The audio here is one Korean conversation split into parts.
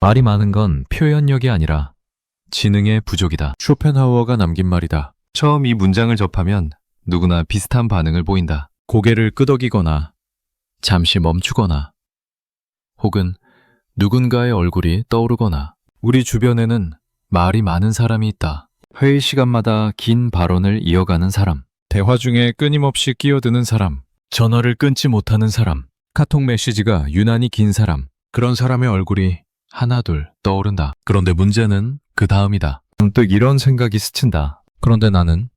말이 많은 건 표현력이 아니라 지능의 부족이다. 쇼펜하우어가 남긴 말이다. 처음 이 문장을 접하면 누구나 비슷한 반응을 보인다. 고개를 끄덕이거나 잠시 멈추거나 혹은 누군가의 얼굴이 떠오르거나. 우리 주변에는 말이 많은 사람이 있다. 회의 시간마다 긴 발언을 이어가는 사람, 대화 중에 끊임없이 끼어드는 사람, 전화를 끊지 못하는 사람, 카톡 메시지가 유난히 긴 사람, 그런 사람의 얼굴이 하나둘 떠오른다. 그런데 문제는 그 다음이다. 문득 이런 생각이 스친다. 그런데 나는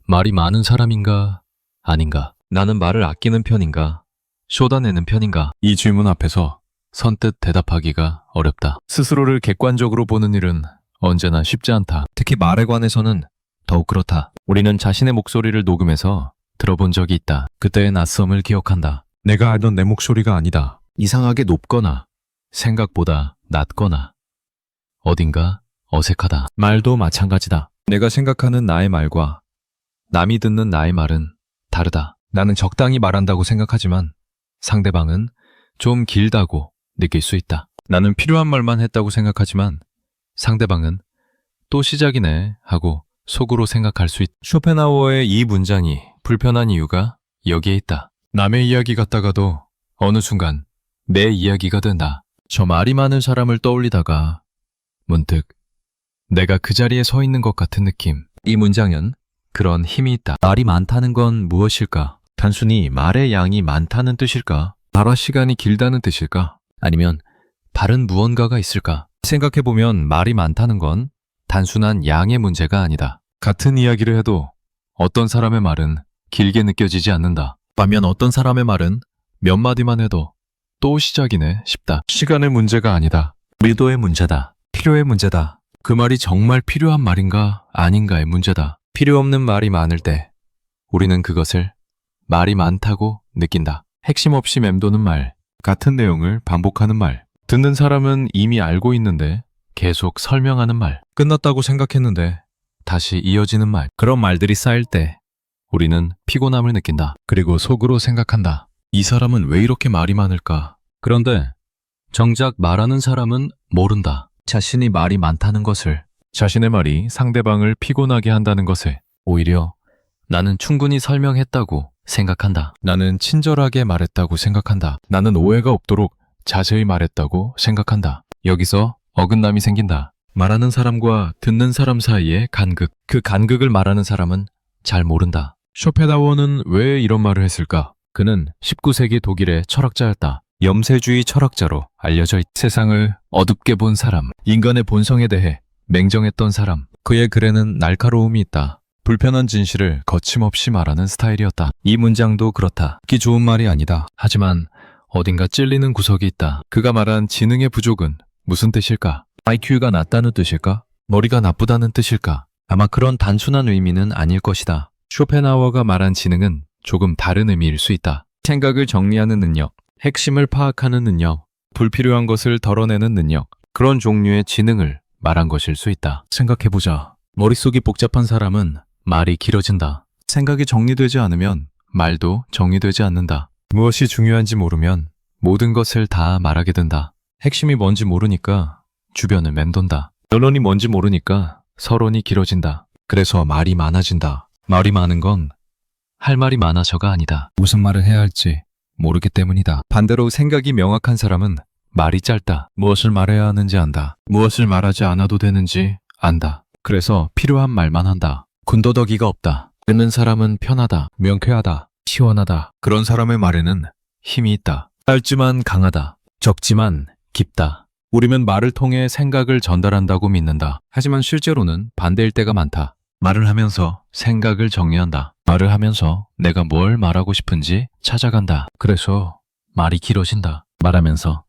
말이 많은 사람인가 아닌가? 나는 말을 아끼는 편인가 쏟아내는 편인가? 이 질문 앞에서 선뜻 대답하기가 어렵다. 스스로를 객관적으로 보는 일은 언제나 쉽지 않다. 특히 말에 관해서는 더욱 그렇다. 우리는 자신의 목소리를 녹음해서 들어본 적이 있다. 그때의 낯섦을 기억한다. 내가 알던 내 목소리가 아니다. 이상하게 높거나 생각보다 낮거나 어딘가 어색하다. 말도 마찬가지다. 내가 생각하는 나의 말과 남이 듣는 나의 말은 다르다. 나는 적당히 말한다고 생각하지만 상대방은 좀 길다고 느낄 수 있다. 나는 필요한 말만 했다고 생각하지만 상대방은 또 시작이네 하고 속으로 생각할 수 있다. 쇼펜하우어의 이 문장이 불편한 이유가 여기에 있다. 남의 이야기 같다가도 어느 순간 내 이야기가 된다. 저 말이 많은 사람을 떠올리다가 문득 내가 그 자리에 서 있는 것 같은 느낌. 이 문장은 그런 힘이 있다. 말이 많다는 건 무엇일까? 단순히 말의 양이 많다는 뜻일까? 말할 시간이 길다는 뜻일까? 아니면 다른 무언가가 있을까? 생각해보면 말이 많다는 건 단순한 양의 문제가 아니다. 같은 이야기를 해도 어떤 사람의 말은 길게 느껴지지 않는다. 반면 어떤 사람의 말은 몇 마디만 해도 또 시작이네 싶다. 시간의 문제가 아니다. 의도의 문제다. 필요의 문제다. 그 말이 정말 필요한 말인가 아닌가의 문제다. 필요 없는 말이 많을 때 우리는 그것을 말이 많다고 느낀다. 핵심 없이 맴도는 말, 같은 내용을 반복하는 말, 듣는 사람은 이미 알고 있는데 계속 설명하는 말, 끝났다고 생각했는데 다시 이어지는 말, 그런 말들이 쌓일 때 우리는 피곤함을 느낀다. 그리고 속으로 생각한다. 이 사람은 왜 이렇게 말이 많을까? 그런데 정작 말하는 사람은 모른다. 자신이 말이 많다는 것을, 자신의 말이 상대방을 피곤하게 한다는 것을. 오히려 나는 충분히 설명했다고 생각한다. 나는 친절하게 말했다고 생각한다. 나는 오해가 없도록 자세히 말했다고 생각한다. 여기서 어긋남이 생긴다. 말하는 사람과 듣는 사람 사이의 간극. 그 간극을 말하는 사람은 잘 모른다. 쇼펜하우어는 왜 이런 말을 했을까? 그는 19세기 독일의 철학자였다. 염세주의 철학자로 알려져 있다. 세상을 어둡게 본 사람, 인간의 본성에 대해 맹정했던 사람. 그의 글에는 날카로움이 있다. 불편한 진실을 거침없이 말하는 스타일이었다. 이 문장도 그렇다. 듣기 좋은 말이 아니다. 하지만 어딘가 찔리는 구석이 있다. 그가 말한 지능의 부족은 무슨 뜻일까? IQ가 낮다는 뜻일까? 머리가 나쁘다는 뜻일까? 아마 그런 단순한 의미는 아닐 것이다. 쇼펜하우어가 말한 지능은 조금 다른 의미일 수 있다. 생각을 정리하는 능력, 핵심을 파악하는 능력, 불필요한 것을 덜어내는 능력, 그런 종류의 지능을 말한 것일 수 있다. 생각해보자. 머릿속이 복잡한 사람은 말이 길어진다. 생각이 정리되지 않으면 말도 정리되지 않는다. 무엇이 중요한지 모르면 모든 것을 다 말하게 된다. 핵심이 뭔지 모르니까 주변을 맴돈다. 결론이 뭔지 모르니까 서론이 길어진다. 그래서 말이 많아진다. 말이 많은 건 할 말이 많아서가 아니다. 무슨 말을 해야 할지 모르기 때문이다. 반대로 생각이 명확한 사람은 말이 짧다. 무엇을 말해야 하는지 안다. 무엇을 말하지 않아도 되는지 안다. 그래서 필요한 말만 한다. 군더더기가 없다. 듣는 사람은 편하다. 명쾌하다. 시원하다. 그런 사람의 말에는 힘이 있다. 짧지만 강하다. 적지만 깊다. 우리는 말을 통해 생각을 전달한다고 믿는다. 하지만 실제로는 반대일 때가 많다. 말을 하면서 생각을 정리한다. 말을 하면서 내가 뭘 말하고 싶은지 찾아간다. 그래서 말이 길어진다. 말하면서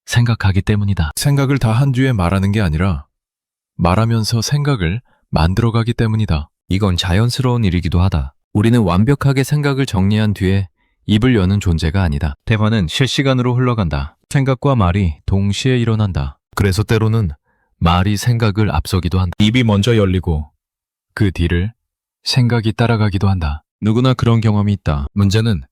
생각하기 때문이다. 생각을 다 한 뒤에 말하는 게 아니라 말하면서 생각을 만들어가기 때문이다. 이건 자연스러운 일이기도 하다. 우리는 완벽하게 생각을 정리한 뒤에 입을 여는 존재가 아니다. 대화는 실시간으로 흘러간다. 생각과 말이 동시에 일어난다. 그래서 때로는 말이 생각을 앞서기도 한다. 입이 먼저 열리고 그 뒤를 생각이 따라가기도 한다. 누구나 그런 경험이 있다. 문제는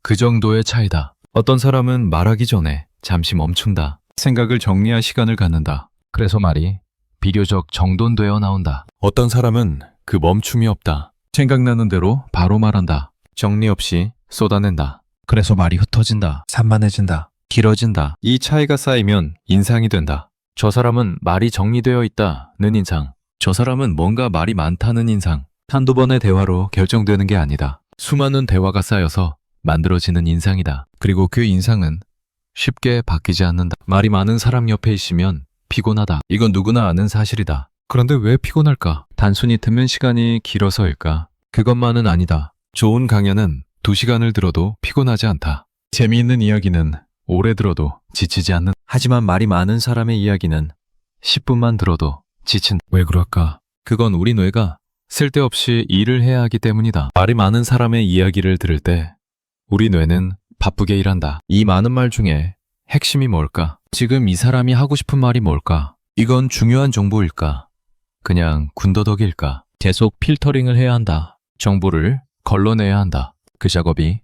그 정도의 차이다. 어떤 사람은 말하기 전에 잠시 멈춘다. 생각을 정리할 시간을 갖는다. 그래서 말이 비교적 정돈되어 나온다. 어떤 사람은 그 멈춤이 없다. 생각나는 대로 바로 말한다. 정리 없이 쏟아낸다. 그래서 말이 흩어진다. 산만해진다. 길어진다. 이 차이가 쌓이면 인상이 된다. 저 사람은 말이 정리되어 있다는 인상. 저 사람은 뭔가 말이 많다는 인상. 한두 번의 대화로 결정되는 게 아니다. 수많은 대화가 쌓여서 만들어지는 인상이다. 그리고 그 인상은 쉽게 바뀌지 않는다. 말이 많은 사람 옆에 있으면 피곤하다. 이건 누구나 아는 사실이다. 그런데 왜 피곤할까? 단순히 듣는 시간이 길어서일까? 그것만은 아니다. 좋은 강연은 2시간을 들어도 피곤하지 않다. 재미있는 이야기는 오래 들어도 지치지 않는. 하지만 말이 많은 사람의 이야기는 10분만 들어도 지친다. 왜 그럴까? 그건 우리 뇌가 쓸데없이 일을 해야 하기 때문이다. 말이 많은 사람의 이야기를 들을 때 우리 뇌는 바쁘게 일한다. 이 많은 말 중에 핵심이 뭘까? 지금 이 사람이 하고 싶은 말이 뭘까? 이건 중요한 정보일까? 그냥 군더더기일까? 계속 필터링을 해야 한다. 정보를 걸러내야 한다. 그 작업이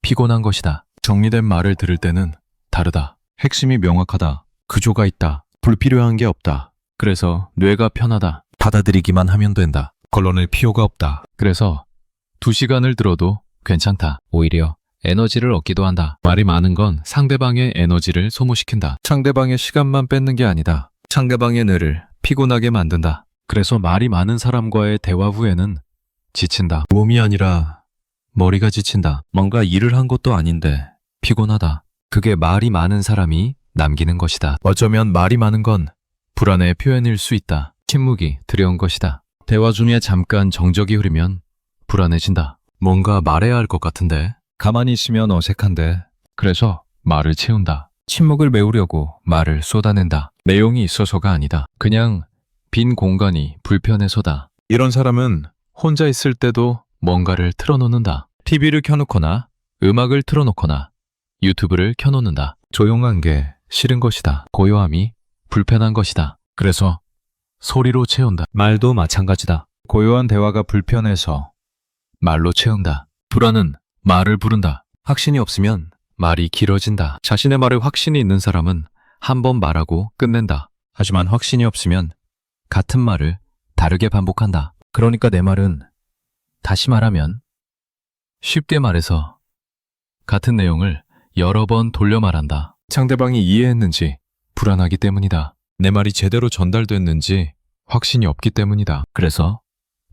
피곤한 것이다. 정리된 말을 들을 때는 다르다. 핵심이 명확하다. 구조가 있다. 불필요한 게 없다. 그래서 뇌가 편하다. 받아들이기만 하면 된다. 걸러낼 필요가 없다. 그래서 2시간을 들어도 괜찮다. 오히려 에너지를 얻기도 한다. 말이 많은 건 상대방의 에너지를 소모시킨다. 상대방의 시간만 뺏는 게 아니다. 상대방의 뇌를 피곤하게 만든다. 그래서 말이 많은 사람과의 대화 후에는 지친다. 몸이 아니라 머리가 지친다. 뭔가 일을 한 것도 아닌데 피곤하다. 그게 말이 많은 사람이 남기는 것이다. 어쩌면 말이 많은 건 불안의 표현일 수 있다. 침묵이 두려운 것이다. 대화 중에 잠깐 정적이 흐르면 불안해진다. 뭔가 말해야 할 것 같은데 가만히 있으면 어색한데. 그래서 말을 채운다. 침묵을 메우려고 말을 쏟아낸다. 내용이 있어서가 아니다. 그냥 빈 공간이 불편해서다. 이런 사람은 혼자 있을 때도 뭔가를 틀어놓는다. TV를 켜놓거나 음악을 틀어놓거나 유튜브를 켜놓는다. 조용한 게 싫은 것이다. 고요함이 불편한 것이다. 그래서 소리로 채운다. 말도 마찬가지다. 고요한 대화가 불편해서 말로 채운다. 불안은 말을 부른다. 확신이 없으면 말이 길어진다. 자신의 말에 확신이 있는 사람은 한 번 말하고 끝낸다. 하지만 확신이 없으면 같은 말을 다르게 반복한다. 그러니까 내 말은 다시 말하면 쉽게 말해서 같은 내용을 여러 번 돌려 말한다. 상대방이 이해했는지 불안하기 때문이다. 내 말이 제대로 전달됐는지 확신이 없기 때문이다. 그래서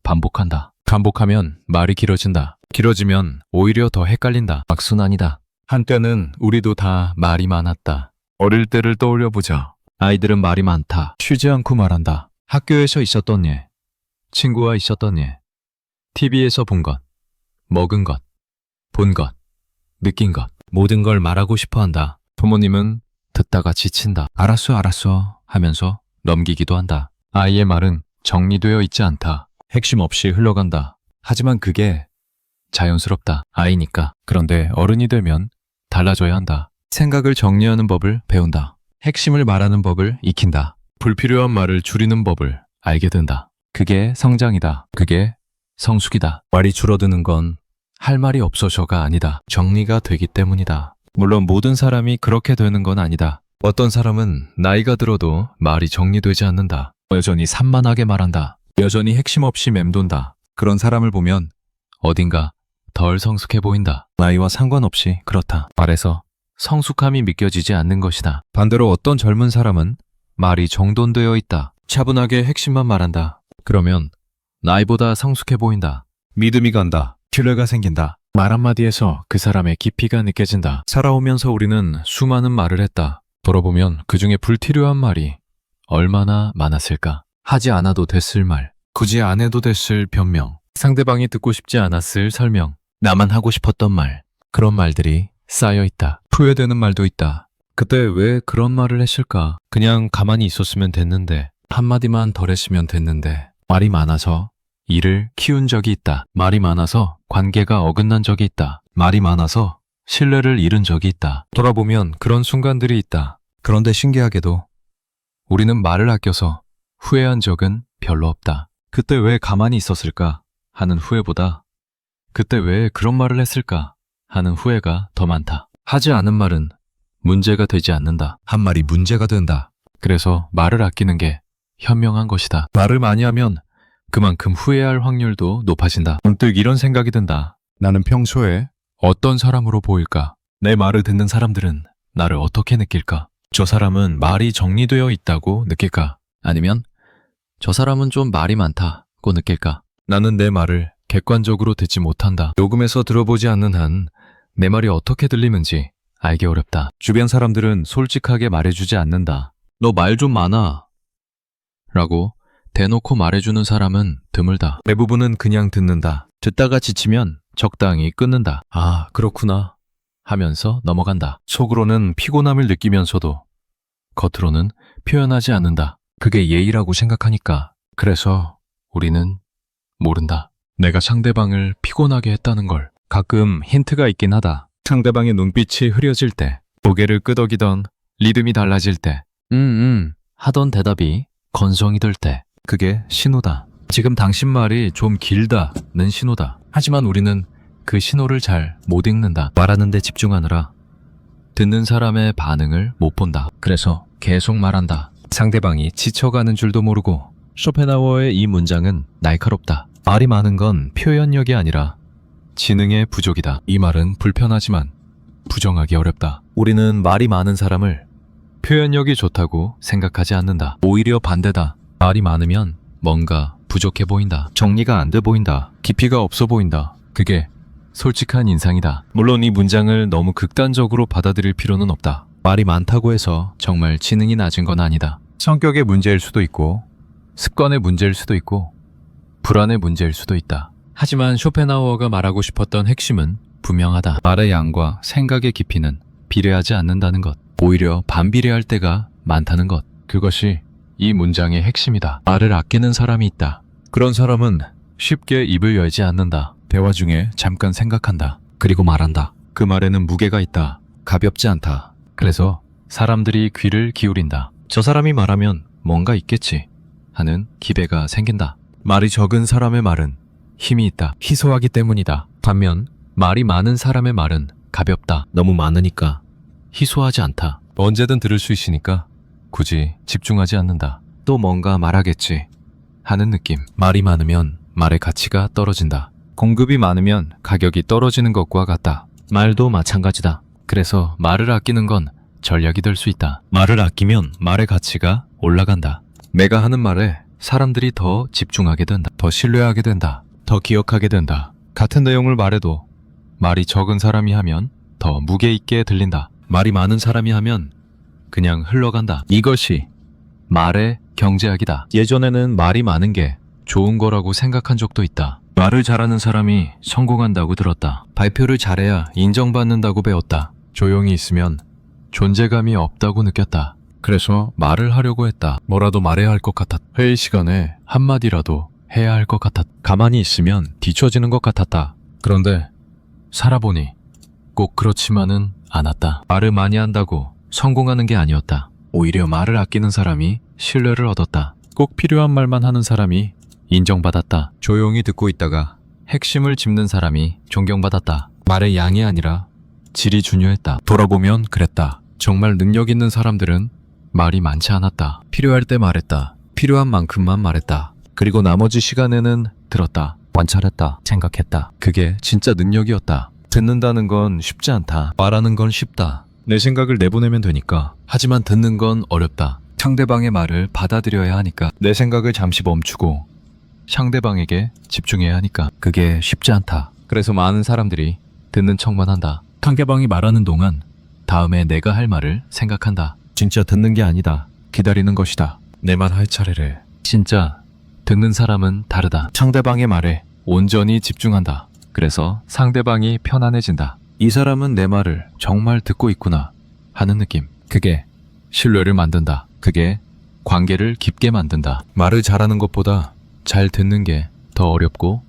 반복한다. 반복하면 말이 길어진다. 길어지면 오히려 더 헷갈린다. 악순환이다. 한때는 우리도 다 말이 많았다. 어릴 때를 떠올려보자. 아이들은 말이 많다. 쉬지 않고 말한다. 학교에서 있었던 일, 친구와 있었던 일, TV에서 본 것, 먹은 것, 본 것, 느낀 것, 모든 걸 말하고 싶어 한다. 부모님은 듣다가 지친다. 알았어 하면서 넘기기도 한다. 아이의 말은 정리되어 있지 않다. 핵심 없이 흘러간다. 하지만 그게 자연스럽다. 아이니까. 그런데 어른이 되면 달라져야 한다. 생각을 정리하는 법을 배운다. 핵심을 말하는 법을 익힌다. 불필요한 말을 줄이는 법을 알게 된다. 그게 성장이다. 그게 성숙이다. 말이 줄어드는 건 할 말이 없어서가 아니다. 정리가 되기 때문이다. 물론 모든 사람이 그렇게 되는 건 아니다. 어떤 사람은 나이가 들어도 말이 정리되지 않는다. 여전히 산만하게 말한다. 여전히 핵심 없이 맴돈다. 그런 사람을 보면 어딘가 덜 성숙해 보인다. 나이와 상관없이 그렇다. 말에서 성숙함이 믿겨지지 않는 것이다. 반대로 어떤 젊은 사람은 말이 정돈되어 있다. 차분하게 핵심만 말한다. 그러면 나이보다 성숙해 보인다. 믿음이 간다. 신뢰가 생긴다. 말 한마디에서 그 사람의 깊이가 느껴진다. 살아오면서 우리는 수많은 말을 했다. 돌아보면 그 중에 불필요한 말이 얼마나 많았을까? 하지 않아도 됐을 말, 굳이 안 해도 됐을 변명, 상대방이 듣고 싶지 않았을 설명, 나만 하고 싶었던 말, 그런 말들이 쌓여 있다. 후회되는 말도 있다. 그때 왜 그런 말을 했을까? 그냥 가만히 있었으면 됐는데, 한마디만 덜 했으면 됐는데, 말이 많아서 일을 키운 적이 있다. 말이 많아서 관계가 어긋난 적이 있다. 말이 많아서 신뢰를 잃은 적이 있다. 돌아보면 그런 순간들이 있다. 그런데 신기하게도 우리는 말을 아껴서 후회한 적은 별로 없다. 그때 왜 가만히 있었을까 하는 후회보다 그때 왜 그런 말을 했을까 하는 후회가 더 많다. 하지 않은 말은 문제가 되지 않는다. 한 말이 문제가 된다. 그래서 말을 아끼는 게 현명한 것이다. 말을 많이 하면 그만큼 후회할 확률도 높아진다. 문득 이런 생각이 든다. 나는 평소에 어떤 사람으로 보일까? 내 말을 듣는 사람들은 나를 어떻게 느낄까? 저 사람은 말이 정리되어 있다고 느낄까? 아니면 저 사람은 좀 말이 많다고 느낄까? 나는 내 말을 객관적으로 듣지 못한다. 녹음해서 들어보지 않는 한 내 말이 어떻게 들리는지 알기 어렵다. 주변 사람들은 솔직하게 말해주지 않는다. 너 말 좀 많아 라고 대놓고 말해주는 사람은 드물다. 대부분은 그냥 듣는다. 듣다가 지치면 적당히 끊는다. 아, 그렇구나 하면서 넘어간다. 속으로는 피곤함을 느끼면서도 겉으로는 표현하지 않는다. 그게 예의라고 생각하니까. 그래서 우리는 모른다. 내가 상대방을 피곤하게 했다는 걸. 가끔 힌트가 있긴 하다. 상대방의 눈빛이 흐려질 때, 고개를 끄덕이던 리듬이 달라질 때, 하던 대답이 건성이 될 때, 그게 신호다. 지금 당신 말이 좀 길다는 신호다. 하지만 우리는 그 신호를 잘 못 읽는다. 말하는 데 집중하느라 듣는 사람의 반응을 못 본다. 그래서 계속 말한다. 상대방이 지쳐가는 줄도 모르고. 쇼펜하우어의 이 문장은 날카롭다. 말이 많은 건 표현력이 아니라 지능의 부족이다. 이 말은 불편하지만 부정하기 어렵다. 우리는 말이 많은 사람을 표현력이 좋다고 생각하지 않는다. 오히려 반대다. 말이 많으면 뭔가 부족해 보인다. 정리가 안 돼 보인다. 깊이가 없어 보인다. 그게 솔직한 인상이다. 물론 이 문장을 너무 극단적으로 받아들일 필요는 없다. 말이 많다고 해서 정말 지능이 낮은 건 아니다. 성격의 문제일 수도 있고 습관의 문제일 수도 있고 불안의 문제일 수도 있다. 하지만 쇼펜하우어가 말하고 싶었던 핵심은 분명하다. 말의 양과 생각의 깊이는 비례하지 않는다는 것. 오히려 반비례할 때가 많다는 것. 그것이 이 문장의 핵심이다. 말을 아끼는 사람이 있다. 그런 사람은 쉽게 입을 열지 않는다. 대화 중에 잠깐 생각한다. 그리고 말한다. 그 말에는 무게가 있다. 가볍지 않다. 그래서 사람들이 귀를 기울인다. 저 사람이 말하면 뭔가 있겠지 하는 기대가 생긴다. 말이 적은 사람의 말은 힘이 있다. 희소하기 때문이다. 반면 말이 많은 사람의 말은 가볍다. 너무 많으니까 희소하지 않다. 언제든 들을 수 있으니까 굳이 집중하지 않는다. 또 뭔가 말하겠지 하는 느낌. 말이 많으면 말의 가치가 떨어진다. 공급이 많으면 가격이 떨어지는 것과 같다. 말도 마찬가지다. 그래서 말을 아끼는 건 전략이 될 수 있다. 말을 아끼면 말의 가치가 올라간다. 내가 하는 말에 사람들이 더 집중하게 된다. 더 신뢰하게 된다. 더 기억하게 된다. 같은 내용을 말해도 말이 적은 사람이 하면 더 무게 있게 들린다. 말이 많은 사람이 하면 그냥 흘러간다. 이것이 말의 경제학이다. 예전에는 말이 많은 게 좋은 거라고 생각한 적도 있다. 말을 잘하는 사람이 성공한다고 들었다. 발표를 잘해야 인정받는다고 배웠다. 조용히 있으면 존재감이 없다고 느꼈다. 그래서 말을 하려고 했다. 뭐라도 말해야 할 것 같았다. 회의 시간에 한마디라도 해야 할 것 같았다. 가만히 있으면 뒤처지는 것 같았다. 그런데 살아보니 꼭 그렇지만은 않았다. 말을 많이 한다고 성공하는 게 아니었다. 오히려 말을 아끼는 사람이 신뢰를 얻었다. 꼭 필요한 말만 하는 사람이 인정받았다. 조용히 듣고 있다가 핵심을 짚는 사람이 존경받았다. 말의 양이 아니라 질이 중요했다. 돌아보면 그랬다. 정말 능력 있는 사람들은 말이 많지 않았다. 필요할 때 말했다. 필요한 만큼만 말했다. 그리고 나머지 시간에는 들었다. 관찰했다. 생각했다. 그게 진짜 능력이었다. 듣는다는 건 쉽지 않다. 말하는 건 쉽다. 내 생각을 내보내면 되니까. 하지만 듣는 건 어렵다. 상대방의 말을 받아들여야 하니까. 내 생각을 잠시 멈추고 상대방에게 집중해야 하니까. 그게 쉽지 않다. 그래서 많은 사람들이 듣는 척만 한다. 상대방이 말하는 동안 다음에 내가 할 말을 생각한다. 진짜 듣는 게 아니다. 기다리는 것이다. 내 말 할 차례래. 진짜 듣는 사람은 다르다. 상대방의 말에 온전히 집중한다. 그래서 상대방이 편안해진다. 이 사람은 내 말을 정말 듣고 있구나 하는 느낌. 그게 신뢰를 만든다. 그게 관계를 깊게 만든다. 말을 잘하는 것보다 잘 듣는 게 더 어렵고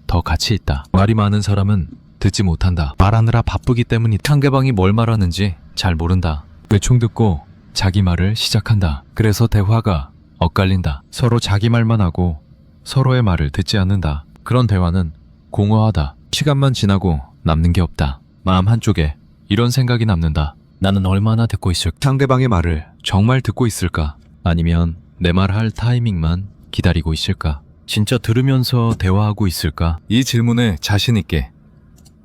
더 가치 있다. 말이 많은 사람은 듣지 못한다. 말하느라 바쁘기 때문이. 상대방이 뭘 말하는지 잘 모른다. 대충 듣고 자기 말을 시작한다. 그래서 대화가 엇갈린다. 서로 자기 말만 하고 서로의 말을 듣지 않는다. 그런 대화는 공허하다. 시간만 지나고 남는 게 없다. 마음 한쪽에 이런 생각이 남는다. 나는 얼마나 듣고 있을까? 상대방의 말을 정말 듣고 있을까? 아니면 내 말 할 타이밍만 기다리고 있을까? 진짜 들으면서 대화하고 있을까? 이 질문에 자신 있게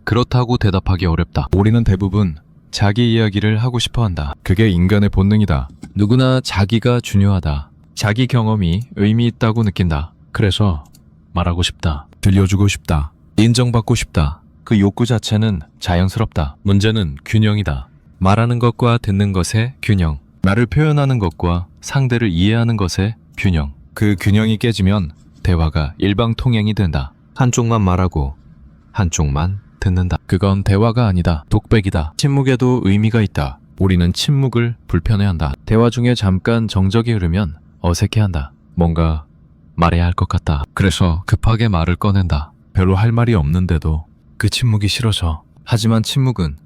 그렇다고 대답하기 어렵다. 우리는 대부분 자기 이야기를 하고 싶어 한다. 그게 인간의 본능이다. 누구나 자기가 중요하다. 자기 경험이 의미 있다고 느낀다. 그래서 말하고 싶다. 들려주고 싶다. 인정받고 싶다. 그 욕구 자체는 자연스럽다. 문제는 균형이다. 말하는 것과 듣는 것의 균형. 나를 표현하는 것과 상대를 이해하는 것의 균형. 그 균형이 깨지면 대화가 일방통행이 된다. 한쪽만 말하고 한쪽만 듣는다. 그건 대화가 아니다. 독백이다. 침묵에도 의미가 있다. 우리는 침묵을 불편해한다. 대화 중에 잠깐 정적이 흐르면 어색해한다. 뭔가 말해야 할 것 같다. 그래서 급하게 말을 꺼낸다. 별로 할 말이 없는데도 그 침묵이 싫어져. 하지만 침묵은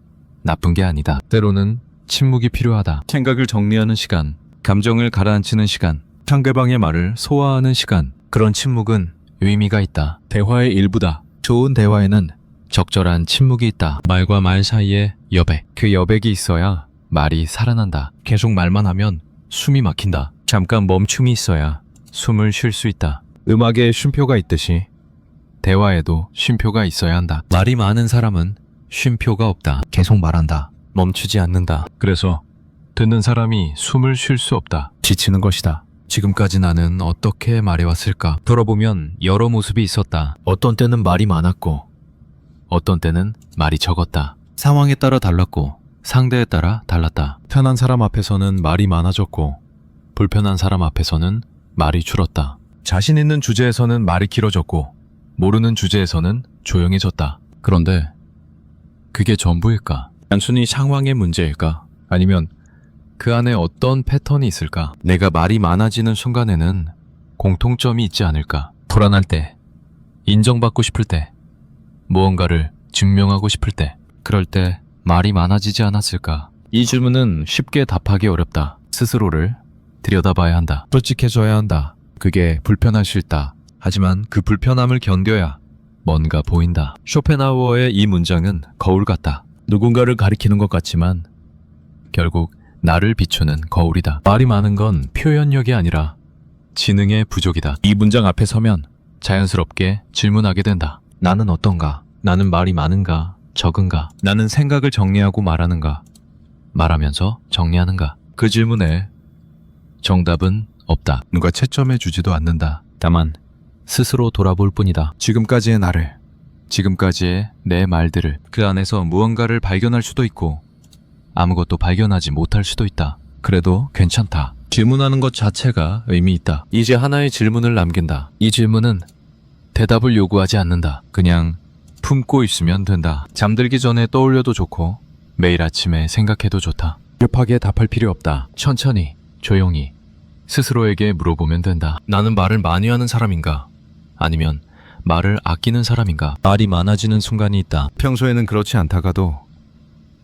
나쁜 게 아니다. 때로는 침묵이 필요하다. 생각을 정리하는 시간, 감정을 가라앉히는 시간, 상대방의 말을 소화하는 시간. 그런 침묵은 의미가 있다. 대화의 일부다. 좋은 대화에는 적절한 침묵이 있다. 말과 말 사이에 여백. 그 여백이 있어야 말이 살아난다. 계속 말만 하면 숨이 막힌다. 잠깐 멈춤이 있어야 숨을 쉴 수 있다. 음악에 쉼표가 있듯이 대화에도 쉼표가 있어야 한다. 말이 많은 사람은 쉼표가 없다. 계속 말한다. 멈추지 않는다. 그래서 듣는 사람이 숨을 쉴 수 없다. 지치는 것이다. 지금까지 나는 어떻게 말해왔을까? 돌아보면 여러 모습이 있었다. 어떤 때는 말이 많았고 어떤 때는 말이 적었다. 상황에 따라 달랐고 상대에 따라 달랐다. 편한 사람 앞에서는 말이 많아졌고 불편한 사람 앞에서는 말이 줄었다. 자신 있는 주제에서는 말이 길어졌고 모르는 주제에서는 조용해졌다. 그런데 그게 전부일까? 단순히 상황의 문제일까? 아니면 그 안에 어떤 패턴이 있을까? 내가 말이 많아지는 순간에는 공통점이 있지 않을까? 불안할 때, 인정받고 싶을 때, 무언가를 증명하고 싶을 때, 그럴 때 말이 많아지지 않았을까? 이 질문은 쉽게 답하기 어렵다. 스스로를 들여다봐야 한다. 솔직해져야 한다. 그게 불편할 수 있다. 하지만 그 불편함을 견뎌야 뭔가 보인다. 쇼펜하우어의 이 문장은 거울 같다. 누군가를 가리키는 것 같지만 결국 나를 비추는 거울이다. 말이 많은 건 표현력이 아니라 지능의 부족이다. 이 문장 앞에 서면 자연스럽게 질문하게 된다. 나는 어떤가? 나는 말이 많은가? 적은가? 나는 생각을 정리하고 말하는가? 말하면서 정리하는가? 그 질문에 정답은 없다. 누가 채점해 주지도 않는다. 다만 스스로 돌아볼 뿐이다. 지금까지의 나를, 지금까지의 내 말들을, 그 안에서 무언가를 발견할 수도 있고 아무것도 발견하지 못할 수도 있다. 그래도 괜찮다. 질문하는 것 자체가 의미 있다. 이제 하나의 질문을 남긴다. 이 질문은 대답을 요구하지 않는다. 그냥 품고 있으면 된다. 잠들기 전에 떠올려도 좋고 매일 아침에 생각해도 좋다. 급하게 답할 필요 없다. 천천히, 조용히 스스로에게 물어보면 된다. 나는 말을 많이 하는 사람인가? 아니면 말을 아끼는 사람인가? 말이 많아지는 순간이 있다. 평소에는 그렇지 않다가도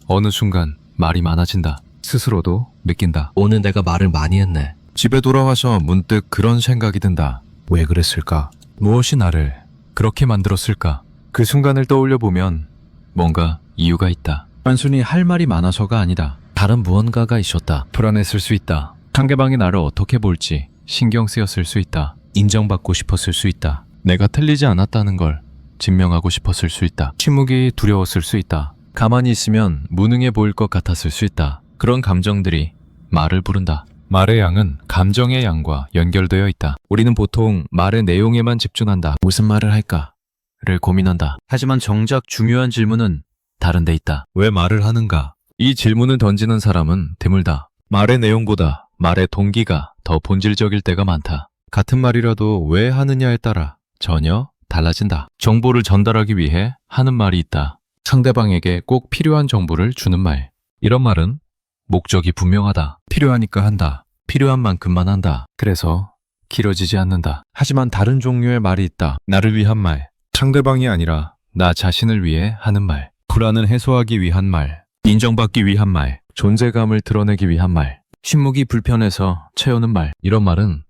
어느 순간 말이 많아진다. 스스로도 느낀다. 오늘 내가 말을 많이 했네. 집에 돌아와서 문득 그런 생각이 든다. 왜 그랬을까? 무엇이 나를 그렇게 만들었을까? 그 순간을 떠올려 보면 뭔가 이유가 있다. 단순히 할 말이 많아서가 아니다. 다른 무언가가 있었다. 불안했을 수 있다. 상대방이 나를 어떻게 볼지 신경 쓰였을 수 있다. 인정받고 싶었을 수 있다. 내가 틀리지 않았다는 걸 증명하고 싶었을 수 있다. 침묵이 두려웠을 수 있다. 가만히 있으면 무능해 보일 것 같았을 수 있다. 그런 감정들이 말을 부른다. 말의 양은 감정의 양과 연결되어 있다. 우리는 보통 말의 내용에만 집중한다. 무슨 말을 할까를 고민한다. 하지만 정작 중요한 질문은 다른 데 있다. 왜 말을 하는가? 이 질문을 던지는 사람은 드물다. 말의 내용보다 말의 동기가 더 본질적일 때가 많다. 같은 말이라도 왜 하느냐에 따라 전혀 달라진다. 정보를 전달하기 위해 하는 말이 있다. 상대방에게 꼭 필요한 정보를 주는 말. 이런 말은 목적이 분명하다. 필요하니까 한다. 필요한 만큼만 한다. 그래서 길어지지 않는다. 하지만 다른 종류의 말이 있다. 나를 위한 말. 상대방이 아니라 나 자신을 위해 하는 말. 불안을 해소하기 위한 말. 인정받기 위한 말. 존재감을 드러내기 위한 말. 침묵이 불편해서 채우는 말. 이런 말은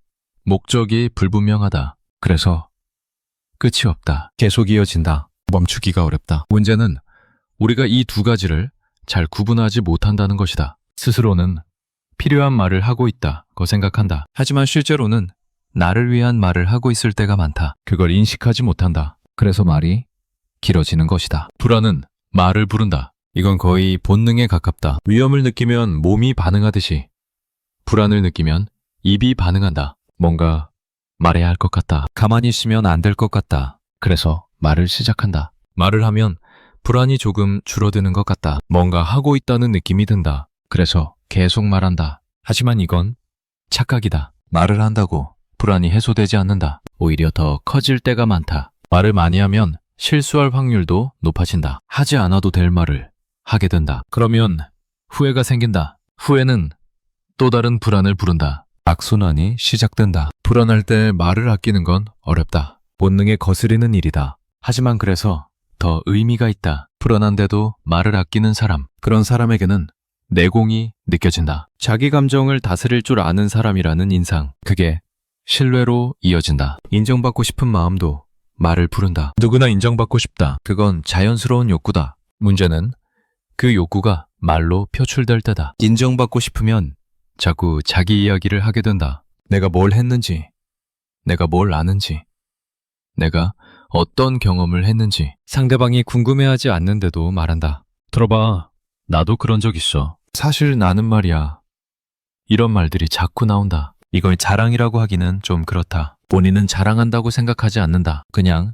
목적이 불분명하다. 그래서 끝이 없다. 계속 이어진다. 멈추기가 어렵다. 문제는 우리가 이 두 가지를 잘 구분하지 못한다는 것이다. 스스로는 필요한 말을 하고 있다고 생각한다. 하지만 실제로는 나를 위한 말을 하고 있을 때가 많다. 그걸 인식하지 못한다. 그래서 말이 길어지는 것이다. 불안은 말을 부른다. 이건 거의 본능에 가깝다. 위험을 느끼면 몸이 반응하듯이 불안을 느끼면 입이 반응한다. 뭔가 말해야 할 것 같다. 가만히 있으면 안 될 것 같다. 그래서 말을 시작한다. 말을 하면 불안이 조금 줄어드는 것 같다. 뭔가 하고 있다는 느낌이 든다. 그래서 계속 말한다. 하지만 이건 착각이다. 말을 한다고 불안이 해소되지 않는다. 오히려 더 커질 때가 많다. 말을 많이 하면 실수할 확률도 높아진다. 하지 않아도 될 말을 하게 된다. 그러면 후회가 생긴다. 후회는 또 다른 불안을 부른다. 악순환이 시작된다. 불안할 때 말을 아끼는 건 어렵다. 본능에 거스리는 일이다. 하지만 그래서 더 의미가 있다. 불안한데도 말을 아끼는 사람. 그런 사람에게는 내공이 느껴진다. 자기 감정을 다스릴 줄 아는 사람이라는 인상. 그게 신뢰로 이어진다. 인정받고 싶은 마음도 말을 부른다. 누구나 인정받고 싶다. 그건 자연스러운 욕구다. 문제는 그 욕구가 말로 표출될 때다. 인정받고 싶으면 자꾸 자기 이야기를 하게 된다. 내가 뭘 했는지, 내가 뭘 아는지, 내가 어떤 경험을 했는지. 상대방이 궁금해하지 않는데도 말한다. 들어봐, 나도 그런 적 있어. 사실 나는 말이야. 이런 말들이 자꾸 나온다. 이걸 자랑이라고 하기는 좀 그렇다. 본인은 자랑한다고 생각하지 않는다. 그냥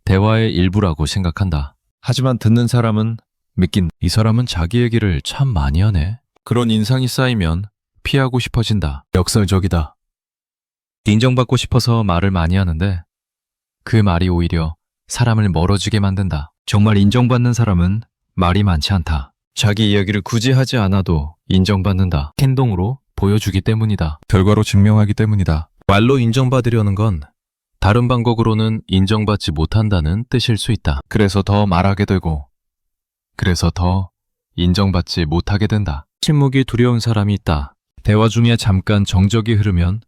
대화의 일부라고 생각한다. 하지만 듣는 사람은 믿긴, 이 사람은 자기 얘기를 참 많이 하네. 그런 인상이 쌓이면 피하고 싶어진다. 역설적이다. 인정받고 싶어서 말을 많이 하는데 그 말이 오히려 사람을 멀어지게 만든다. 정말 인정받는 사람은 말이 많지 않다. 자기 이야기를 굳이 하지 않아도 인정받는다. 행동으로 보여주기 때문이다. 결과로 증명하기 때문이다. 말로 인정받으려는 건 다른 방법으로는 인정받지 못한다는 뜻일 수 있다. 그래서 더 말하게 되고, 그래서 더 인정받지 못하게 된다. 침묵이 두려운 사람이 있다. 대화 중에 잠깐 정적이 흐르면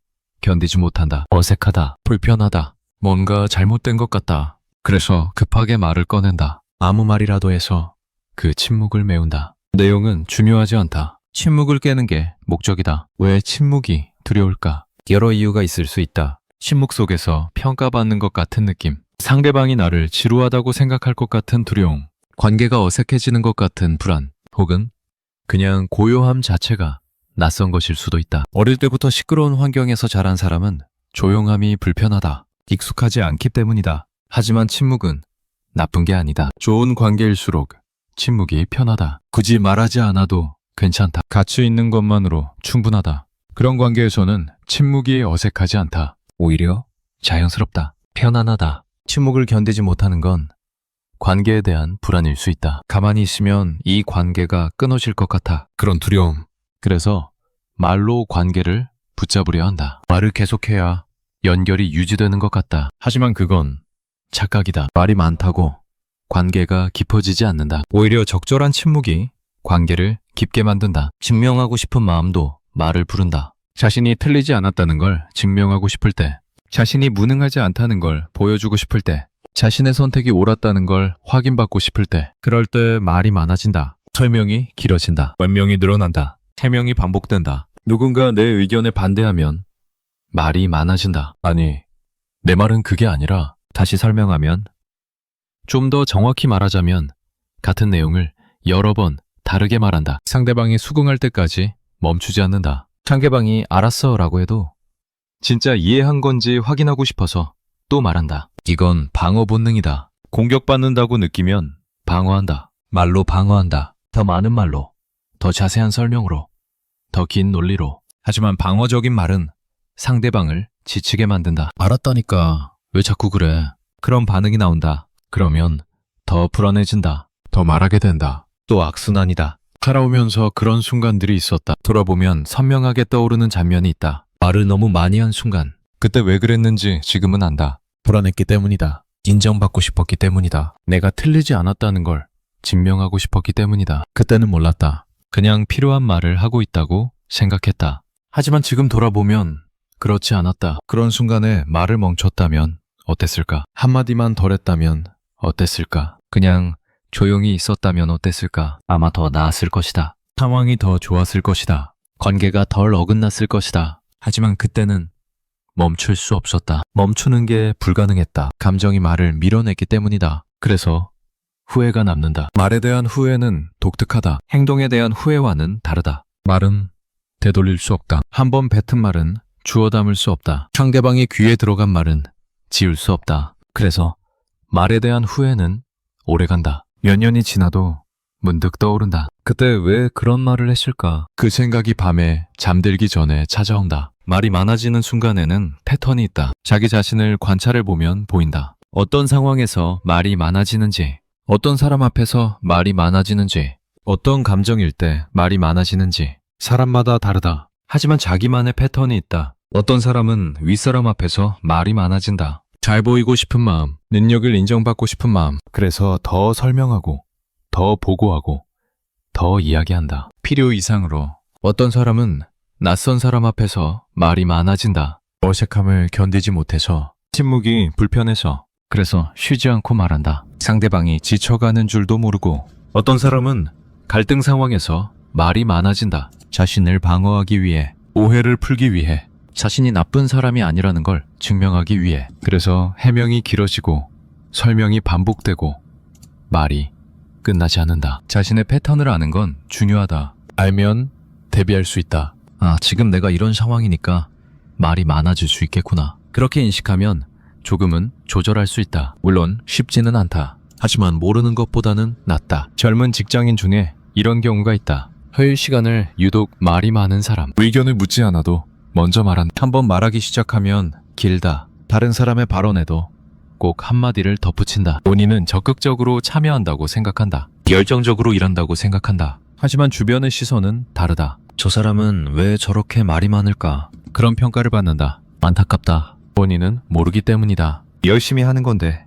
견디지 못한다. 어색하다. 불편하다. 뭔가 잘못된 것 같다. 그래서 급하게 말을 꺼낸다. 아무 말이라도 해서 그 침묵을 메운다. 내용은 중요하지 않다. 침묵을 깨는 게 목적이다. 왜 침묵이 두려울까? 여러 이유가 있을 수 있다. 침묵 속에서 평가받는 것 같은 느낌. 상대방이 나를 지루하다고 생각할 것 같은 두려움. 관계가 어색해지는 것 같은 불안. 혹은 그냥 고요함 자체가 낯선 것일 수도 있다. 어릴 때부터 시끄러운 환경에서 자란 사람은 조용함이 불편하다. 익숙하지 않기 때문이다. 하지만 침묵은 나쁜 게 아니다. 좋은 관계일수록 침묵이 편하다. 굳이 말하지 않아도 괜찮다. 가치 있는 것만으로 충분하다. 그런 관계에서는 침묵이 어색하지 않다. 오히려 자연스럽다. 편안하다. 침묵을 견디지 못하는 건 관계에 대한 불안일 수 있다. 가만히 있으면 이 관계가 끊어질 것 같아. 그런 두려움. 그래서 말로 관계를 붙잡으려 한다. 말을 계속해야 연결이 유지되는 것 같다. 하지만 그건 착각이다. 말이 많다고 관계가 깊어지지 않는다. 오히려 적절한 침묵이 관계를 깊게 만든다. 증명하고 싶은 마음도 말을 부른다. 자신이 틀리지 않았다는 걸 증명하고 싶을 때, 자신이 무능하지 않다는 걸 보여주고 싶을 때, 자신의 선택이 옳았다는 걸 확인받고 싶을 때, 그럴 때 말이 많아진다. 설명이 길어진다. 변명이 늘어난다. 해명이 반복된다. 누군가 내 의견에 반대하면 말이 많아진다. 아니, 내 말은 그게 아니라, 다시 설명하면, 좀 더 정확히 말하자면 같은 내용을 여러 번 다르게 말한다. 상대방이 수긍할 때까지 멈추지 않는다. 상대방이 알았어 라고 해도 진짜 이해한 건지 확인하고 싶어서 또 말한다. 이건 방어 본능이다. 공격받는다고 느끼면 방어한다. 말로 방어한다. 더 많은 말로, 더 자세한 설명으로, 더 긴 논리로. 하지만 방어적인 말은 상대방을 지치게 만든다. 알았다니까 왜 자꾸 그래? 그런 반응이 나온다. 그러면 더 불안해진다. 더 말하게 된다. 또 악순환이다. 살아오면서 그런 순간들이 있었다. 돌아보면 선명하게 떠오르는 장면이 있다. 말을 너무 많이 한 순간. 그때 왜 그랬는지 지금은 안다. 불안했기 때문이다. 인정받고 싶었기 때문이다. 내가 틀리지 않았다는 걸 증명하고 싶었기 때문이다. 그때는 몰랐다. 그냥 필요한 말을 하고 있다고 생각했다. 하지만 지금 돌아보면 그렇지 않았다. 그런 순간에 말을 멈췄다면 어땠을까? 한마디만 덜 했다면 어땠을까? 그냥 조용히 있었다면 어땠을까? 아마 더 나았을 것이다. 상황이 더 좋았을 것이다. 관계가 덜 어긋났을 것이다. 하지만 그때는 멈출 수 없었다. 멈추는 게 불가능했다. 감정이 말을 밀어냈기 때문이다. 그래서 후회가 남는다. 말에 대한 후회는 독특하다. 행동에 대한 후회와는 다르다. 말은 되돌릴 수 없다. 한 번 뱉은 말은 주워 담을 수 없다. 상대방의 귀에 들어간 말은 지울 수 없다. 그래서 말에 대한 후회는 오래간다. 몇 년이 지나도 문득 떠오른다. 그때 왜 그런 말을 했을까? 그 생각이 밤에 잠들기 전에 찾아온다. 말이 많아지는 순간에는 패턴이 있다. 자기 자신을 관찰해 보면 보인다. 어떤 상황에서 말이 많아지는지, 어떤 사람 앞에서 말이 많아지는지, 어떤 감정일 때 말이 많아지는지 사람마다 다르다. 하지만 자기만의 패턴이 있다. 어떤 사람은 윗사람 앞에서 말이 많아진다. 잘 보이고 싶은 마음, 능력을 인정받고 싶은 마음. 그래서 더 설명하고, 더 보고하고, 더 이야기한다. 필요 이상으로. 어떤 사람은 낯선 사람 앞에서 말이 많아진다. 어색함을 견디지 못해서, 침묵이 불편해서, 그래서 쉬지 않고 말한다. 상대방이 지쳐가는 줄도 모르고. 어떤 사람은 갈등 상황에서 말이 많아진다. 자신을 방어하기 위해, 오해를 풀기 위해, 자신이 나쁜 사람이 아니라는 걸 증명하기 위해. 그래서 해명이 길어지고 설명이 반복되고 말이 끝나지 않는다. 자신의 패턴을 아는 건 중요하다. 알면 대비할 수 있다. 아, 지금 내가 이런 상황이니까 말이 많아질 수 있겠구나. 그렇게 인식하면 조금은 조절할 수 있다. 물론 쉽지는 않다. 하지만 모르는 것보다는 낫다. 젊은 직장인 중에 이런 경우가 있다. 회의 시간을 유독 말이 많은 사람. 의견을 묻지 않아도 먼저 말한다. 한번 말하기 시작하면 길다. 다른 사람의 발언에도 꼭 한마디를 덧붙인다. 본인은 적극적으로 참여한다고 생각한다. 열정적으로 일한다고 생각한다. 하지만 주변의 시선은 다르다. 저 사람은 왜 저렇게 말이 많을까? 그런 평가를 받는다. 안타깝다. 본인은 모르기 때문이다. 열심히 하는 건데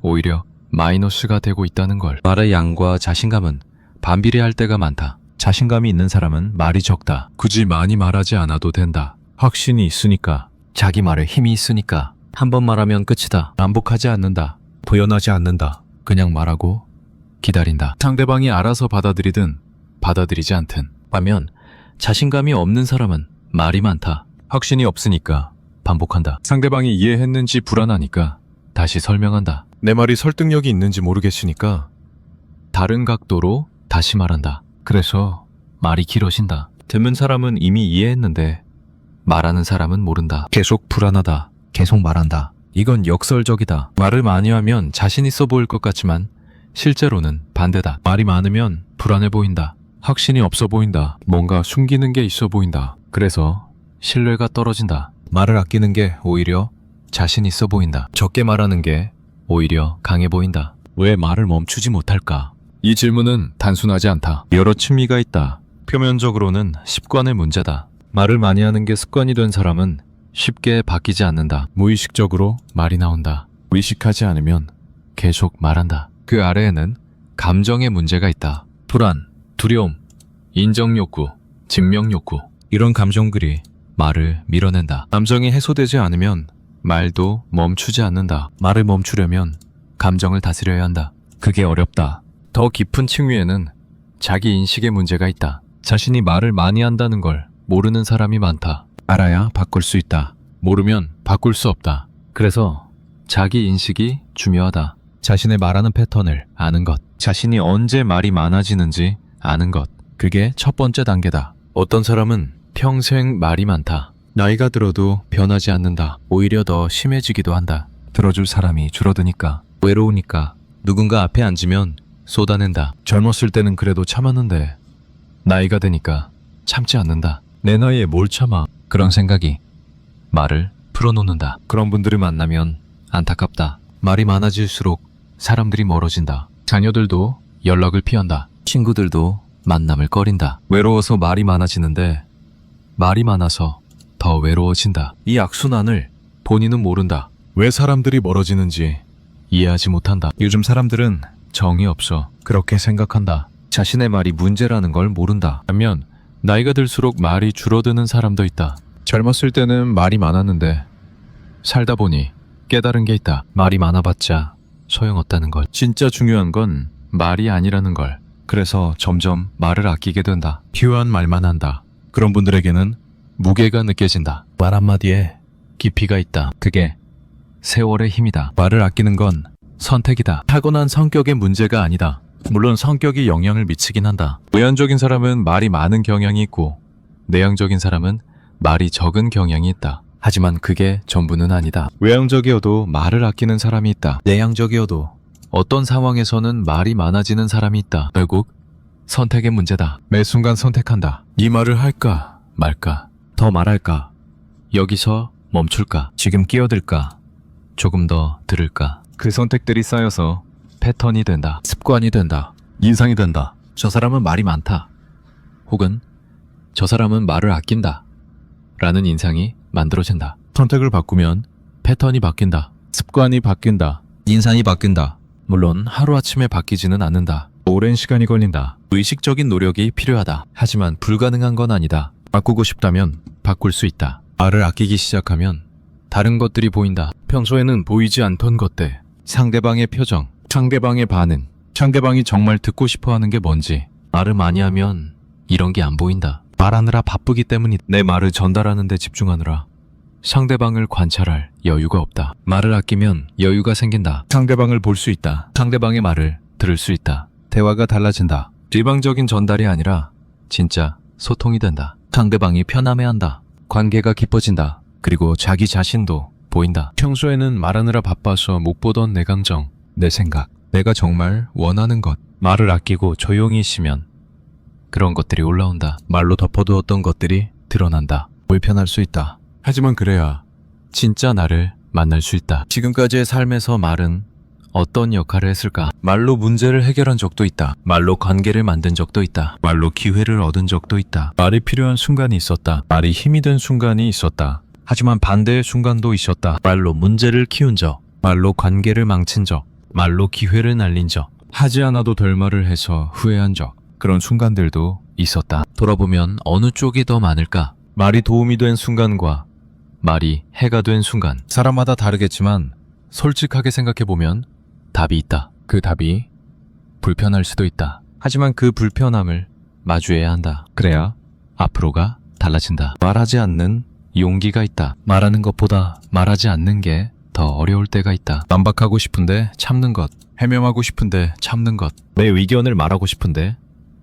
오히려 마이너스가 되고 있다는 걸. 말의 양과 자신감은 반비례할 때가 많다. 자신감이 있는 사람은 말이 적다. 굳이 많이 말하지 않아도 된다. 확신이 있으니까. 자기 말에 힘이 있으니까. 한 번 말하면 끝이다. 반복하지 않는다. 부연하지 않는다. 그냥 말하고 기다린다. 상대방이 알아서 받아들이든 받아들이지 않든. 반면 자신감이 없는 사람은 말이 많다. 확신이 없으니까 반복한다. 상대방이 이해했는지 불안하니까 다시 설명한다. 내 말이 설득력이 있는지 모르겠으니까 다른 각도로 다시 말한다. 그래서 말이 길어진다. 듣는 사람은 이미 이해했는데 말하는 사람은 모른다. 계속 불안하다. 계속 말한다. 이건 역설적이다. 말을 많이 하면 자신 있어 보일 것 같지만 실제로는 반대다. 말이 많으면 불안해 보인다. 확신이 없어 보인다. 뭔가 숨기는 게 있어 보인다. 그래서 신뢰가 떨어진다. 말을 아끼는 게 오히려 자신 있어 보인다. 적게 말하는 게 오히려 강해 보인다. 왜 말을 멈추지 못할까? 이 질문은 단순하지 않다. 여러 층위가 있다. 표면적으로는 습관의 문제다. 말을 많이 하는 게 습관이 된 사람은 쉽게 바뀌지 않는다. 무의식적으로 말이 나온다. 의식하지 않으면 계속 말한다. 그 아래에는 감정의 문제가 있다. 불안, 두려움, 인정욕구, 증명욕구. 이런 감정들이 말을 밀어낸다. 감정이 해소되지 않으면 말도 멈추지 않는다. 말을 멈추려면 감정을 다스려야 한다. 그게 어렵다. 더 깊은 층위에는 자기 인식의 문제가 있다. 자신이 말을 많이 한다는 걸 모르는 사람이 많다. 알아야 바꿀 수 있다. 모르면 바꿀 수 없다. 그래서 자기 인식이 중요하다. 자신의 말하는 패턴을 아는 것. 자신이 언제 말이 많아지는지 아는 것. 그게 첫 번째 단계다. 어떤 사람은 평생 말이 많다. 나이가 들어도 변하지 않는다. 오히려 더 심해지기도 한다. 들어줄 사람이 줄어드니까. 외로우니까. 누군가 앞에 앉으면 쏟아낸다. 젊었을 때는 그래도 참았는데 나이가 되니까 참지 않는다. 내 나이에 뭘 참아. 그런 생각이 말을 풀어놓는다. 그런 분들을 만나면 안타깝다. 말이 많아질수록 사람들이 멀어진다. 자녀들도 연락을 피한다. 친구들도 만남을 꺼린다. 외로워서 말이 많아지는데 말이 많아서 더 외로워진다. 이 악순환을 본인은 모른다. 왜 사람들이 멀어지는지 이해하지 못한다. 요즘 사람들은 정이 없어. 그렇게 생각한다. 자신의 말이 문제라는 걸 모른다. 반면 나이가 들수록 말이 줄어드는 사람도 있다. 젊었을 때는 말이 많았는데 살다 보니 깨달은 게 있다. 말이 많아봤자 소용없다는 것. 진짜 중요한 건 말이 아니라는 걸. 그래서 점점 말을 아끼게 된다. 필요한 말만 한다. 그런 분들에게는 무게가 느껴진다. 말 한마디에 깊이가 있다. 그게 세월의 힘이다. 말을 아끼는 건 선택이다. 타고난 성격의 문제가 아니다. 물론 성격이 영향을 미치긴 한다. 외향적인 사람은 말이 많은 경향이 있고 내향적인 사람은 말이 적은 경향이 있다. 하지만 그게 전부는 아니다. 외향적이어도 말을 아끼는 사람이 있다. 내향적이어도 어떤 상황에서는 말이 많아지는 사람이 있다. 결국 선택의 문제다. 매 순간 선택한다. 이 말을 할까 말까, 더 말할까, 여기서 멈출까, 지금 끼어들까, 조금 더 들을까. 그 선택들이 쌓여서 패턴이 된다. 습관이 된다. 인상이 된다. 저 사람은 말이 많다. 혹은 저 사람은 말을 아낀다. 라는 인상이 만들어진다. 선택을 바꾸면 패턴이 바뀐다. 습관이 바뀐다. 인상이 바뀐다. 물론 하루아침에 바뀌지는 않는다. 오랜 시간이 걸린다. 의식적인 노력이 필요하다. 하지만 불가능한 건 아니다. 바꾸고 싶다면 바꿀 수 있다. 말을 아끼기 시작하면 다른 것들이 보인다. 평소에는 보이지 않던 것들. 상대방의 표정, 상대방의 반응, 상대방이 정말 듣고 싶어 하는 게 뭔지. 말을 많이 하면 이런 게 안 보인다. 말하느라 바쁘기 때문이다. 내 말을 전달하는 데 집중하느라 상대방을 관찰할 여유가 없다. 말을 아끼면 여유가 생긴다. 상대방을 볼 수 있다. 상대방의 말을 들을 수 있다. 대화가 달라진다. 일방적인 전달이 아니라 진짜 소통이 된다. 상대방이 편함해한다. 관계가 깊어진다. 그리고 자기 자신도 보인다. 평소에는 말하느라 바빠서 못 보던 내 감정, 내 생각, 내가 정말 원하는 것. 말을 아끼고 조용히 있으면 그런 것들이 올라온다. 말로 덮어두었던 것들이 드러난다. 불편할 수 있다. 하지만 그래야 진짜 나를 만날 수 있다. 지금까지의 삶에서 말은 어떤 역할을 했을까? 말로 문제를 해결한 적도 있다. 말로 관계를 만든 적도 있다. 말로 기회를 얻은 적도 있다. 말이 필요한 순간이 있었다. 말이 힘이 된 순간이 있었다. 하지만 반대의 순간도 있었다. 말로 문제를 키운 적, 말로 관계를 망친 적, 말로 기회를 날린 적, 하지 않아도 될 말을 해서 후회한 적, 그런 순간들도 있었다. 돌아보면 어느 쪽이 더 많을까? 말이 도움이 된 순간과 말이 해가 된 순간. 사람마다 다르겠지만 솔직하게 생각해보면 답이 있다. 그 답이 불편할 수도 있다. 하지만 그 불편함을 마주해야 한다. 그래야 앞으로가 달라진다. 말하지 않는 용기가 있다. 말하는 것보다 말하지 않는 게 더 어려울 때가 있다. 반박하고 싶은데 참는 것, 해명하고 싶은데 참는 것, 내 의견을 말하고 싶은데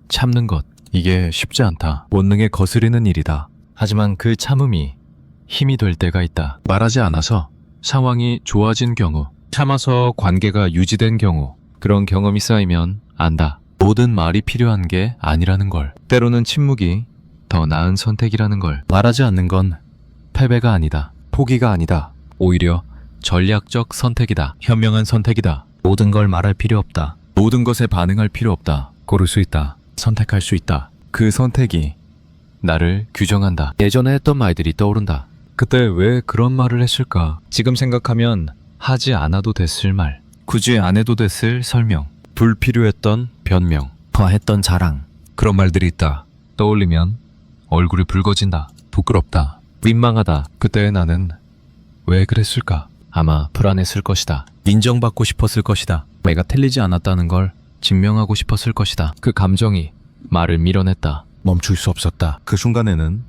참는 것. 이게 쉽지 않다. 본능에 거스르는 일이다. 하지만 그 참음이 힘이 될 때가 있다. 말하지 않아서 상황이 좋아진 경우, 참아서 관계가 유지된 경우, 그런 경험이 쌓이면 안다. 모든 말이 필요한 게 아니라는 걸. 때로는 침묵이 더 나은 선택이라는 걸. 말하지 않는 건 패배가 아니다. 포기가 아니다. 오히려 전략적 선택이다. 현명한 선택이다. 모든 걸 말할 필요 없다. 모든 것에 반응할 필요 없다. 고를 수 있다. 선택할 수 있다. 그 선택이 나를 규정한다. 예전에 했던 말들이 떠오른다. 그때 왜 그런 말을 했을까? 지금 생각하면 하지 않아도 됐을 말, 굳이 안 해도 됐을 설명, 불필요했던 변명, 과했던 자랑, 그런 말들이 있다. 떠올리면 얼굴이 붉어진다. 부끄럽다. 민망하다. 그때의 나는 왜 그랬을까? 아마 불안했을 것이다. 인정받고 싶었을 것이다. 내가 틀리지 않았다는 걸 증명하고 싶었을 것이다. 그 감정이 말을 밀어냈다. 멈출 수 없었다. 그 순간에는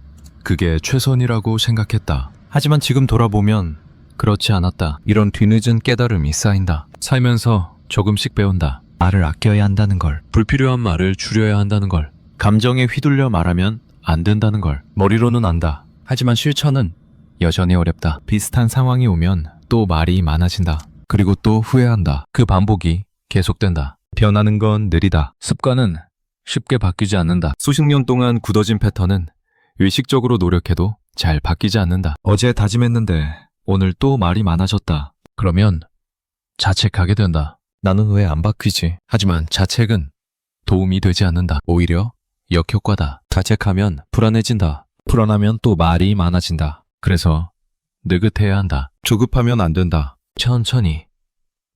그게 최선이라고 생각했다. 하지만 지금 돌아보면 그렇지 않았다. 이런 뒤늦은 깨달음이 쌓인다. 살면서 조금씩 배운다. 말을 아껴야 한다는 걸, 불필요한 말을 줄여야 한다는 걸, 감정에 휘둘려 말하면 안 된다는 걸 머리로는 안다. 하지만 실천은 여전히 어렵다. 비슷한 상황이 오면 또 말이 많아진다. 그리고 또 후회한다. 그 반복이 계속된다. 변하는 건 느리다. 습관은 쉽게 바뀌지 않는다. 수십 년 동안 굳어진 패턴은 의식적으로 노력해도 잘 바뀌지 않는다. 어제 다짐했는데 오늘 또 말이 많아졌다. 그러면 자책하게 된다. 나는 왜 안 바뀌지? 하지만 자책은 도움이 되지 않는다. 오히려 역효과다. 자책하면 불안해진다. 불안하면 또 말이 많아진다. 그래서 느긋해야 한다. 조급하면 안 된다. 천천히,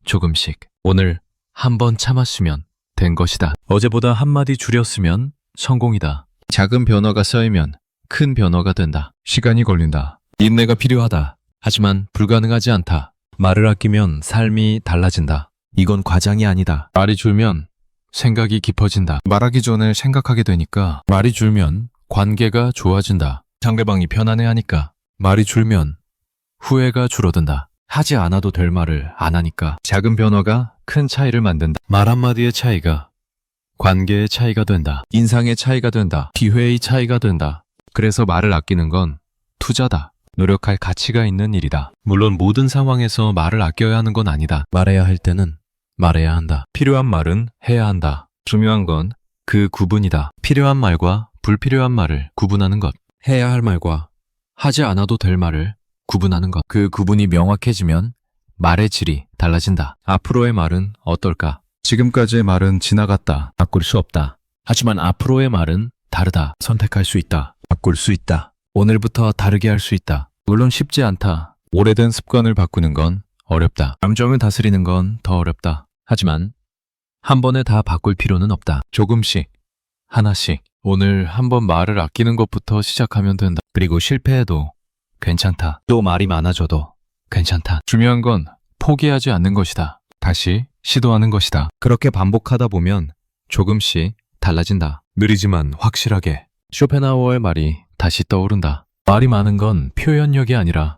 조금씩. 오늘 한 번 참았으면 된 것이다. 어제보다 한마디 줄였으면 성공이다. 작은 변화가 쌓이면 큰 변화가 된다. 시간이 걸린다. 인내가 필요하다. 하지만 불가능하지 않다. 말을 아끼면 삶이 달라진다. 이건 과장이 아니다. 말이 줄면 생각이 깊어진다. 말하기 전에 생각하게 되니까 말이 줄면 관계가 좋아진다. 상대방이 편안해하니까 말이 줄면 후회가 줄어든다. 하지 않아도 될 말을 안 하니까 작은 변화가 큰 차이를 만든다. 말 한마디의 차이가 관계의 차이가 된다. 인상의 차이가 된다. 기회의 차이가 된다. 그래서 말을 아끼는 건 투자다. 노력할 가치가 있는 일이다. 물론 모든 상황에서 말을 아껴야 하는 건 아니다. 말해야 할 때는 말해야 한다. 필요한 말은 해야 한다. 중요한 건 그 구분이다. 필요한 말과 불필요한 말을 구분하는 것. 해야 할 말과 하지 않아도 될 말을 구분하는 것. 그 구분이 명확해지면 말의 질이 달라진다. 앞으로의 말은 어떨까? 지금까지의 말은 지나갔다. 바꿀 수 없다. 하지만 앞으로의 말은 다르다. 선택할 수 있다. 바꿀 수 있다. 오늘부터 다르게 할 수 있다. 물론 쉽지 않다. 오래된 습관을 바꾸는 건 어렵다. 감정을 다스리는 건 더 어렵다. 하지만 한 번에 다 바꿀 필요는 없다. 조금씩, 하나씩. 오늘 한번 말을 아끼는 것부터 시작하면 된다. 그리고 실패해도 괜찮다. 또 말이 많아져도 괜찮다. 중요한 건 포기하지 않는 것이다. 다시 시도하는 것이다. 그렇게 반복하다 보면 조금씩 달라진다. 느리지만 확실하게. 쇼펜하우어의 말이 다시 떠오른다. 말이 많은 건 표현력이 아니라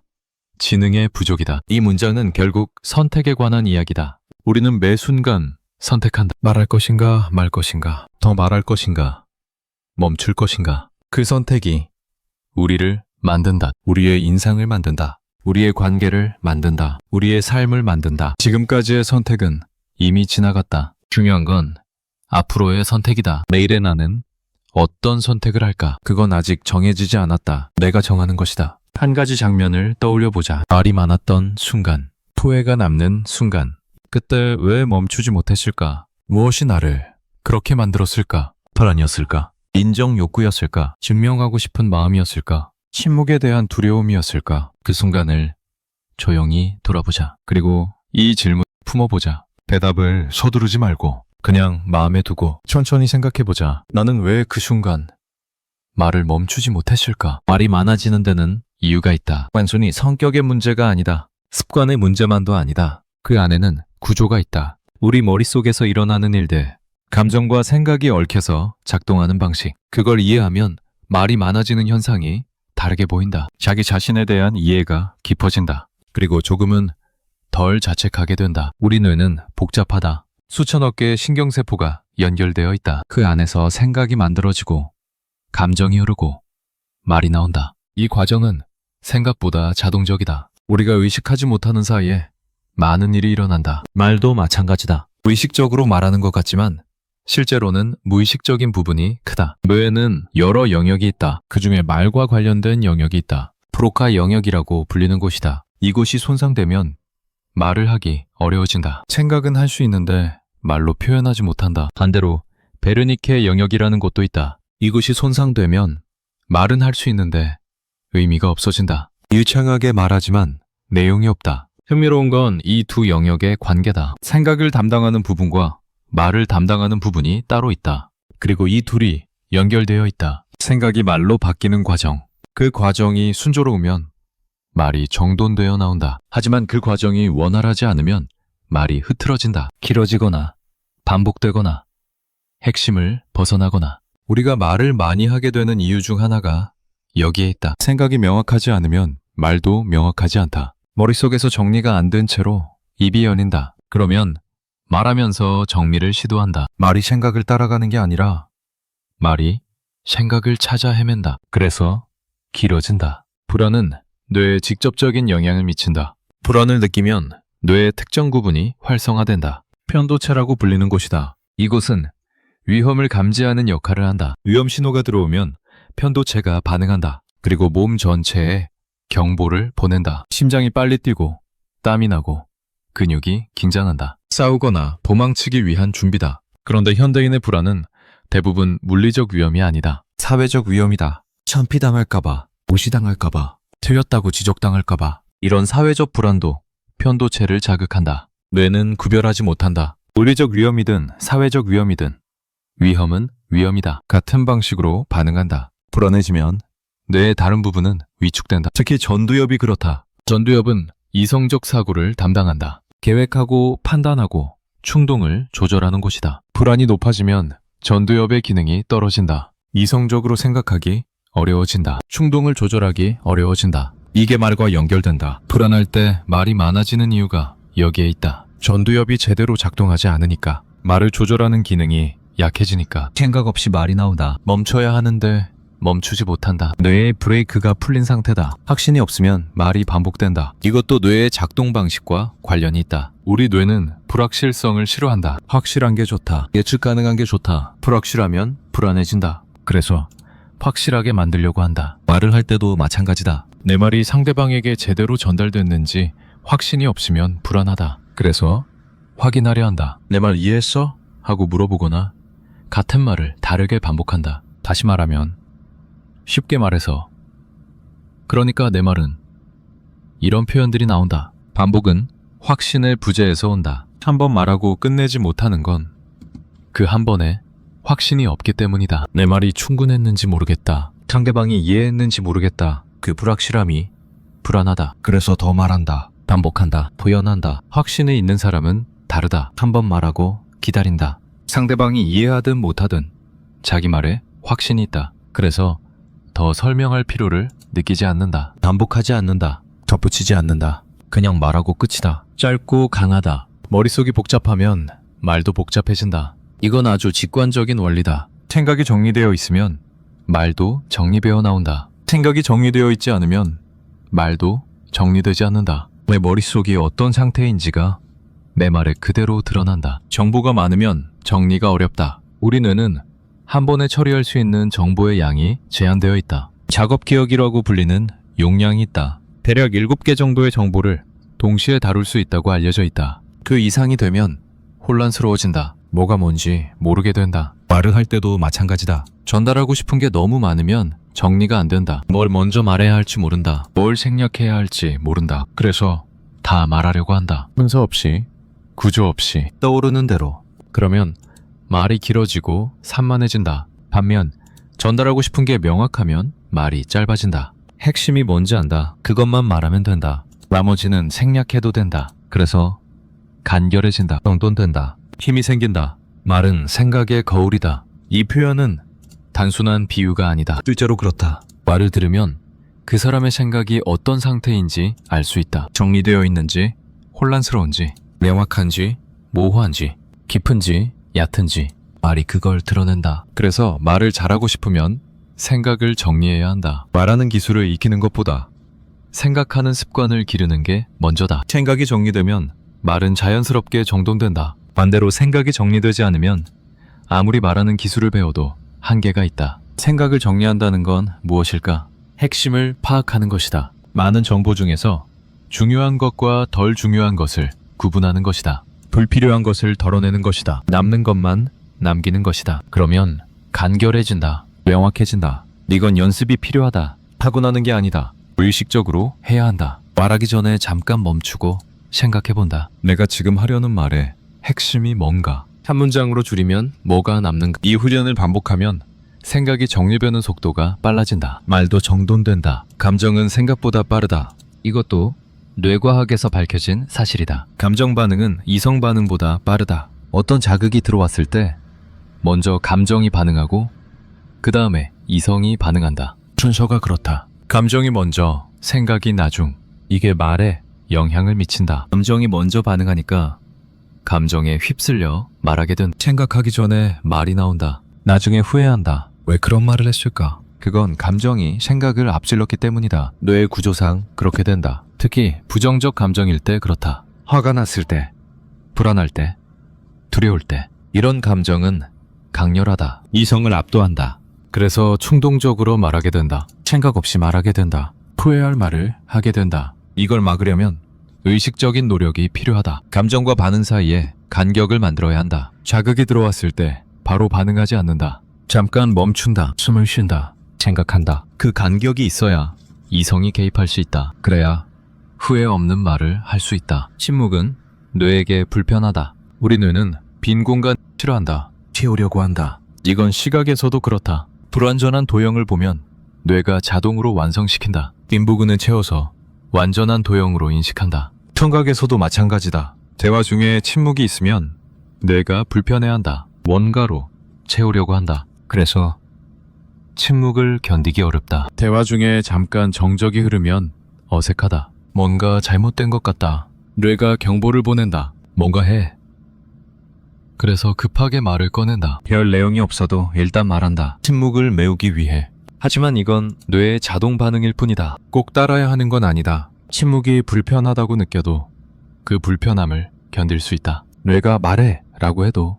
지능의 부족이다. 이 문장은 결국 선택에 관한 이야기다. 우리는 매 순간 선택한다. 말할 것인가 말 것인가, 더 말할 것인가, 멈출 것인가. 그 선택이 우리를 만든다. 우리의 인상을 만든다. 우리의 관계를 만든다. 우리의 삶을 만든다. 지금까지의 선택은 이미 지나갔다. 중요한 건 앞으로의 선택이다. 내일의 나는 어떤 선택을 할까? 그건 아직 정해지지 않았다. 내가 정하는 것이다. 한 가지 장면을 떠올려 보자. 말이 많았던 순간, 후회가 남는 순간. 그때 왜 멈추지 못했을까? 무엇이 나를 그렇게 만들었을까? 불안이었을까? 인정 욕구였을까? 증명하고 싶은 마음이었을까? 침묵에 대한 두려움이었을까? 그 순간을 조용히 돌아보자. 그리고 이 질문 품어보자. 대답을 서두르지 말고 그냥 마음에 두고 천천히 생각해보자. 나는 왜 그 순간 말을 멈추지 못했을까? 말이 많아지는 데는 이유가 있다. 단순히 성격의 문제가 아니다. 습관의 문제만도 아니다. 그 안에는 구조가 있다. 우리 머릿속에서 일어나는 일들, 감정과 생각이 얽혀서 작동하는 방식. 그걸 이해하면 말이 많아지는 현상이 다르게 보인다. 자기 자신에 대한 이해가 깊어진다. 그리고 조금은 덜 자책하게 된다. 우리 뇌는 복잡하다. 수천억 개의 신경세포가 연결되어 있다. 그 안에서 생각이 만들어지고 감정이 흐르고 말이 나온다. 이 과정은 생각보다 자동적이다. 우리가 의식하지 못하는 사이에 많은 일이 일어난다. 말도 마찬가지다. 의식적으로 말하는 것 같지만 실제로는 무의식적인 부분이 크다. 뇌에는 여러 영역이 있다. 그 중에 말과 관련된 영역이 있다. 프로카 영역이라고 불리는 곳이다. 이곳이 손상되면 말을 하기 어려워진다. 생각은 할 수 있는데 말로 표현하지 못한다. 반대로 베르니케 영역이라는 곳도 있다. 이곳이 손상되면 말은 할 수 있는데 의미가 없어진다. 유창하게 말하지만 내용이 없다. 흥미로운 건 이 두 영역의 관계다. 생각을 담당하는 부분과 말을 담당하는 부분이 따로 있다. 그리고 이 둘이 연결되어 있다. 생각이 말로 바뀌는 과정. 그 과정이 순조로우면 말이 정돈되어 나온다. 하지만 그 과정이 원활하지 않으면 말이 흐트러진다. 길어지거나 반복되거나 핵심을 벗어나거나. 우리가 말을 많이 하게 되는 이유 중 하나가 여기에 있다. 생각이 명확하지 않으면 말도 명확하지 않다. 머릿속에서 정리가 안 된 채로 입이 열린다. 그러면 말하면서 정리를 시도한다. 말이 생각을 따라가는 게 아니라 말이 생각을 찾아 헤맨다. 그래서 길어진다. 불안은 뇌에 직접적인 영향을 미친다. 불안을 느끼면 뇌의 특정 부분이 활성화된다. 편도체라고 불리는 곳이다. 이곳은 위험을 감지하는 역할을 한다. 위험 신호가 들어오면 편도체가 반응한다. 그리고 몸 전체에 경보를 보낸다. 심장이 빨리 뛰고 땀이 나고 근육이 긴장한다. 싸우거나 도망치기 위한 준비다. 그런데 현대인의 불안은 대부분 물리적 위험이 아니다. 사회적 위험이다. 천피당할까봐, 무시당할까봐, 틀렸다고 지적당할까봐. 이런 사회적 불안도 편도체를 자극한다. 뇌는 구별하지 못한다. 물리적 위험이든 사회적 위험이든 위험은 위험이다. 같은 방식으로 반응한다. 불안해지면 뇌의 다른 부분은 위축된다. 특히 전두엽이 그렇다. 전두엽은 이성적 사고를 담당한다. 계획하고 판단하고 충동을 조절하는 곳이다. 불안이 높아지면 전두엽의 기능이 떨어진다. 이성적으로 생각하기 어려워진다. 충동을 조절하기 어려워진다. 이게 말과 연결된다. 불안할 때 말이 많아지는 이유가 여기에 있다. 전두엽이 제대로 작동하지 않으니까. 말을 조절하는 기능이 약해지니까. 생각 없이 말이 나온다. 멈춰야 하는데 멈추지 못한다. 뇌의 브레이크가 풀린 상태다. 확신이 없으면 말이 반복된다. 이것도 뇌의 작동 방식과 관련이 있다. 우리 뇌는 불확실성을 싫어한다. 확실한 게 좋다. 예측 가능한 게 좋다. 불확실하면 불안해진다. 그래서 확실하게 만들려고 한다. 말을 할 때도 마찬가지다. 내 말이 상대방에게 제대로 전달됐는지 확신이 없으면 불안하다. 그래서 확인하려 한다. 내 말 이해했어? 하고 물어보거나 같은 말을 다르게 반복한다. 다시 말하면 쉽게 말해서 그러니까 내 말은 이런 표현들이 나온다. 반복은 확신의 부재에서 온다. 한 번 말하고 끝내지 못하는 건 그 한 번에 확신이 없기 때문이다. 내 말이 충분했는지 모르겠다. 상대방이 이해했는지 모르겠다. 그 불확실함이 불안하다. 그래서 더 말한다. 반복한다. 표현한다. 확신이 있는 사람은 다르다. 한 번 말하고 기다린다. 상대방이 이해하든 못하든 자기 말에 확신이 있다. 그래서 더 설명할 필요를 느끼지 않는다. 반복하지 않는다. 덧붙이지 않는다. 그냥 말하고 끝이다. 짧고 강하다. 머릿속이 복잡하면 말도 복잡해진다. 이건 아주 직관적인 원리다. 생각이 정리되어 있으면 말도 정리되어 나온다. 생각이 정리되어 있지 않으면 말도 정리되지 않는다. 내 머릿속이 어떤 상태인지가 내 말에 그대로 드러난다. 정보가 많으면 정리가 어렵다. 우리 뇌는 한 번에 처리할 수 있는 정보의 양이 제한되어 있다. 작업 기억이라고 불리는 용량이 있다. 대략 7개 정도의 정보를 동시에 다룰 수 있다고 알려져 있다. 그 이상이 되면 혼란스러워진다. 뭐가 뭔지 모르게 된다. 말을 할 때도 마찬가지다. 전달하고 싶은 게 너무 많으면 정리가 안 된다. 뭘 먼저 말해야 할지 모른다. 뭘 생략해야 할지 모른다. 그래서 다 말하려고 한다. 순서 없이, 구조 없이, 떠오르는 대로. 그러면 말이 길어지고 산만해진다. 반면 전달하고 싶은 게 명확하면 말이 짧아진다. 핵심이 뭔지 안다. 그것만 말하면 된다. 나머지는 생략해도 된다. 그래서 간결해진다. 정돈된다. 힘이 생긴다. 말은 생각의 거울이다. 이 표현은 단순한 비유가 아니다. 실제로 그렇다. 말을 들으면 그 사람의 생각이 어떤 상태인지 알 수 있다. 정리되어 있는지, 혼란스러운지, 명확한지, 모호한지, 깊은지, 얕은지 말이 그걸 드러낸다. 그래서 말을 잘하고 싶으면 생각을 정리해야 한다. 말하는 기술을 익히는 것보다 생각하는 습관을 기르는 게 먼저다. 생각이 정리되면 말은 자연스럽게 정돈된다. 반대로 생각이 정리되지 않으면 아무리 말하는 기술을 배워도 한계가 있다. 생각을 정리한다는 건 무엇일까? 핵심을 파악하는 것이다. 많은 정보 중에서 중요한 것과 덜 중요한 것을 구분하는 것이다. 불필요한 것을 덜어내는 것이다. 남는 것만 남기는 것이다. 그러면 간결해진다. 명확해진다. 이건 연습이 필요하다. 타고나는 게 아니다. 의식적으로 해야 한다. 말하기 전에 잠깐 멈추고 생각해본다. 내가 지금 하려는 말의 핵심이 뭔가? 한 문장으로 줄이면 뭐가 남는가? 이 훈련을 반복하면 생각이 정리되는 속도가 빨라진다. 말도 정돈된다. 감정은 생각보다 빠르다. 이것도 뇌과학에서 밝혀진 사실이다. 감정 반응은 이성 반응보다 빠르다. 어떤 자극이 들어왔을 때 먼저 감정이 반응하고 그 다음에 이성이 반응한다. 순서가 그렇다. 감정이 먼저, 생각이 나중. 이게 말에 영향을 미친다. 감정이 먼저 반응하니까 감정에 휩쓸려 말하게 된. 생각하기 전에 말이 나온다. 나중에 후회한다. 왜 그런 말을 했을까? 그건 감정이 생각을 앞질렀기 때문이다. 뇌의 구조상 그렇게 된다. 특히 부정적 감정일 때 그렇다. 화가 났을 때, 불안할 때, 두려울 때. 이런 감정은 강렬하다. 이성을 압도한다. 그래서 충동적으로 말하게 된다. 생각 없이 말하게 된다. 후회할 말을 하게 된다. 이걸 막으려면 의식적인 노력이 필요하다. 감정과 반응 사이에 간격을 만들어야 한다. 자극이 들어왔을 때 바로 반응하지 않는다. 잠깐 멈춘다. 숨을 쉰다. 생각한다. 그 간격이 있어야 이성이 개입할 수 있다. 그래야 후회 없는 말을 할 수 있다. 침묵은 뇌에게 불편하다. 우리 뇌는 빈 공간 싫어한다. 채우려고 한다. 이건 시각에서도 그렇다. 불완전한 도형을 보면 뇌가 자동으로 완성시킨다. 빈 부분을 채워서 완전한 도형으로 인식한다. 청각에서도 마찬가지다. 대화 중에 침묵이 있으면 뇌가 불편해한다. 뭔가로 채우려고 한다. 그래서 침묵을 견디기 어렵다. 대화 중에 잠깐 정적이 흐르면 어색하다. 뭔가 잘못된 것 같다. 뇌가 경보를 보낸다. 뭔가 해. 그래서 급하게 말을 꺼낸다. 별 내용이 없어도 일단 말한다. 침묵을 메우기 위해. 하지만 이건 뇌의 자동 반응일 뿐이다. 꼭 따라야 하는 건 아니다. 침묵이 불편하다고 느껴도 그 불편함을 견딜 수 있다. 뇌가 말해 라고 해도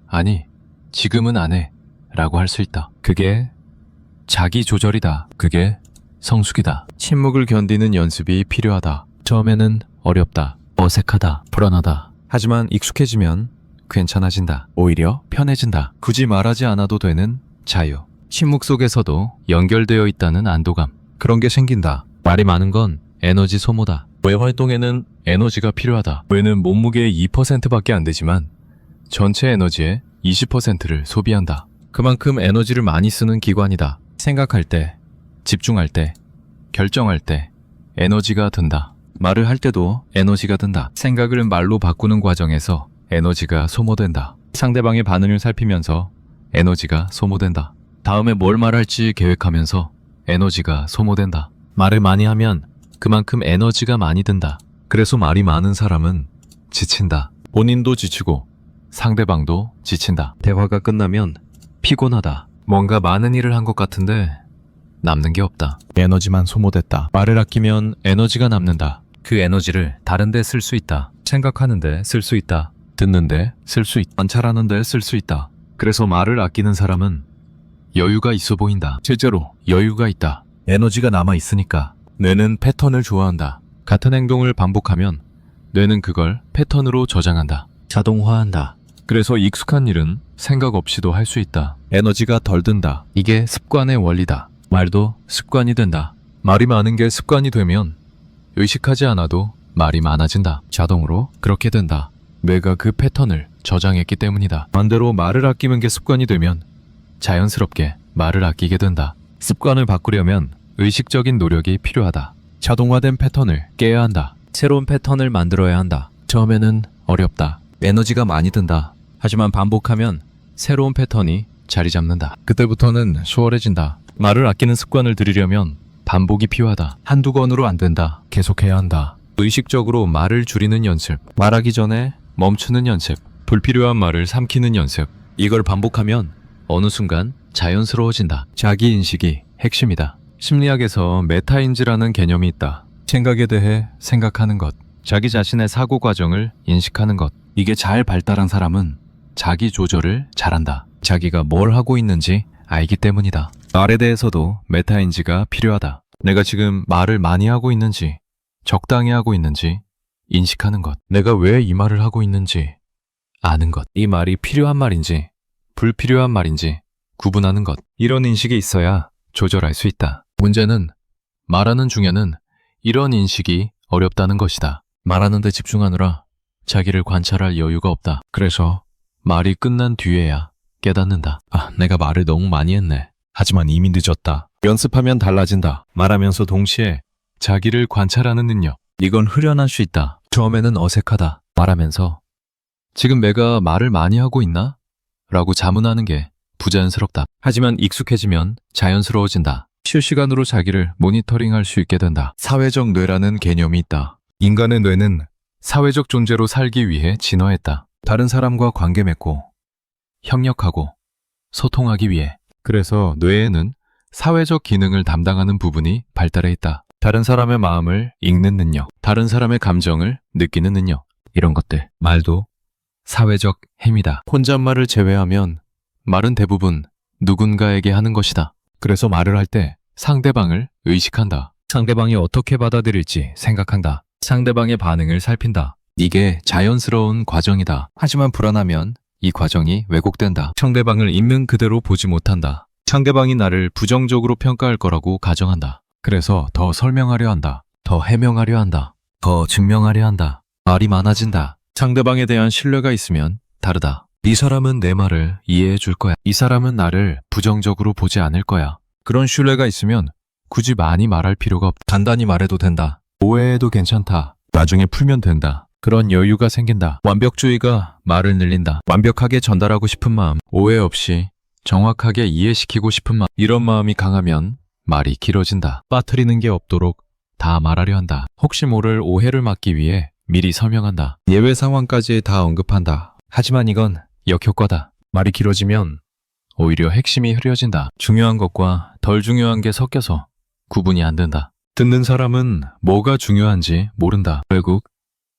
아니, 지금은 안 해 라고 할 수 있다. 그게 자기 조절이다. 그게 성숙이다. 침묵을 견디는 연습이 필요하다. 처음에는 어렵다. 어색하다. 불안하다. 하지만 익숙해지면 괜찮아진다. 오히려 편해진다. 굳이 말하지 않아도 되는 자유. 침묵 속에서도 연결되어 있다는 안도감. 그런 게 생긴다. 말이 많은 건 에너지 소모다. 뇌 활동에는 에너지가 필요하다. 뇌는 몸무게의 2%밖에 안 되지만 전체 에너지의 20%를 소비한다. 그만큼 에너지를 많이 쓰는 기관이다. 생각할 때, 집중할 때, 결정할 때 에너지가 든다. 말을 할 때도 에너지가 든다. 생각을 말로 바꾸는 과정에서 에너지가 소모된다. 상대방의 반응을 살피면서 에너지가 소모된다. 다음에 뭘 말할지 계획하면서 에너지가 소모된다. 말을 많이 하면 그만큼 에너지가 많이 든다. 그래서 말이 많은 사람은 지친다. 본인도 지치고 상대방도 지친다. 대화가 끝나면 피곤하다. 뭔가 많은 일을 한 것 같은데 남는 게 없다. 에너지만 소모됐다. 말을 아끼면 에너지가 남는다. 그 에너지를 다른 데 쓸 수 있다. 생각하는데 쓸 수 있다. 듣는데 쓸 수 있다. 관찰하는데 쓸 수 있다. 그래서 말을 아끼는 사람은 여유가 있어 보인다. 실제로 여유가 있다. 에너지가 남아 있으니까. 뇌는 패턴을 좋아한다. 같은 행동을 반복하면 뇌는 그걸 패턴으로 저장한다. 자동화한다. 그래서 익숙한 일은 생각 없이도 할 수 있다. 에너지가 덜 든다. 이게 습관의 원리다. 말도 습관이 된다. 말이 많은 게 습관이 되면 의식하지 않아도 말이 많아진다. 자동으로 그렇게 된다. 뇌가 그 패턴을 저장했기 때문이다. 반대로 말을 아끼는 게 습관이 되면 자연스럽게 말을 아끼게 된다. 습관을 바꾸려면 의식적인 노력이 필요하다. 자동화된 패턴을 깨야 한다. 새로운 패턴을 만들어야 한다. 처음에는 어렵다. 에너지가 많이 든다. 하지만 반복하면 새로운 패턴이 자리 잡는다. 그때부터는 수월해진다. 말을 아끼는 습관을 들이려면 반복이 필요하다. 한두 번으로 안 된다. 계속해야 한다. 의식적으로 말을 줄이는 연습. 말하기 전에 멈추는 연습. 불필요한 말을 삼키는 연습. 이걸 반복하면 어느 순간 자연스러워진다. 자기인식이 핵심이다. 심리학에서 메타인지라는 개념이 있다. 생각에 대해 생각하는 것. 자기 자신의 사고 과정을 인식하는 것. 이게 잘 발달한 사람은 자기 조절을 잘한다. 자기가 뭘 하고 있는지 알기 때문이다. 말에 대해서도 메타인지가 필요하다. 내가 지금 말을 많이 하고 있는지, 적당히 하고 있는지 인식하는 것. 내가 왜 이 말을 하고 있는지 아는 것. 이 말이 필요한 말인지 불필요한 말인지 구분하는 것. 이런 인식이 있어야 조절할 수 있다. 문제는 말하는 중에는 이런 인식이 어렵다는 것이다. 말하는데 집중하느라 자기를 관찰할 여유가 없다. 그래서 말이 끝난 뒤에야 깨닫는다. 내가 말을 너무 많이 했네. 하지만 이미 늦었다. 연습하면 달라진다. 말하면서 동시에 자기를 관찰하는 능력. 이건 훈련할 수 있다. 처음에는 어색하다. 말하면서 지금 내가 말을 많이 하고 있나? 라고 자문하는 게 부자연스럽다. 하지만 익숙해지면 자연스러워진다. 실시간으로 자기를 모니터링할 수 있게 된다. 사회적 뇌라는 개념이 있다. 인간의 뇌는 사회적 존재로 살기 위해 진화했다. 다른 사람과 관계 맺고 협력하고 소통하기 위해. 그래서 뇌에는 사회적 기능을 담당하는 부분이 발달해 있다. 다른 사람의 마음을 읽는 능력, 다른 사람의 감정을 느끼는 능력, 이런 것들. 말도 사회적 힘이다. 혼잣말을 제외하면 말은 대부분 누군가에게 하는 것이다. 그래서 말을 할 때 상대방을 의식한다. 상대방이 어떻게 받아들일지 생각한다. 상대방의 반응을 살핀다. 이게 자연스러운 과정이다. 하지만 불안하면 이 과정이 왜곡된다. 상대방을 있는 그대로 보지 못한다. 상대방이 나를 부정적으로 평가할 거라고 가정한다. 그래서 더 설명하려 한다. 더 해명하려 한다. 더 증명하려 한다. 말이 많아진다. 상대방에 대한 신뢰가 있으면 다르다. 이 사람은 내 말을 이해해 줄 거야. 이 사람은 나를 부정적으로 보지 않을 거야. 그런 신뢰가 있으면 굳이 많이 말할 필요가 없다. 간단히 말해도 된다. 오해해도 괜찮다. 나중에 풀면 된다. 그런 여유가 생긴다. 완벽주의가 말을 늘린다. 완벽하게 전달하고 싶은 마음, 오해 없이 정확하게 이해시키고 싶은 마음, 이런 마음이 강하면 말이 길어진다. 빠뜨리는 게 없도록 다 말하려 한다. 혹시 모를 오해를 막기 위해 미리 설명한다. 예외 상황까지 다 언급한다. 하지만 이건 역효과다. 말이 길어지면 오히려 핵심이 흐려진다. 중요한 것과 덜 중요한 게 섞여서 구분이 안 된다. 듣는 사람은 뭐가 중요한지 모른다. 결국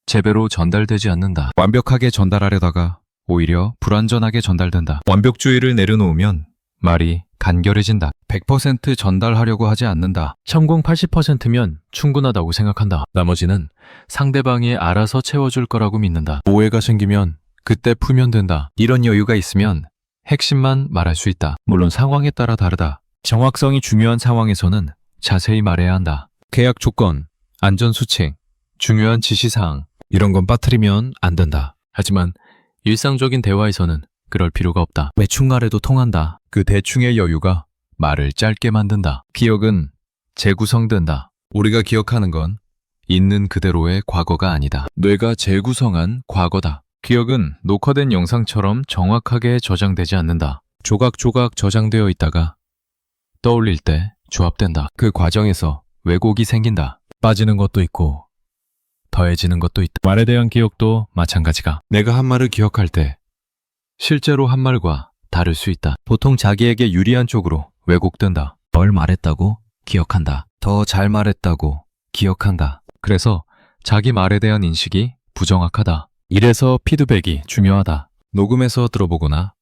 제대로 전달되지 않는다. 완벽하게 전달하려다가 오히려 불완전하게 전달된다. 완벽주의를 내려놓으면 말이 간결해진다. 100% 전달하려고 하지 않는다. 성공 80%면 충분하다고 생각한다. 나머지는 상대방이 알아서 채워줄 거라고 믿는다. 오해가 생기면 그때 풀면 된다. 이런 여유가 있으면 핵심만 말할 수 있다. 물론 상황에 따라 다르다. 정확성이 중요한 상황에서는 자세히 말해야 한다. 계약 조건, 안전수칙, 중요한 지시사항, 이런 건 빠뜨리면 안 된다. 하지만 일상적인 대화에서는 그럴 필요가 없다. 대충 말해도 통한다. 그 대충의 여유가 말을 짧게 만든다. 기억은 재구성된다. 우리가 기억하는 건 있는 그대로의 과거가 아니다. 뇌가 재구성한 과거다. 기억은 녹화된 영상처럼 정확하게 저장되지 않는다. 조각조각 저장되어 있다가 떠올릴 때 조합된다. 그 과정에서 왜곡이 생긴다. 빠지는 것도 있고 더해지는 것도 있다. 말에 대한 기억도 마찬가지가. 내가 한 말을 기억할 때 실제로 한 말과 다를 수 있다. 보통 자기에게 유리한 쪽으로 왜곡된다. 덜 말했다고 기억한다. 더 잘 말했다고 기억한다. 그래서 자기 말에 대한 인식이 부정확하다. 이래서 피드백이 중요하다. 녹음해서 들어보거나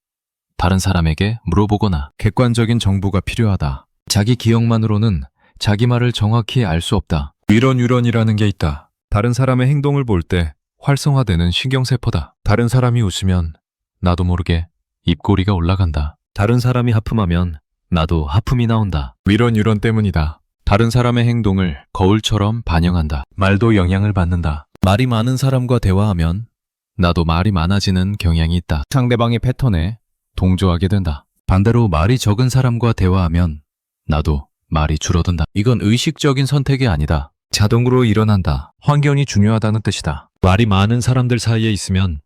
다른 사람에게 물어보거나 객관적인 정보가 필요하다. 자기 기억만으로는 자기 말을 정확히 알 수 없다. 위런유런이라는 게 있다. 다른 사람의 행동을 볼 때 활성화되는 신경세포다. 다른 사람이 웃으면 나도 모르게 입꼬리가 올라간다. 다른 사람이 하품하면 나도 하품이 나온다. 위런유런 때문이다. 다른 사람의 행동을 거울처럼 반영한다. 말도 영향을 받는다. 말이 많은 사람과 대화하면 나도 말이 많아지는 경향이 있다. 상대방의 패턴에 동조하게 된다. 반대로 말이 적은 사람과 대화하면 나도 말이 줄어든다. 이건 의식적인 선택이 아니다. 자동으로 일어난다. 환경이 중요하다는 뜻이다. 말이 많은 사람들 사이에 있으면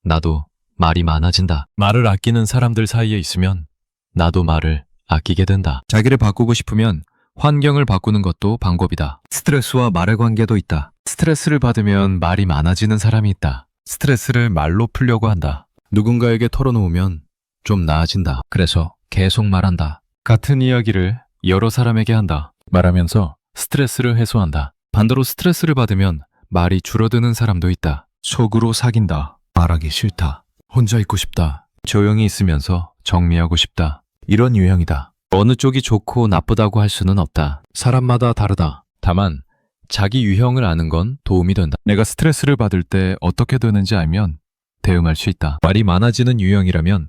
나도 말이 많아진다. 말을 아끼는 사람들 사이에 있으면 나도 말을 아끼게 된다. 자기를 바꾸고 싶으면 환경을 바꾸는 것도 방법이다. 스트레스와 말의 관계도 있다. 스트레스를 받으면 말이 많아지는 사람이 있다. 스트레스를 말로 풀려고 한다. 누군가에게 털어놓으면 좀 나아진다. 그래서 계속 말한다. 같은 이야기를 여러 사람에게 한다. 말하면서 스트레스를 해소한다. 반대로 스트레스를 받으면 말이 줄어드는 사람도 있다. 속으로 사귄다. 말하기 싫다. 혼자 있고 싶다. 조용히 있으면서 정리하고 싶다. 이런 유형이다. 어느 쪽이 좋고 나쁘다고 할 수는 없다. 사람마다 다르다. 다만 자기 유형을 아는 건 도움이 된다. 내가 스트레스를 받을 때 어떻게 되는지 알면 대응할 수 있다. 말이 많아지는 유형이라면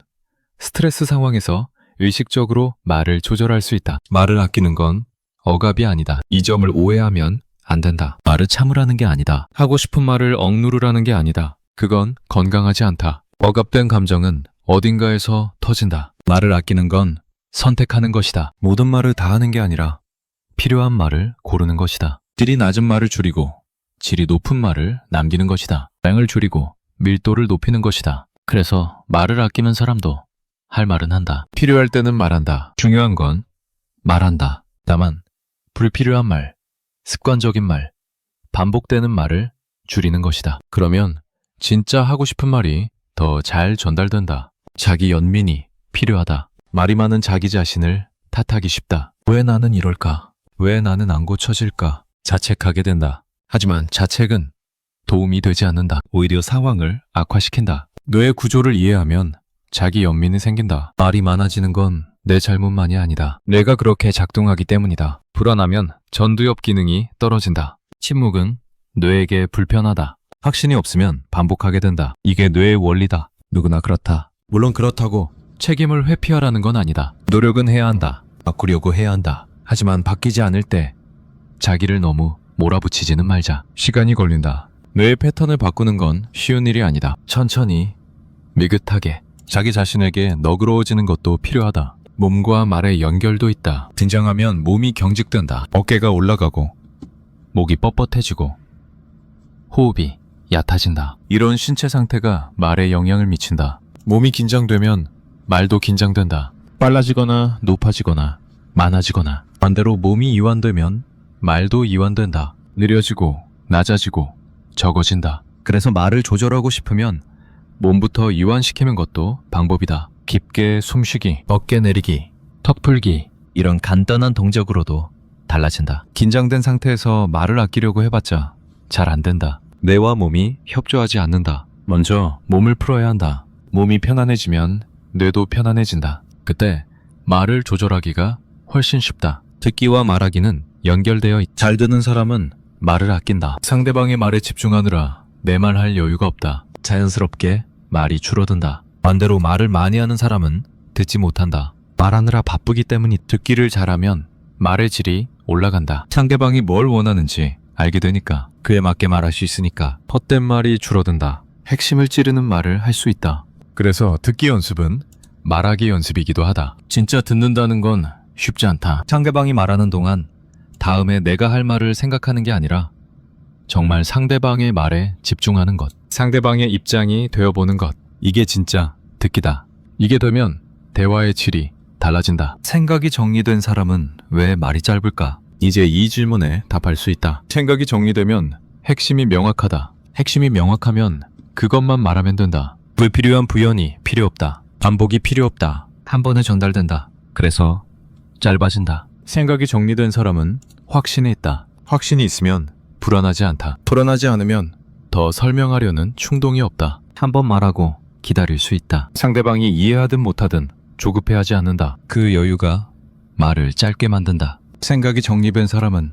스트레스 상황에서 의식적으로 말을 조절할 수 있다. 말을 아끼는 건 억압이 아니다. 이 점을 오해하면 안 된다. 말을 참으라는 게 아니다. 하고 싶은 말을 억누르라는 게 아니다. 그건 건강하지 않다. 억압된 감정은 어딘가에서 터진다. 말을 아끼는 건 선택하는 것이다. 모든 말을 다 하는 게 아니라 필요한 말을 고르는 것이다. 질이 낮은 말을 줄이고 질이 높은 말을 남기는 것이다. 양을 줄이고 밀도를 높이는 것이다. 그래서 말을 아끼는 사람도 할 말은 한다. 필요할 때는 말한다. 중요한 건 말한다. 다만 불필요한 말, 습관적인 말, 반복되는 말을 줄이는 것이다. 그러면 진짜 하고 싶은 말이 더 잘 전달된다. 자기 연민이 필요하다. 말이 많은 자기 자신을 탓하기 쉽다. 왜 나는 이럴까? 왜 나는 안 고쳐질까? 자책하게 된다. 하지만 자책은 도움이 되지 않는다. 오히려 상황을 악화시킨다. 뇌의 구조를 이해하면 자기 연민이 생긴다. 말이 많아지는 건 내 잘못만이 아니다. 뇌가 그렇게 작동하기 때문이다. 불안하면 전두엽 기능이 떨어진다. 침묵은 뇌에게 불편하다. 확신이 없으면 반복하게 된다. 이게 뇌의 원리다. 누구나 그렇다. 물론 그렇다고 책임을 회피하라는 건 아니다. 노력은 해야 한다. 바꾸려고 해야 한다. 하지만 바뀌지 않을 때 자기를 너무 몰아붙이지는 말자. 시간이 걸린다. 뇌의 패턴을 바꾸는 건 쉬운 일이 아니다. 천천히, 미긋하게 자기 자신에게 너그러워지는 것도 필요하다. 몸과 말의 연결도 있다. 긴장하면 몸이 경직된다. 어깨가 올라가고 목이 뻣뻣해지고 호흡이 얕아진다. 이런 신체 상태가 말에 영향을 미친다. 몸이 긴장되면 말도 긴장된다. 빨라지거나 높아지거나 많아지거나. 반대로 몸이 이완되면 말도 이완된다. 느려지고 낮아지고 적어진다. 그래서 말을 조절하고 싶으면 몸부터 이완시키는 것도 방법이다. 깊게 숨쉬기, 어깨 내리기, 턱 풀기 이런 간단한 동작으로도 달라진다. 긴장된 상태에서 말을 아끼려고 해봤자 잘 안 된다. 뇌와 몸이 협조하지 않는다. 먼저 몸을 풀어야 한다. 몸이 편안해지면 뇌도 편안해진다. 그때 말을 조절하기가 훨씬 쉽다. 듣기와 말하기는 연결되어 잘 듣는 사람은 말을 아낀다. 상대방의 말에 집중하느라 내 말 할 여유가 없다. 자연스럽게 말이 줄어든다. 반대로 말을 많이 하는 사람은 듣지 못한다. 말하느라 바쁘기 때문이 듣기를 잘하면 말의 질이 올라간다. 상대방이 뭘 원하는지 알게 되니까 그에 맞게 말할 수 있으니까 헛된 말이 줄어든다. 핵심을 찌르는 말을 할 수 있다. 그래서 듣기 연습은 말하기 연습이기도 하다. 진짜 듣는다는 건 쉽지 않다. 상대방이 말하는 동안 다음에 내가 할 말을 생각하는 게 아니라 정말 상대방의 말에 집중하는 것. 상대방의 입장이 되어보는 것. 이게 진짜 듣기다. 이게 되면 대화의 질이 달라진다. 생각이 정리된 사람은 왜 말이 짧을까? 이제 이 질문에 답할 수 있다. 생각이 정리되면 핵심이 명확하다. 핵심이 명확하면 그것만 말하면 된다. 불필요한 부연이 필요 없다. 반복이 필요 없다. 한 번에 전달된다. 그래서 짧아진다. 생각이 정리된 사람은 확신이 있다. 확신이 있으면 불안하지 않다. 불안하지 않으면 더 설명하려는 충동이 없다. 한 번 말하고 기다릴 수 있다. 상대방이 이해하든 못하든 조급해하지 않는다. 그 여유가 말을 짧게 만든다. 생각이 정리된 사람은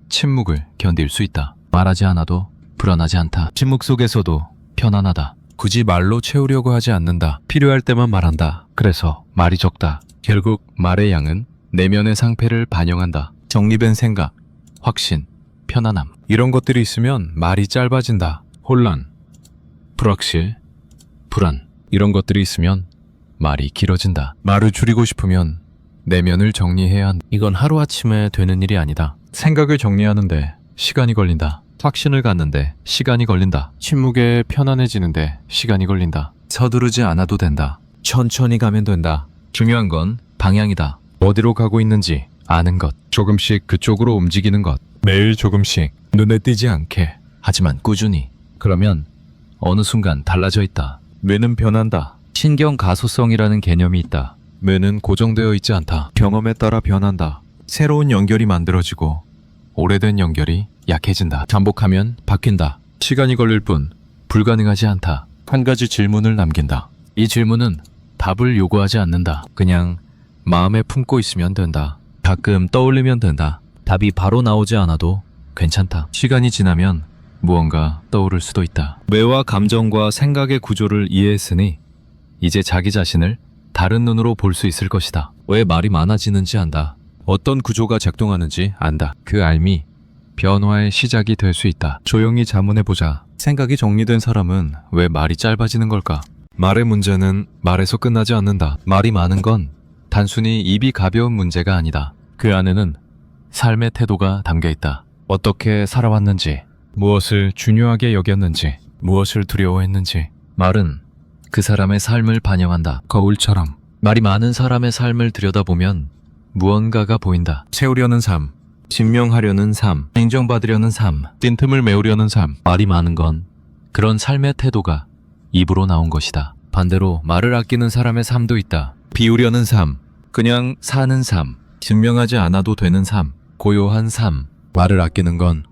침묵을 견딜 수 있다. 말하지 않아도 불안하지 않다. 침묵 속에서도 편안하다. 굳이 말로 채우려고 하지 않는다. 필요할 때만 말한다. 그래서 말이 적다. 결국 말의 양은 내면의 상태를 반영한다. 정리된 생각, 확신, 편안함 이런 것들이 있으면 말이 짧아진다. 혼란, 불확실, 불안 이런 것들이 있으면 말이 길어진다. 말을 줄이고 싶으면 내면을 정리해야 한다. 이건 하루아침에 되는 일이 아니다. 생각을 정리하는데 시간이 걸린다. 확신을 갖는데 시간이 걸린다. 침묵에 편안해지는데 시간이 걸린다. 서두르지 않아도 된다. 천천히 가면 된다. 중요한 건 방향이다. 어디로 가고 있는지 아는 것. 조금씩 그쪽으로 움직이는 것. 매일 조금씩 눈에 띄지 않게 하지만 꾸준히. 그러면 어느 순간 달라져 있다. 뇌는 변한다. 신경 가소성이라는 개념이 있다. 뇌는 고정되어 있지 않다. 경험에 따라 변한다. 새로운 연결이 만들어지고 오래된 연결이 약해진다. 반복하면 바뀐다. 시간이 걸릴 뿐 불가능하지 않다. 한 가지 질문을 남긴다. 이 질문은 답을 요구하지 않는다. 그냥 마음에 품고 있으면 된다. 가끔 떠올리면 된다. 답이 바로 나오지 않아도 괜찮다. 시간이 지나면 무언가 떠오를 수도 있다. 뇌와 감정과 생각의 구조를 이해했으니 이제 자기 자신을 다른 눈으로 볼 수 있을 것이다. 왜 말이 많아지는지 안다. 어떤 구조가 작동하는지 안다. 그 알미 변화의 시작이 될 수 있다. 조용히 자문해보자. 생각이 정리된 사람은 왜 말이 짧아지는 걸까? 말의 문제는 말에서 끝나지 않는다. 말이 많은 건 단순히 입이 가벼운 문제가 아니다. 그 안에는 삶의 태도가 담겨 있다. 어떻게 살아왔는지, 무엇을 중요하게 여겼는지, 무엇을 두려워했는지. 말은 그 사람의 삶을 반영한다. 거울처럼 말이 많은 사람의 삶을 들여다보면 무언가가 보인다. 채우려는 삶, 증명하려는 삶, 인정받으려는 삶, 빈틈을 메우려는 삶. 말이 많은 건 그런 삶의 태도가 입으로 나온 것이다. 반대로 말을 아끼는 사람의 삶도 있다. 비우려는 삶, 그냥 사는 삶, 증명하지 않아도 되는 삶, 고요한 삶. 말을 아끼는 건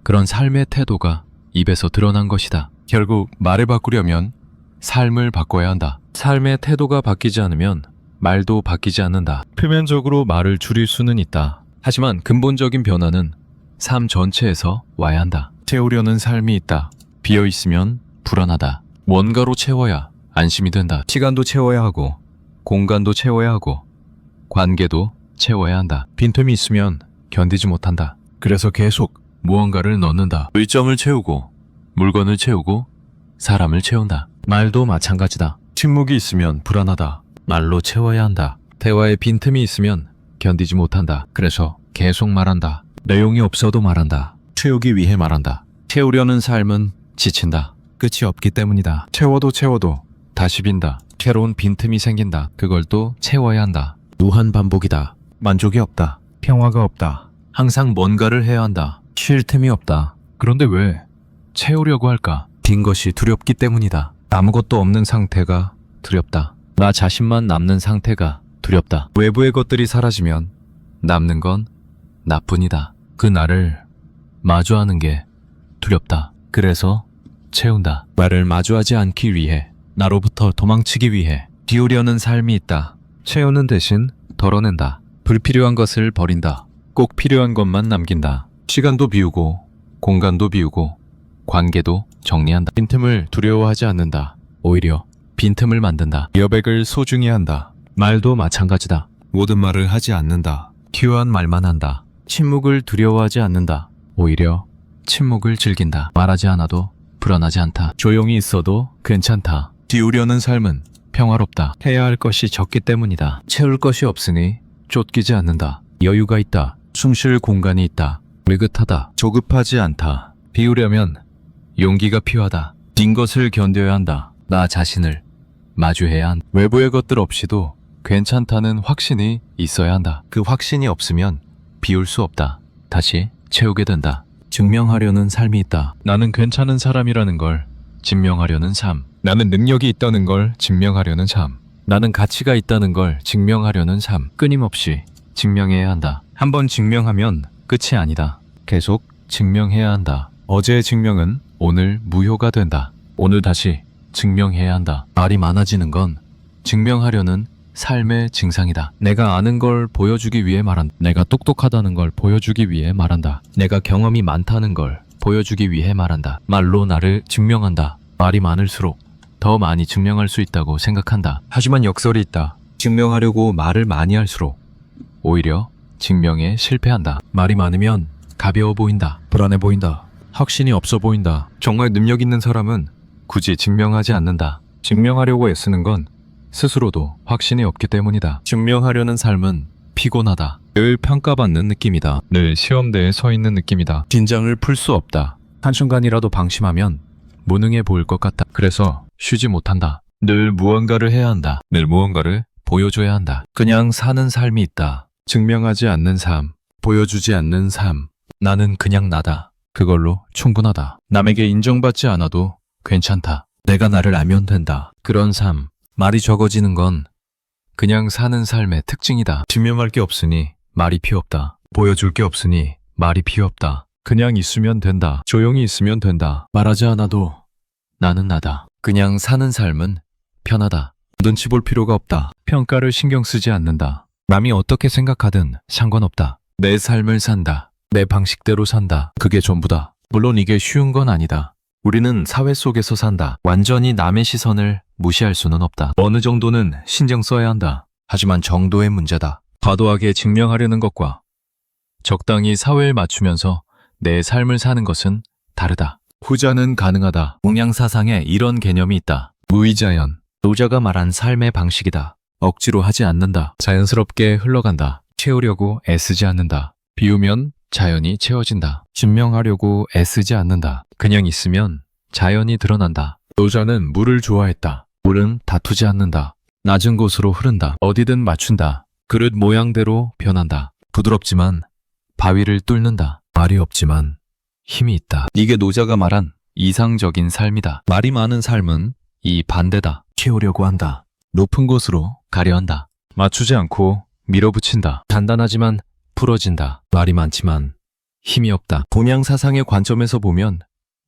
그런 삶의 태도가 입에서 드러난 것이다. 결국 말을 바꾸려면 삶을 바꿔야 한다. 삶의 태도가 바뀌지 않으면 말도 바뀌지 않는다. 표면적으로 말을 줄일 수는 있다. 하지만 근본적인 변화는 삶 전체에서 와야 한다. 채우려는 삶이 있다. 비어있으면 불안하다. 뭔가로 채워야 안심이 된다. 시간도 채워야 하고 공간도 채워야 하고 관계도 채워야 한다. 빈틈이 있으면 견디지 못한다. 그래서 계속 무언가를 넣는다. 의점을 채우고 물건을 채우고 사람을 채운다. 말도 마찬가지다. 침묵이 있으면 불안하다. 말로 채워야 한다. 대화에 빈틈이 있으면 견디지 못한다. 그래서 계속 말한다. 내용이 없어도 말한다. 채우기 위해 말한다. 채우려는 삶은 지친다. 끝이 없기 때문이다. 채워도 다시 빈다. 새로운 빈틈이 생긴다. 그걸 또 채워야 한다. 무한 반복이다. 만족이 없다. 평화가 없다. 항상 뭔가를 해야 한다. 쉴 틈이 없다. 그런데 왜 채우려고 할까? 빈 것이 두렵기 때문이다. 아무것도 없는 상태가 두렵다. 나 자신만 남는 상태가 두렵다. 외부의 것들이 사라지면 남는 건 나뿐이다. 그 나를 마주하는 게 두렵다. 그래서 채운다. 나를 마주하지 않기 위해, 나로부터 도망치기 위해 비우려는 삶이 있다. 채우는 대신 덜어낸다. 불필요한 것을 버린다. 꼭 필요한 것만 남긴다. 시간도 비우고 공간도 비우고 관계도 정리한다. 빈틈을 두려워하지 않는다. 오히려 빈틈을 만든다. 여백을 소중히 한다. 말도 마찬가지다. 모든 말을 하지 않는다. 필요한 말만 한다. 침묵을 두려워하지 않는다. 오히려 침묵을 즐긴다. 말하지 않아도 불안하지 않다. 조용히 있어도 괜찮다. 비우려는 삶은 평화롭다. 해야 할 것이 적기 때문이다. 채울 것이 없으니 쫓기지 않는다. 여유가 있다. 숨쉴 공간이 있다. 느긋하다. 조급하지 않다. 비우려면 용기가 필요하다. 빈 것을 견뎌야 한다. 나 자신을 마주해야 한다. 외부의 것들 없이도 괜찮다는 확신이 있어야 한다. 그 확신이 없으면 비울 수 없다. 다시 채우게 된다. 증명하려는 삶이 있다. 나는 괜찮은 사람이라는 걸 증명하려는 삶. 나는 능력이 있다는 걸 증명하려는 삶. 나는 가치가 있다는 걸 증명하려는 삶. 끊임없이 증명해야 한다. 한번 증명하면 끝이 아니다. 계속 증명해야 한다. 어제의 증명은 오늘 무효가 된다. 오늘 다시 증명해야 한다. 말이 많아지는 건 증명하려는 삶의 증상이다. 내가 아는 걸 보여주기 위해 말한다. 내가 똑똑하다는 걸 보여주기 위해 말한다. 내가 경험이 많다는 걸 보여주기 위해 말한다. 말로 나를 증명한다. 말이 많을수록 더 많이 증명할 수 있다고 생각한다. 하지만 역설이 있다. 증명하려고 말을 많이 할수록 오히려 증명에 실패한다. 말이 많으면 가벼워 보인다. 불안해 보인다. 확신이 없어 보인다. 정말 능력 있는 사람은 굳이 증명하지 않는다. 증명하려고 애쓰는 건 스스로도 확신이 없기 때문이다. 증명하려는 삶은 피곤하다. 늘 평가받는 느낌이다. 늘 시험대에 서 있는 느낌이다. 긴장을 풀 수 없다. 한순간이라도 방심하면 무능해 보일 것 같다. 그래서 쉬지 못한다. 늘 무언가를 해야 한다. 늘 무언가를 보여줘야 한다. 그냥 사는 삶이 있다. 증명하지 않는 삶, 보여주지 않는 삶. 나는 그냥 나다. 그걸로 충분하다. 남에게 인정받지 않아도 괜찮다. 내가 나를 알면 된다. 그런 삶. 말이 적어지는 건 그냥 사는 삶의 특징이다. 증명할 게 없으니 말이 필요 없다. 보여줄 게 없으니 말이 필요 없다. 그냥 있으면 된다. 조용히 있으면 된다. 말하지 않아도 나는 나다. 그냥 사는 삶은 편하다. 눈치 볼 필요가 없다. 평가를 신경 쓰지 않는다. 남이 어떻게 생각하든 상관없다. 내 삶을 산다. 내 방식대로 산다. 그게 전부다. 물론 이게 쉬운 건 아니다. 우리는 사회 속에서 산다. 완전히 남의 시선을 무시할 수는 없다. 어느 정도는 신경 써야 한다. 하지만 정도의 문제다. 과도하게 증명하려는 것과 적당히 사회에 맞추면서 내 삶을 사는 것은 다르다. 후자는 가능하다. 동양사상에 이런 개념이 있다. 무의자연. 노자가 말한 삶의 방식이다. 억지로 하지 않는다. 자연스럽게 흘러간다. 채우려고 애쓰지 않는다. 비우면 자연이 채워진다. 증명하려고 애쓰지 않는다. 그냥 있으면 자연이 드러난다. 노자는 물을 좋아했다. 물은 다투지 않는다. 낮은 곳으로 흐른다. 어디든 맞춘다. 그릇 모양대로 변한다. 부드럽지만 바위를 뚫는다. 말이 없지만 힘이 있다. 이게 노자가 말한 이상적인 삶이다. 말이 많은 삶은 이 반대다. 채우려고 한다. 높은 곳으로 가려 한다. 맞추지 않고 밀어붙인다. 단단하지만 풀어진다. 말이 많지만 힘이 없다. 동양 사상의 관점에서 보면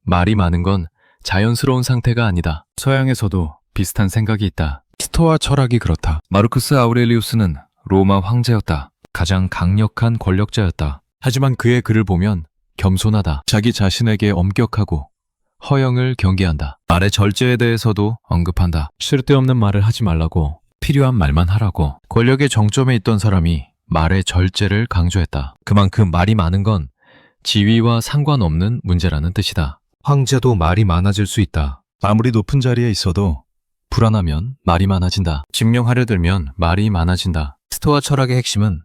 말이 많은 건 자연스러운 상태가 아니다. 서양에서도 비슷한 생각이 있다. 스토아 철학이 그렇다. 마르쿠스 아우렐리우스는 로마 황제였다. 가장 강력한 권력자였다. 하지만 그의 글을 보면 겸손하다. 자기 자신에게 엄격하고 허영을 경계한다. 말의 절제에 대해서도 언급한다. 쓸데없는 말을 하지 말라고, 필요한 말만 하라고. 권력의 정점에 있던 사람이 말의 절제를 강조했다. 그만큼 말이 많은 건 지위와 상관없는 문제라는 뜻이다. 황제도 말이 많아질 수 있다. 아무리 높은 자리에 있어도 불안하면 말이 많아진다. 증명하려 들면 말이 많아진다. 스토아 철학의 핵심은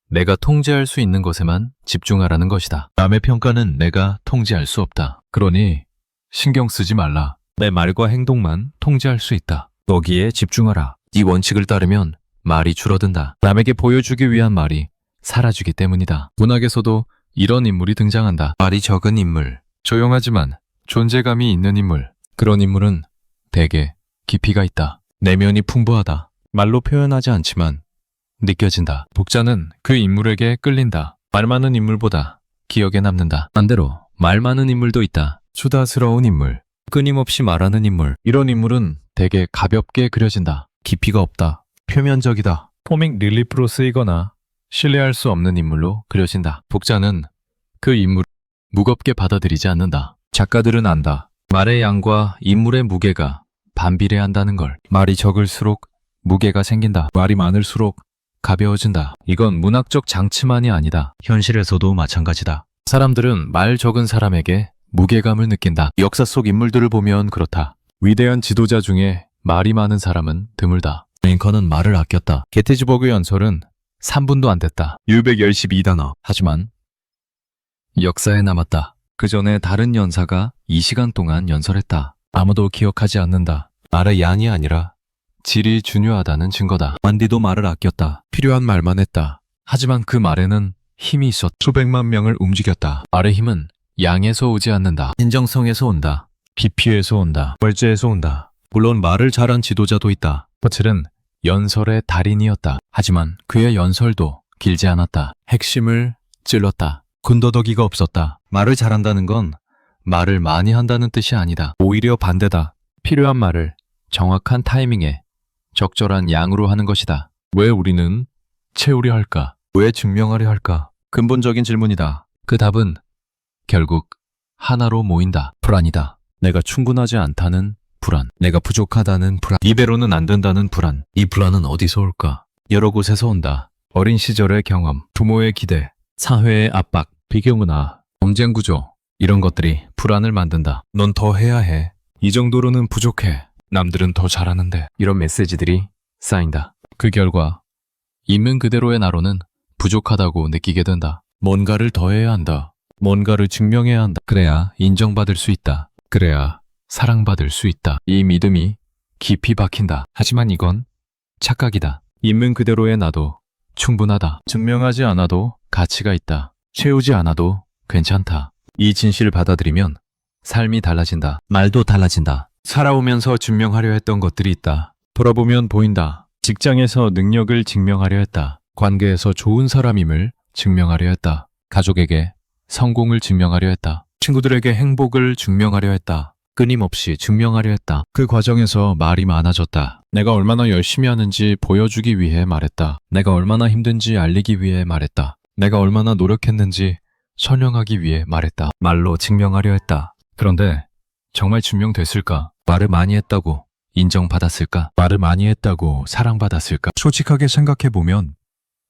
내가 통제할 수 있는 것에만 집중하라는 것이다. 남의 평가는 내가 통제할 수 없다. 그러니 신경 쓰지 말라. 내 말과 행동만 통제할 수 있다. 거기에 집중하라. 이 원칙을 따르면 말이 줄어든다. 남에게 보여주기 위한 말이 사라지기 때문이다. 문학에서도 이런 인물이 등장한다. 말이 적은 인물, 조용하지만 존재감이 있는 인물. 그런 인물은 대개 깊이가 있다. 내면이 풍부하다. 말로 표현하지 않지만 느껴진다. 독자는 그 인물에게 끌린다. 말 많은 인물보다 기억에 남는다. 반대로 말 많은 인물도 있다. 수다스러운 인물, 끊임없이 말하는 인물. 이런 인물은 대개 가볍게 그려진다. 깊이가 없다. 표면적이다. 코믹 릴리프로 쓰이거나 신뢰할 수 없는 인물로 그려진다. 독자는 그 인물을 무겁게 받아들이지 않는다. 작가들은 안다. 말의 양과 인물의 무게가 반비례한다는 걸. 말이 적을수록 무게가 생긴다. 말이 많을수록 가벼워진다. 이건 문학적 장치만이 아니다. 현실에서도 마찬가지다. 사람들은 말 적은 사람에게 무게감을 느낀다. 역사 속 인물들을 보면 그렇다. 위대한 지도자 중에 말이 많은 사람은 드물다. 링컨은 말을 아꼈다. 게티즈버그 연설은 3분도 안 됐다. 612단어. 하지만 역사에 남았다. 그 전에 다른 연사가 2시간 동안 연설했다. 아무도 기억하지 않는다. 말의 양이 아니라 질이 중요하다는 증거다. 만디도 말을 아꼈다. 필요한 말만 했다. 하지만 그 말에는 힘이 있었다. 수백만 명을 움직였다. 말의 힘은 양에서 오지 않는다. 진정성에서 온다. 깊이에서 온다. 절제에서 온다. 물론 말을 잘한 지도자도 있다. 퍼첼은 연설의 달인이었다. 하지만 그의 연설도 길지 않았다. 핵심을 찔렀다. 군더더기가 없었다. 말을 잘한다는 건 말을 많이 한다는 뜻이 아니다. 오히려 반대다. 필요한 말을 정확한 타이밍에 적절한 양으로 하는 것이다. 왜 우리는 채우려 할까? 왜 증명하려 할까? 근본적인 질문이다. 그 답은 결국 하나로 모인다. 불안이다. 내가 충분하지 않다는 불안. 내가 부족하다는 불안. 이대로는 안 된다는 불안. 이 불안은 어디서 올까? 여러 곳에서 온다. 어린 시절의 경험, 부모의 기대, 사회의 압박, 비교문화, 경쟁 구조. 이런 것들이 불안을 만든다. 넌 더 해야 해. 이 정도로는 부족해. 남들은 더 잘하는데. 이런 메시지들이 쌓인다. 그 결과 있는 그대로의 나로는 부족하다고 느끼게 된다. 뭔가를 더 해야 한다. 뭔가를 증명해야 한다. 그래야 인정받을 수 있다. 그래야 사랑받을 수 있다. 이 믿음이 깊이 박힌다. 하지만 이건 착각이다. 있는 그대로의 나도 충분하다. 증명하지 않아도 가치가 있다. 채우지 않아도 괜찮다. 이 진실을 받아들이면 삶이 달라진다. 말도 달라진다. 살아오면서 증명하려 했던 것들이 있다. 돌아보면 보인다. 직장에서 능력을 증명하려 했다. 관계에서 좋은 사람임을 증명하려 했다. 가족에게 성공을 증명하려 했다. 친구들에게 행복을 증명하려 했다. 끊임없이 증명하려 했다. 그 과정에서 말이 많아졌다. 내가 얼마나 열심히 하는지 보여주기 위해 말했다. 내가 얼마나 힘든지 알리기 위해 말했다. 내가 얼마나 노력했는지 설명하기 위해 말했다. 말로 증명하려 했다. 그런데 정말 증명됐을까? 말을 많이 했다고 인정받았을까? 말을 많이 했다고 사랑받았을까? 솔직하게 생각해보면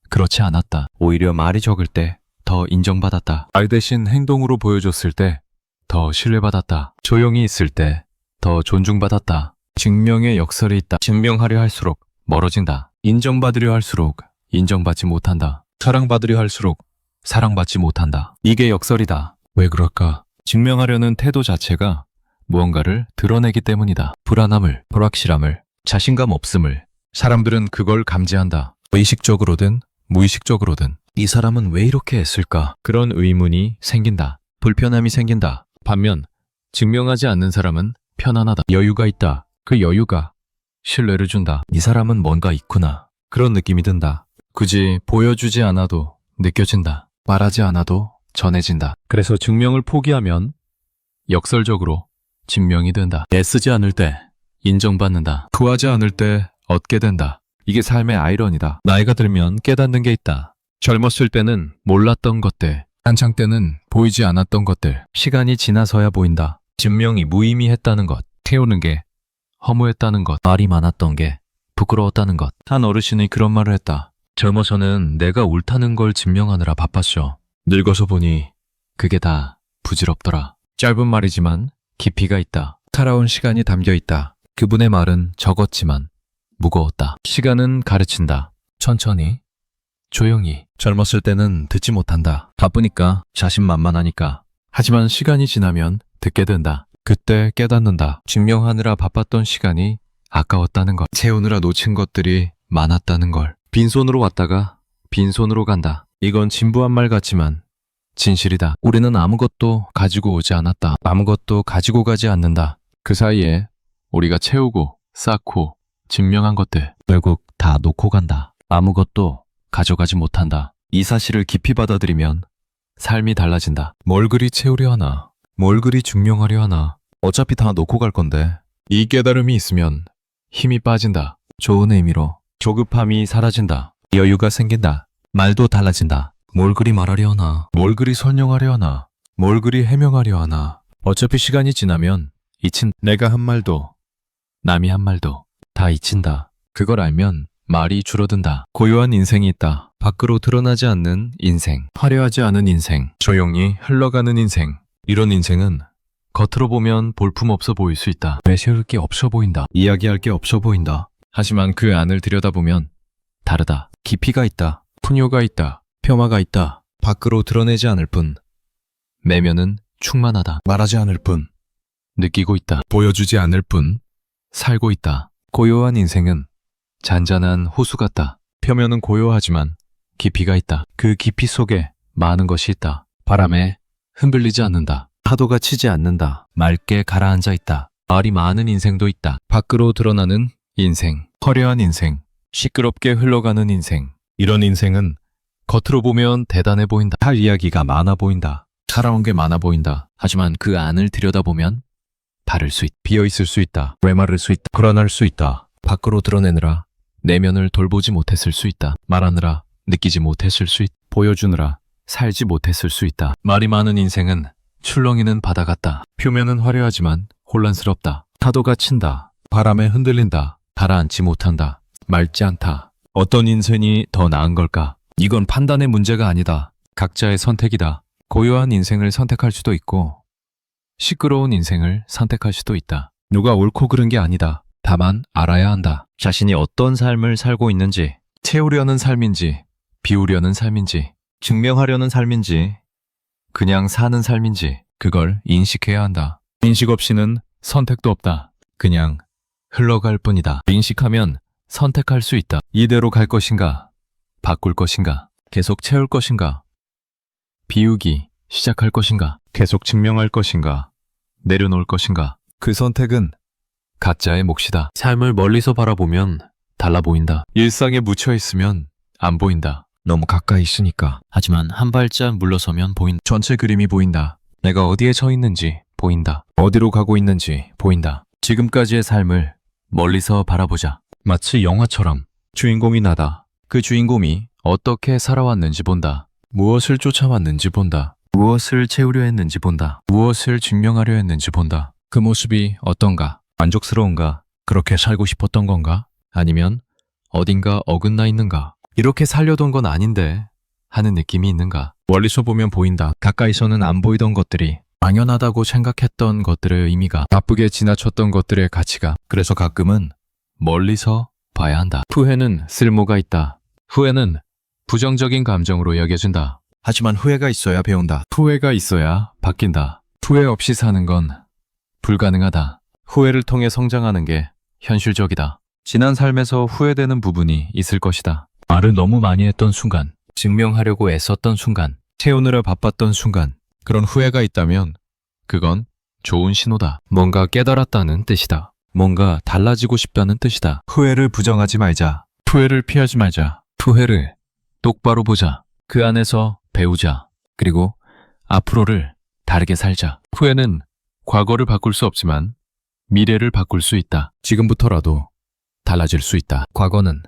그렇지 않았다. 오히려 말이 적을 때 더 인정받았다. 말 대신 행동으로 보여줬을 때 더 신뢰받았다. 조용히 있을 때 더 존중받았다. 증명의 역설이 있다. 증명하려 할수록 멀어진다. 인정받으려 할수록 인정받지 못한다. 사랑받으려 할수록 사랑받지 못한다. 이게 역설이다. 왜 그럴까? 증명하려는 태도 자체가 무언가를 드러내기 때문이다. 불안함을, 불확실함을, 자신감 없음을. 사람들은 그걸 감지한다. 의식적으로든 무의식적으로든. 이 사람은 왜 이렇게 했을까? 그런 의문이 생긴다. 불편함이 생긴다. 반면 증명하지 않는 사람은 편안하다. 여유가 있다. 그 여유가 신뢰를 준다. 이 사람은 뭔가 있구나. 그런 느낌이 든다. 굳이 보여주지 않아도 느껴진다. 말하지 않아도 전해진다. 그래서 증명을 포기하면 역설적으로 증명이 된다. 애쓰지 않을 때 인정받는다. 구하지 않을 때 얻게 된다. 이게 삶의 아이러니다. 나이가 들면 깨닫는 게 있다. 젊었을 때는 몰랐던 것들, 한창 때는 보이지 않았던 것들, 시간이 지나서야 보인다. 증명이 무의미했다는 것, 태우는 게 허무했다는 것, 말이 많았던 게 부끄러웠다는 것. 한 어르신이 그런 말을 했다. 젊어서는 내가 옳다는 걸 증명하느라 바빴어. 늙어서 보니 그게 다 부질없더라. 짧은 말이지만 깊이가 있다. 살아온 시간이 담겨 있다. 그분의 말은 적었지만 무거웠다. 시간은 가르친다. 천천히, 조용히. 젊었을 때는 듣지 못한다. 바쁘니까, 자신만만하니까. 하지만 시간이 지나면 듣게 된다. 그때 깨닫는다. 증명하느라 바빴던 시간이 아까웠다는 것. 채우느라 놓친 것들이 많았다는 걸. 빈손으로 왔다가 빈손으로 간다. 이건 진부한 말 같지만 진실이다. 우리는 아무것도 가지고 오지 않았다. 아무것도 가지고 가지 않는다. 그 사이에 우리가 채우고 쌓고 증명한 것들 결국 다 놓고 간다. 아무것도 가져가지 못한다. 이 사실을 깊이 받아들이면 삶이 달라진다. 뭘 그리 채우려 하나? 뭘 그리 증명하려 하나? 어차피 다 놓고 갈 건데. 이 깨달음이 있으면 힘이 빠진다. 좋은 의미로 조급함이 사라진다. 여유가 생긴다. 말도 달라진다. 뭘 그리 말하려 하나? 뭘 그리 설명하려 하나? 뭘 그리 해명하려 하나? 어차피 시간이 지나면 잊힌 내가 한 말도 남이 한 말도 다 잊힌다. 그걸 알면 말이 줄어든다. 고요한 인생이 있다. 밖으로 드러나지 않는 인생, 화려하지 않은 인생, 조용히 흘러가는 인생. 이런 인생은 겉으로 보면 볼품없어 보일 수 있다. 내세울 게 없어 보인다. 이야기할 게 없어 보인다. 하지만 그 안을 들여다보면 다르다. 깊이가 있다. 풍요가 있다. 폄하가 있다. 밖으로 드러내지 않을 뿐 내면은 충만하다. 말하지 않을 뿐 느끼고 있다. 보여주지 않을 뿐 살고 있다. 고요한 인생은 잔잔한 호수 같다. 표면은 고요하지만 깊이가 있다. 그 깊이 속에 많은 것이 있다. 바람에 흔들리지 않는다. 파도가 치지 않는다. 맑게 가라앉아 있다. 말이 많은 인생도 있다. 밖으로 드러나는 인생, 화려한 인생, 시끄럽게 흘러가는 인생. 이런 인생은 겉으로 보면 대단해 보인다. 할 이야기가 많아 보인다. 살아온 게 많아 보인다. 하지만 그 안을 들여다보면 다를 수 있다. 비어있을 수 있다. 메마를 수 있다. 불안할 수 있다. 밖으로 드러내느라 내면을 돌보지 못했을 수 있다. 말하느라 느끼지 못했을 수 있다. 보여주느라 살지 못했을 수 있다. 말이 많은 인생은 출렁이는 바다 같다. 표면은 화려하지만 혼란스럽다. 파도가 친다. 바람에 흔들린다. 가라앉지 못한다. 맑지 않다. 어떤 인생이 더 나은 걸까? 이건 판단의 문제가 아니다. 각자의 선택이다. 고요한 인생을 선택할 수도 있고 시끄러운 인생을 선택할 수도 있다. 누가 옳고 그른 게 아니다. 다만 알아야 한다. 자신이 어떤 삶을 살고 있는지, 채우려는 삶인지, 비우려는 삶인지, 증명하려는 삶인지, 그냥 사는 삶인지 그걸 인식해야 한다. 인식 없이는 선택도 없다. 그냥 흘러갈 뿐이다. 인식하면 선택할 수 있다. 이대로 갈 것인가? 바꿀 것인가? 계속 채울 것인가? 비우기 시작할 것인가? 계속 증명할 것인가? 내려놓을 것인가? 그 선택은 각자의 몫이다. 삶을 멀리서 바라보면 달라 보인다. 일상에 묻혀 있으면 안 보인다. 너무 가까이 있으니까. 하지만 한 발짝 물러서면 보인다. 전체 그림이 보인다. 내가 어디에 서 있는지 보인다. 어디로 가고 있는지 보인다. 지금까지의 삶을 멀리서 바라보자. 마치 영화처럼 주인공이 나다. 그 주인공이 어떻게 살아왔는지 본다. 무엇을 쫓아왔는지 본다. 무엇을 채우려 했는지 본다. 무엇을 증명하려 했는지 본다. 그 모습이 어떤가? 만족스러운가? 그렇게 살고 싶었던 건가? 아니면 어딘가 어긋나 있는가? 이렇게 살려던 건 아닌데 하는 느낌이 있는가? 멀리서 보면 보인다. 가까이서는 안 보이던 것들이 당연하다고 생각했던 것들의 의미가, 나쁘게 지나쳤던 것들의 가치가. 그래서 가끔은 멀리서 봐야 한다. 후회는 쓸모가 있다. 후회는 부정적인 감정으로 여겨진다. 하지만 후회가 있어야 배운다. 후회가 있어야 바뀐다. 후회 없이 사는 건 불가능하다. 후회를 통해 성장하는 게 현실적이다. 지난 삶에서 후회되는 부분이 있을 것이다. 말을 너무 많이 했던 순간, 증명하려고 애썼던 순간, 채우느라 바빴던 순간, 그런 후회가 있다면 그건 좋은 신호다. 뭔가 깨달았다는 뜻이다. 뭔가 달라지고 싶다는 뜻이다. 후회를 부정하지 말자. 후회를 피하지 말자. 후회를 똑바로 보자. 그 안에서 배우자. 그리고 앞으로를 다르게 살자. 후회는 과거를 바꿀 수 없지만 미래를 바꿀 수 있다. 지금부터라도 달라질 수 있다. 과거는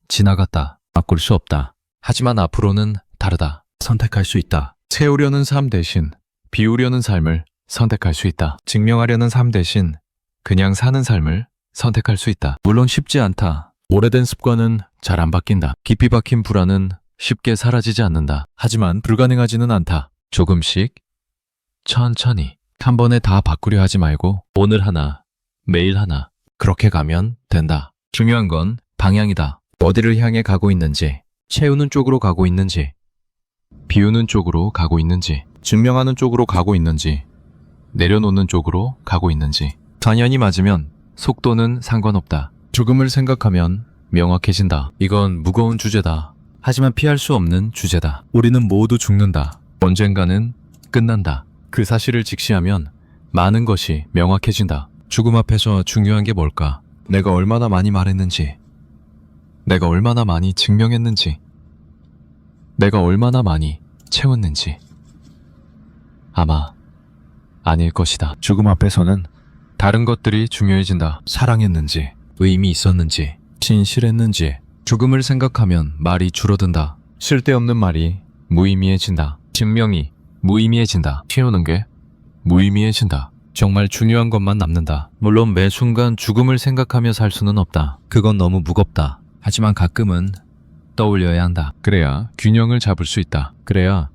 지나갔다. 바꿀 수 없다. 하지만 앞으로는 다르다. 선택할 수 있다. 채우려는 삶 대신 비우려는 삶을 선택할 수 있다. 증명하려는 삶 대신 그냥 사는 삶을 선택할 수 있다. 물론 쉽지 않다. 오래된 습관은 잘 안 바뀐다. 깊이 박힌 불안은 쉽게 사라지지 않는다. 하지만 불가능하지는 않다. 조금씩, 천천히, 한 번에 다 바꾸려 하지 말고 오늘 하나, 매일 하나, 그렇게 가면 된다. 중요한 건 방향이다. 어디를 향해 가고 있는지, 채우는 쪽으로 가고 있는지, 비우는 쪽으로 가고 있는지, 증명하는 쪽으로 가고 있는지, 내려놓는 쪽으로 가고 있는지. 당연히 맞으면 속도는 상관없다. 죽음을 생각하면 명확해진다. 이건 무거운 주제다. 하지만 피할 수 없는 주제다. 우리는 모두 죽는다. 언젠가는 끝난다. 그 사실을 직시하면 많은 것이 명확해진다. 죽음 앞에서 중요한 게 뭘까? 내가 얼마나 많이 말했는지, 내가 얼마나 많이 증명했는지, 내가 얼마나 많이 채웠는지. 아마 아닐 것이다. 죽음 앞에서는 다른 것들이 중요해진다. 사랑했는지, 의미 있었는지, 진실했는지. 죽음을 생각하면 말이 줄어든다. 쓸데없는 말이 무의미해진다. 증명이 무의미해진다. 채우는 게 무의미해진다. 정말 중요한 것만 남는다. 물론 매 순간 죽음을 생각하며 살 수는 없다. 그건 너무 무겁다. 하지만 가끔은 떠올려야 한다. 그래야 균형을 잡을 수 있다. 그래야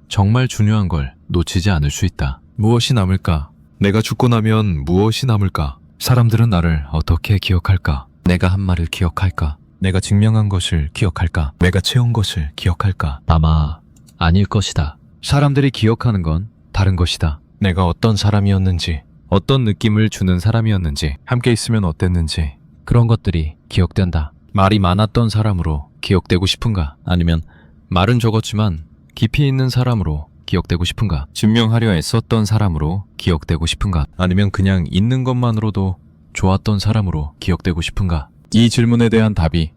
정말 중요한 걸 놓치지 않을 수 있다. 무엇이 남을까? 내가 죽고 나면 무엇이 남을까? 사람들은 나를 어떻게 기억할까? 내가 한 말을 기억할까? 내가 증명한 것을 기억할까? 내가 채운 것을 기억할까? 아마 아닐 것이다. 사람들이 기억하는 건 다른 것이다. 내가 어떤 사람이었는지, 어떤 느낌을 주는 사람이었는지, 함께 있으면 어땠는지, 그런 것들이 기억된다. 말이 많았던 사람으로 기억되고 싶은가? 아니면 말은 적었지만 깊이 있는 사람으로 기억되고 싶은가? 증명하려 애썼던 사람으로 기억되고 싶은가? 아니면 그냥 있는 것만으로도 좋았던 사람으로 기억되고 싶은가? 이 질문에 대한 답이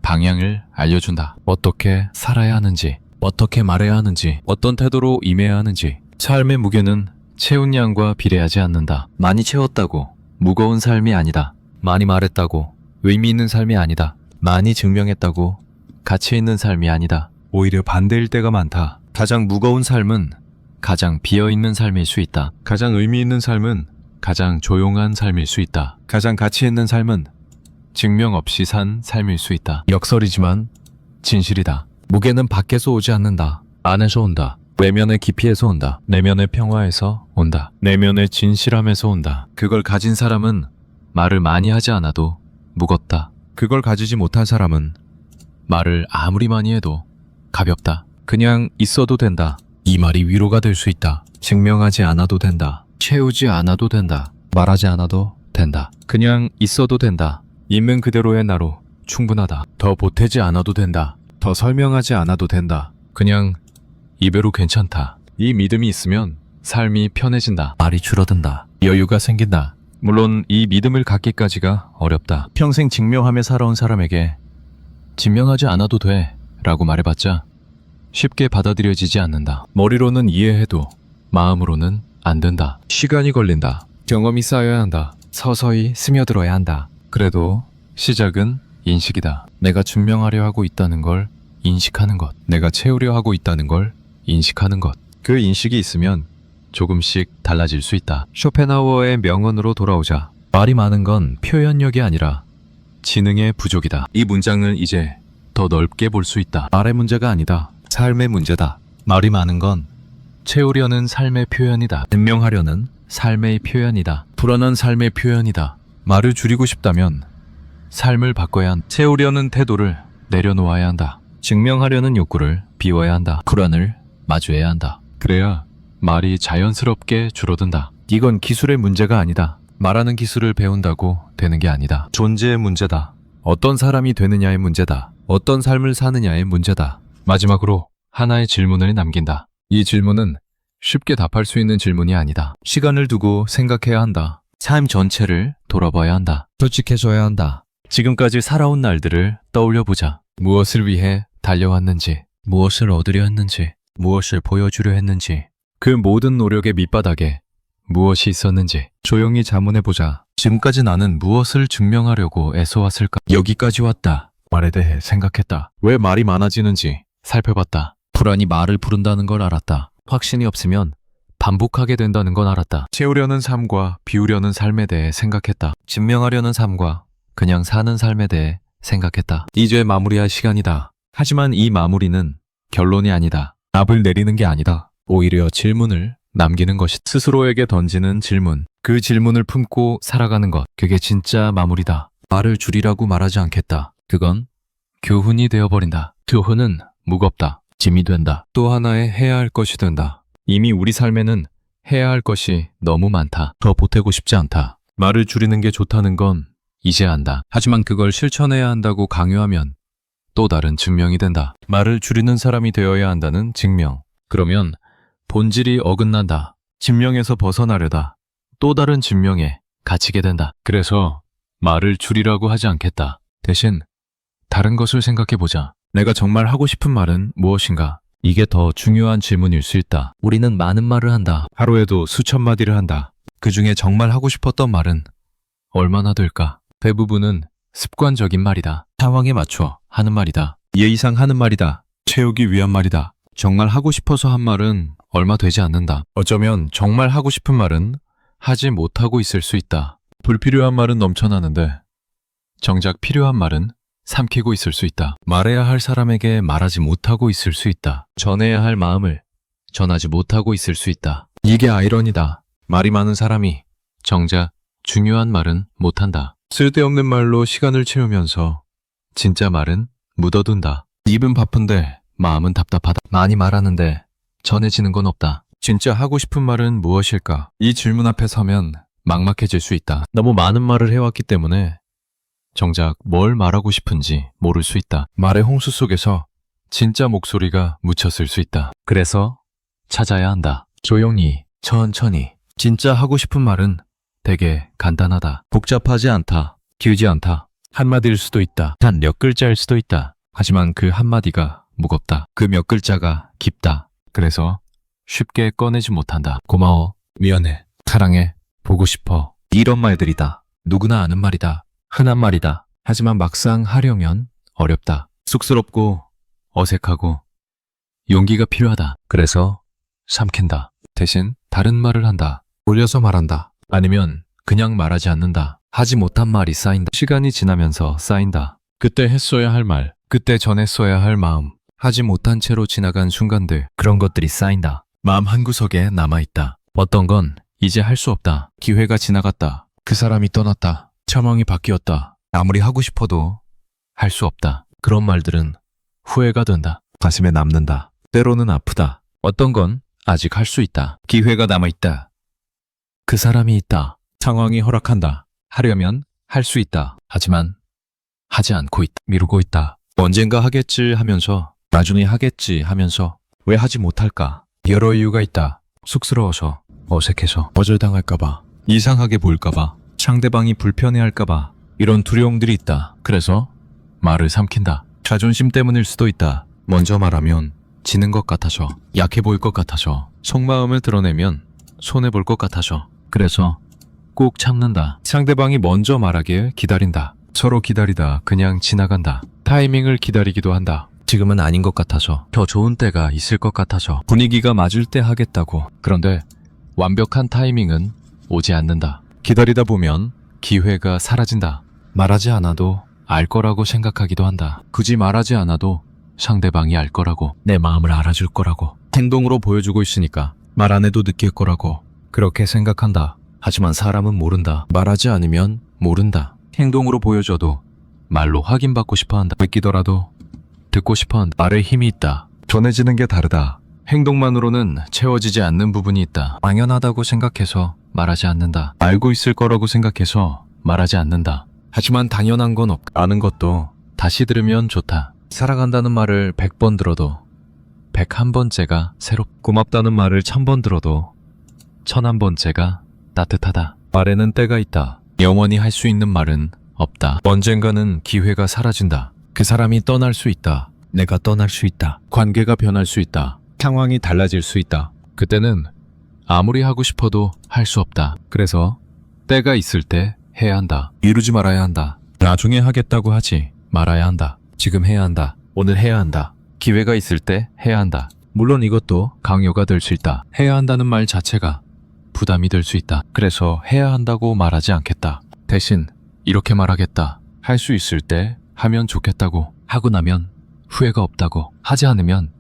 방향을 알려준다. 어떻게 살아야 하는지, 어떻게 말해야 하는지, 어떤 태도로 임해야 하는지. 삶의 무게는 채운 양과 비례하지 않는다. 많이 채웠다고 무거운 삶이 아니다. 많이 말했다고 의미 있는 삶이 아니다. 많이 증명했다고 가치 있는 삶이 아니다. 오히려 반대일 때가 많다. 가장 무거운 삶은 가장 비어있는 삶일 수 있다. 가장 의미 있는 삶은 가장 조용한 삶일 수 있다. 가장 가치 있는 삶은 증명 없이 산 삶일 수 있다. 역설이지만 진실이다. 무게는 밖에서 오지 않는다. 안에서 온다. 외면의 깊이에서 온다. 내면의 평화에서 온다. 내면의 진실함에서 온다. 그걸 가진 사람은 말을 많이 하지 않아도 무겁다. 그걸 가지지 못한 사람은 말을 아무리 많이 해도 가볍다. 그냥 있어도 된다. 이 말이 위로가 될 수 있다. 증명하지 않아도 된다. 채우지 않아도 된다. 말하지 않아도 된다. 그냥 있어도 된다. 있는 그대로의 나로 충분하다. 더 보태지 않아도 된다. 더 설명하지 않아도 된다. 그냥 이대로 괜찮다. 이 믿음이 있으면 삶이 편해진다. 말이 줄어든다. 여유가 생긴다. 물론 이 믿음을 갖기까지가 어렵다. 평생 증명하며 살아온 사람에게 증명하지 않아도 돼 라고 말해봤자 쉽게 받아들여지지 않는다. 머리로는 이해해도 마음으로는 안 된다. 시간이 걸린다. 경험이 쌓여야 한다. 서서히 스며들어야 한다. 그래도 시작은 인식이다. 내가 증명하려 하고 있다는 걸 인식하는 것. 내가 채우려 하고 있다는 걸 인식하는 것. 그 인식이 있으면 조금씩 달라질 수 있다. 쇼펜하우어의 명언으로 돌아오자. 말이 많은 건 표현력이 아니라 지능의 부족이다. 이 문장을 이제 더 넓게 볼 수 있다. 말의 문제가 아니다. 삶의 문제다. 말이 많은 건 채우려는 삶의 표현이다. 증명하려는 삶의 표현이다. 불안한 삶의 표현이다. 말을 줄이고 싶다면 삶을 바꿔야 한다. 채우려는 태도를 내려놓아야 한다. 증명하려는 욕구를 비워야 한다. 불안을 마주해야 한다. 그래야 말이 자연스럽게 줄어든다. 이건 기술의 문제가 아니다. 말하는 기술을 배운다고 되는 게 아니다. 존재의 문제다. 어떤 사람이 되느냐의 문제다. 어떤 삶을 사느냐의 문제다. 마지막으로 하나의 질문을 남긴다. 이 질문은 쉽게 답할 수 있는 질문이 아니다. 시간을 두고 생각해야 한다. 삶 전체를 돌아봐야 한다. 솔직해져야 한다. 지금까지 살아온 날들을 떠올려보자. 무엇을 위해 달려왔는지, 무엇을 얻으려 했는지, 무엇을 보여주려 했는지, 그 모든 노력의 밑바닥에 무엇이 있었는지 조용히 자문해보자. 지금까지 나는 무엇을 증명하려고 애써왔을까? 여기까지 왔다. 말에 대해 생각했다. 왜 말이 많아지는지 살펴봤다. 불안이 말을 부른다는 걸 알았다. 확신이 없으면 반복하게 된다는 건 알았다. 채우려는 삶과 비우려는 삶에 대해 생각했다. 증명하려는 삶과 그냥 사는 삶에 대해 생각했다. 이제 마무리할 시간이다. 하지만 이 마무리는 결론이 아니다. 답을 내리는 게 아니다. 오히려 질문을 남기는 것이 스스로에게 던지는 질문. 그 질문을 품고 살아가는 것. 그게 진짜 마무리다. 말을 줄이라고 말하지 않겠다. 그건 교훈이 되어버린다. 교훈은 무겁다. 짐이 된다. 또 하나의 해야 할 것이 된다. 이미 우리 삶에는 해야 할 것이 너무 많다. 더 보태고 싶지 않다. 말을 줄이는 게 좋다는 건 이제 안다. 하지만 그걸 실천해야 한다고 강요하면 또 다른 증명이 된다. 말을 줄이는 사람이 되어야 한다는 증명. 그러면 본질이 어긋난다. 진명에서 벗어나려다 또 다른 진명에 갇히게 된다. 그래서 말을 줄이라고 하지 않겠다. 대신 다른 것을 생각해보자. 내가 정말 하고 싶은 말은 무엇인가? 이게 더 중요한 질문일 수 있다. 우리는 많은 말을 한다. 하루에도 수천 마디를 한다. 그 중에 정말 하고 싶었던 말은 얼마나 될까? 대부분은 습관적인 말이다. 상황에 맞춰 하는 말이다. 예의상 하는 말이다. 채우기 위한 말이다. 정말 하고 싶어서 한 말은 얼마 되지 않는다. 어쩌면 정말 하고 싶은 말은 하지 못하고 있을 수 있다. 불필요한 말은 넘쳐나는데 정작 필요한 말은 삼키고 있을 수 있다. 말해야 할 사람에게 말하지 못하고 있을 수 있다. 전해야 할 마음을 전하지 못하고 있을 수 있다. 이게 아이러니다. 말이 많은 사람이 정작 중요한 말은 못한다. 쓸데없는 말로 시간을 채우면서 진짜 말은 묻어둔다. 입은 바쁜데 마음은 답답하다. 많이 말하는데 전해지는 건 없다. 진짜 하고 싶은 말은 무엇일까? 이 질문 앞에 서면 막막해질 수 있다. 너무 많은 말을 해왔기 때문에 정작 뭘 말하고 싶은지 모를 수 있다. 말의 홍수 속에서 진짜 목소리가 묻혔을 수 있다. 그래서 찾아야 한다. 조용히, 천천히. 진짜 하고 싶은 말은 되게 간단하다. 복잡하지 않다. 길지 않다. 한마디일 수도 있다. 단 몇 글자일 수도 있다. 하지만 그 한마디가 무겁다. 그 몇 글자가 깊다. 그래서 쉽게 꺼내지 못한다. 고마워. 미안해. 사랑해. 보고 싶어. 이런 말들이다. 누구나 아는 말이다. 흔한 말이다. 하지만 막상 하려면 어렵다. 쑥스럽고 어색하고 용기가 필요하다. 그래서 삼킨다. 대신 다른 말을 한다. 올려서 말한다. 아니면 그냥 말하지 않는다. 하지 못한 말이 쌓인다. 시간이 지나면서 쌓인다. 그때 했어야 할 말, 그때 전했어야 할 마음, 하지 못한 채로 지나간 순간들, 그런 것들이 쌓인다. 마음 한구석에 남아있다. 어떤 건 이제 할 수 없다. 기회가 지나갔다. 그 사람이 떠났다. 상황이 바뀌었다. 아무리 하고 싶어도 할 수 없다. 그런 말들은 후회가 된다. 가슴에 남는다. 때로는 아프다. 어떤 건 아직 할 수 있다. 기회가 남아있다. 그 사람이 있다. 상황이 허락한다. 하려면 할 수 있다. 하지만 하지 않고 있다. 미루고 있다. 언젠가 하겠지 하면서 나중에 하겠지 하면서 왜 하지 못할까? 여러 이유가 있다. 쑥스러워서, 어색해서, 거절당할까봐, 이상하게 보일까봐, 상대방이 불편해할까봐 이런 두려움들이 있다. 그래서 말을 삼킨다. 자존심 때문일 수도 있다. 먼저 말하면 지는 것 같아서, 약해 보일 것 같아서, 속마음을 드러내면 손해볼 것 같아서. 그래서 꼭 참는다. 상대방이 먼저 말하길 기다린다. 서로 기다리다 그냥 지나간다. 타이밍을 기다리기도 한다. 지금은 아닌 것 같아서, 더 좋은 때가 있을 것 같아서, 분위기가 맞을 때 하겠다고. 그런데 완벽한 타이밍은 오지 않는다. 기다리다 보면 기회가 사라진다. 말하지 않아도 알 거라고 생각하기도 한다. 굳이 말하지 않아도 상대방이 알 거라고, 내 마음을 알아줄 거라고, 행동으로 보여주고 있으니까 말 안 해도 느낄 거라고 그렇게 생각한다. 하지만 사람은 모른다. 말하지 않으면 모른다. 행동으로 보여줘도 말로 확인받고 싶어한다. 느끼더라도 듣고 싶어한다. 말에 힘이 있다. 전해지는 게 다르다. 행동만으로는 채워지지 않는 부분이 있다. 당연하다고 생각해서 말하지 않는다. 알고 있을 거라고 생각해서 말하지 않는다. 하지만 당연한 건 없다. 아는 것도 다시 들으면 좋다. 사랑한다는 말을 100번 들어도 101번째가 새롭고, 고맙다는 말을 1000번 들어도 1001번째가 따뜻하다. 말에는 때가 있다. 영원히 할 수 있는 말은 없다. 언젠가는 기회가 사라진다. 그 사람이 떠날 수 있다. 내가 떠날 수 있다. 관계가 변할 수 있다. 상황이 달라질 수 있다. 그때는 아무리 하고 싶어도 할 수 없다. 그래서 때가 있을 때 해야 한다. 미루지 말아야 한다. 나중에 하겠다고 하지 말아야 한다. 지금 해야 한다. 오늘 해야 한다. 기회가 있을 때 해야 한다. 물론 이것도 강요가 될 수 있다. 해야 한다는 말 자체가 부담이 될 수 있다. 그래서 해야 한다고 말하지 않겠다. 대신 이렇게 말하겠다. 할 수 있을 때 하면 좋겠다고. 하고 나면 후회가 없다고. 하지 않으면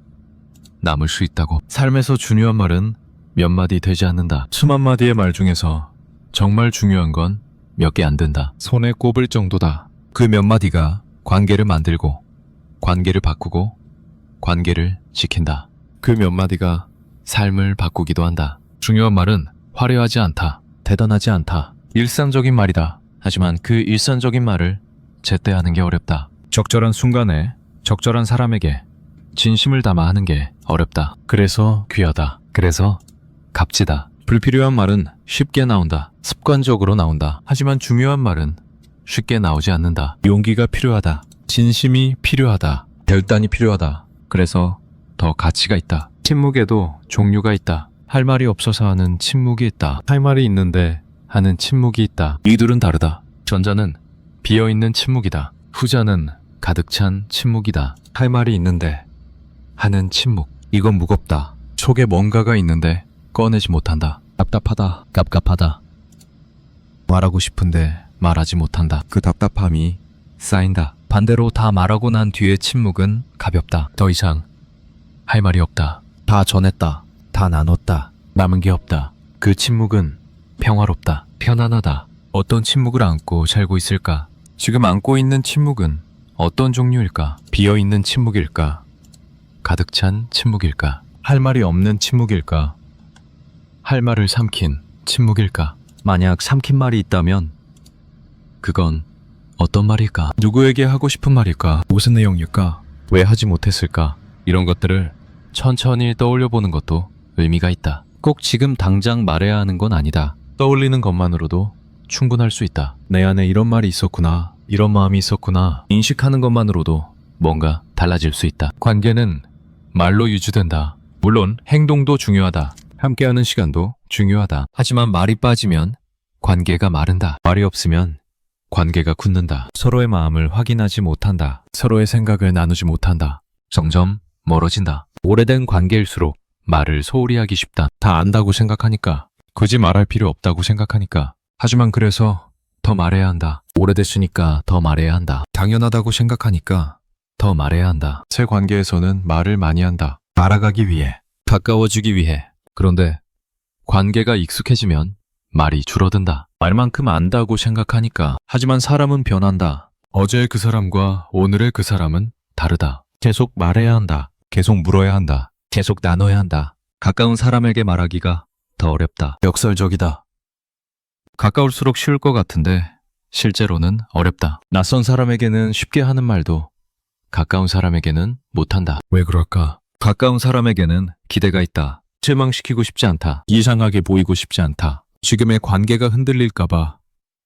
남을 수 있다고. 삶에서 중요한 말은 몇 마디 되지 않는다. 수만 마디의 말 중에서 정말 중요한 건 몇 개 안 된다. 손에 꼽을 정도다. 그 몇 마디가 관계를 만들고, 관계를 바꾸고, 관계를 지킨다. 그 몇 마디가 삶을 바꾸기도 한다. 중요한 말은 화려하지 않다. 대단하지 않다. 일상적인 말이다. 하지만 그 일상적인 말을 제때 하는 게 어렵다. 적절한 순간에 적절한 사람에게 진심을 담아 하는 게 어렵다. 그래서 귀하다. 그래서 값지다. 불필요한 말은 쉽게 나온다. 습관적으로 나온다. 하지만 중요한 말은 쉽게 나오지 않는다. 용기가 필요하다. 진심이 필요하다. 결단이 필요하다. 그래서 더 가치가 있다. 침묵에도 종류가 있다. 할 말이 없어서 하는 침묵이 있다. 할 말이 있는데 하는 침묵이 있다. 이 둘은 다르다. 전자는 비어있는 침묵이다. 후자는 가득 찬 침묵이다. 할 말이 있는데 하는 침묵. 이건 무겁다. 속에 뭔가가 있는데 꺼내지 못한다. 답답하다. 갑갑하다. 말하고 싶은데 말하지 못한다. 그 답답함이 쌓인다. 반대로 다 말하고 난 뒤의 침묵은 가볍다. 더 이상 할 말이 없다. 다 전했다. 다 나눴다. 남은 게 없다. 그 침묵은 평화롭다. 편안하다. 어떤 침묵을 안고 살고 있을까? 지금 안고 있는 침묵은 어떤 종류일까? 비어있는 침묵일까? 가득 찬 침묵일까? 할 말이 없는 침묵일까? 할 말을 삼킨 침묵일까? 만약 삼킨 말이 있다면 그건 어떤 말일까? 누구에게 하고 싶은 말일까? 무슨 내용일까? 왜 하지 못했을까? 이런 것들을 천천히 떠올려 보는 것도 의미가 있다. 꼭 지금 당장 말해야 하는 건 아니다. 떠올리는 것만으로도 충분할 수 있다. 내 안에 이런 말이 있었구나. 이런 마음이 있었구나. 인식하는 것만으로도 뭔가 달라질 수 있다. 관계는 말로 유지된다. 물론 행동도 중요하다. 함께하는 시간도 중요하다. 하지만 말이 빠지면 관계가 마른다. 말이 없으면 관계가 굳는다. 서로의 마음을 확인하지 못한다. 서로의 생각을 나누지 못한다. 점점 멀어진다. 오래된 관계일수록 말을 소홀히 하기 쉽다. 다 안다고 생각하니까. 굳이 말할 필요 없다고 생각하니까. 하지만 그래서 더 말해야 한다. 오래됐으니까 더 말해야 한다. 당연하다고 생각하니까 더 말해야 한다. 새 관계에서는 말을 많이 한다. 알아가기 위해, 가까워지기 위해. 그런데 관계가 익숙해지면 말이 줄어든다. 말만큼 안다고 생각하니까. 하지만 사람은 변한다. 어제의 그 사람과 오늘의 그 사람은 다르다. 계속 말해야 한다. 계속 물어야 한다. 계속 나눠야 한다. 가까운 사람에게 말하기가 더 어렵다. 역설적이다. 가까울수록 쉬울 것 같은데 실제로는 어렵다. 낯선 사람에게는 쉽게 하는 말도 가까운 사람에게는 못한다. 왜 그럴까? 가까운 사람에게는 기대가 있다. 실망시키고 싶지 않다. 이상하게 보이고 싶지 않다. 지금의 관계가 흔들릴까봐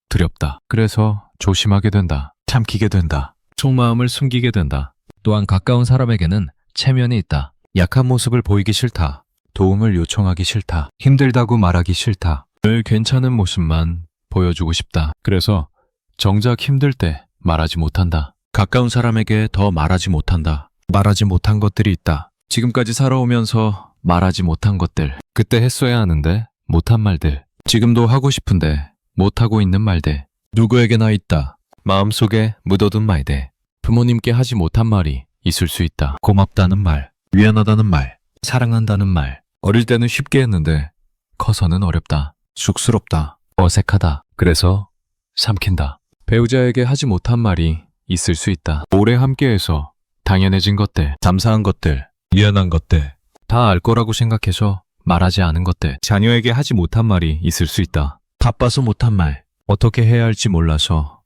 두렵다. 그래서 조심하게 된다. 참기게 된다. 속마음을 숨기게 된다. 또한 가까운 사람에게는 체면이 있다. 약한 모습을 보이기 싫다. 도움을 요청하기 싫다. 힘들다고 말하기 싫다. 늘 괜찮은 모습만 보여주고 싶다. 그래서 정작 힘들 때 말하지 못한다. 가까운 사람에게 더 말하지 못한다. 말하지 못한 것들이 있다. 지금까지 살아오면서 말하지 못한 것들. 그때 했어야 하는데 못한 말들. 지금도 하고 싶은데 못하고 있는 말들. 누구에게나 있다. 마음속에 묻어둔 말들. 부모님께 하지 못한 말이 있을 수 있다. 고맙다는 말, 미안하다는 말, 사랑한다는 말. 어릴 때는 쉽게 했는데 커서는 어렵다. 쑥스럽다. 어색하다. 그래서 삼킨다. 배우자에게 하지 못한 말이 있을 수 있다. 오래 함께해서 당연해진 것들, 감사한 것들, 미안한 것들, 다 알 거라고 생각해서 말하지 않은 것들. 자녀에게 하지 못한 말이 있을 수 있다. 바빠서 못한 말, 어떻게 해야 할지 몰라서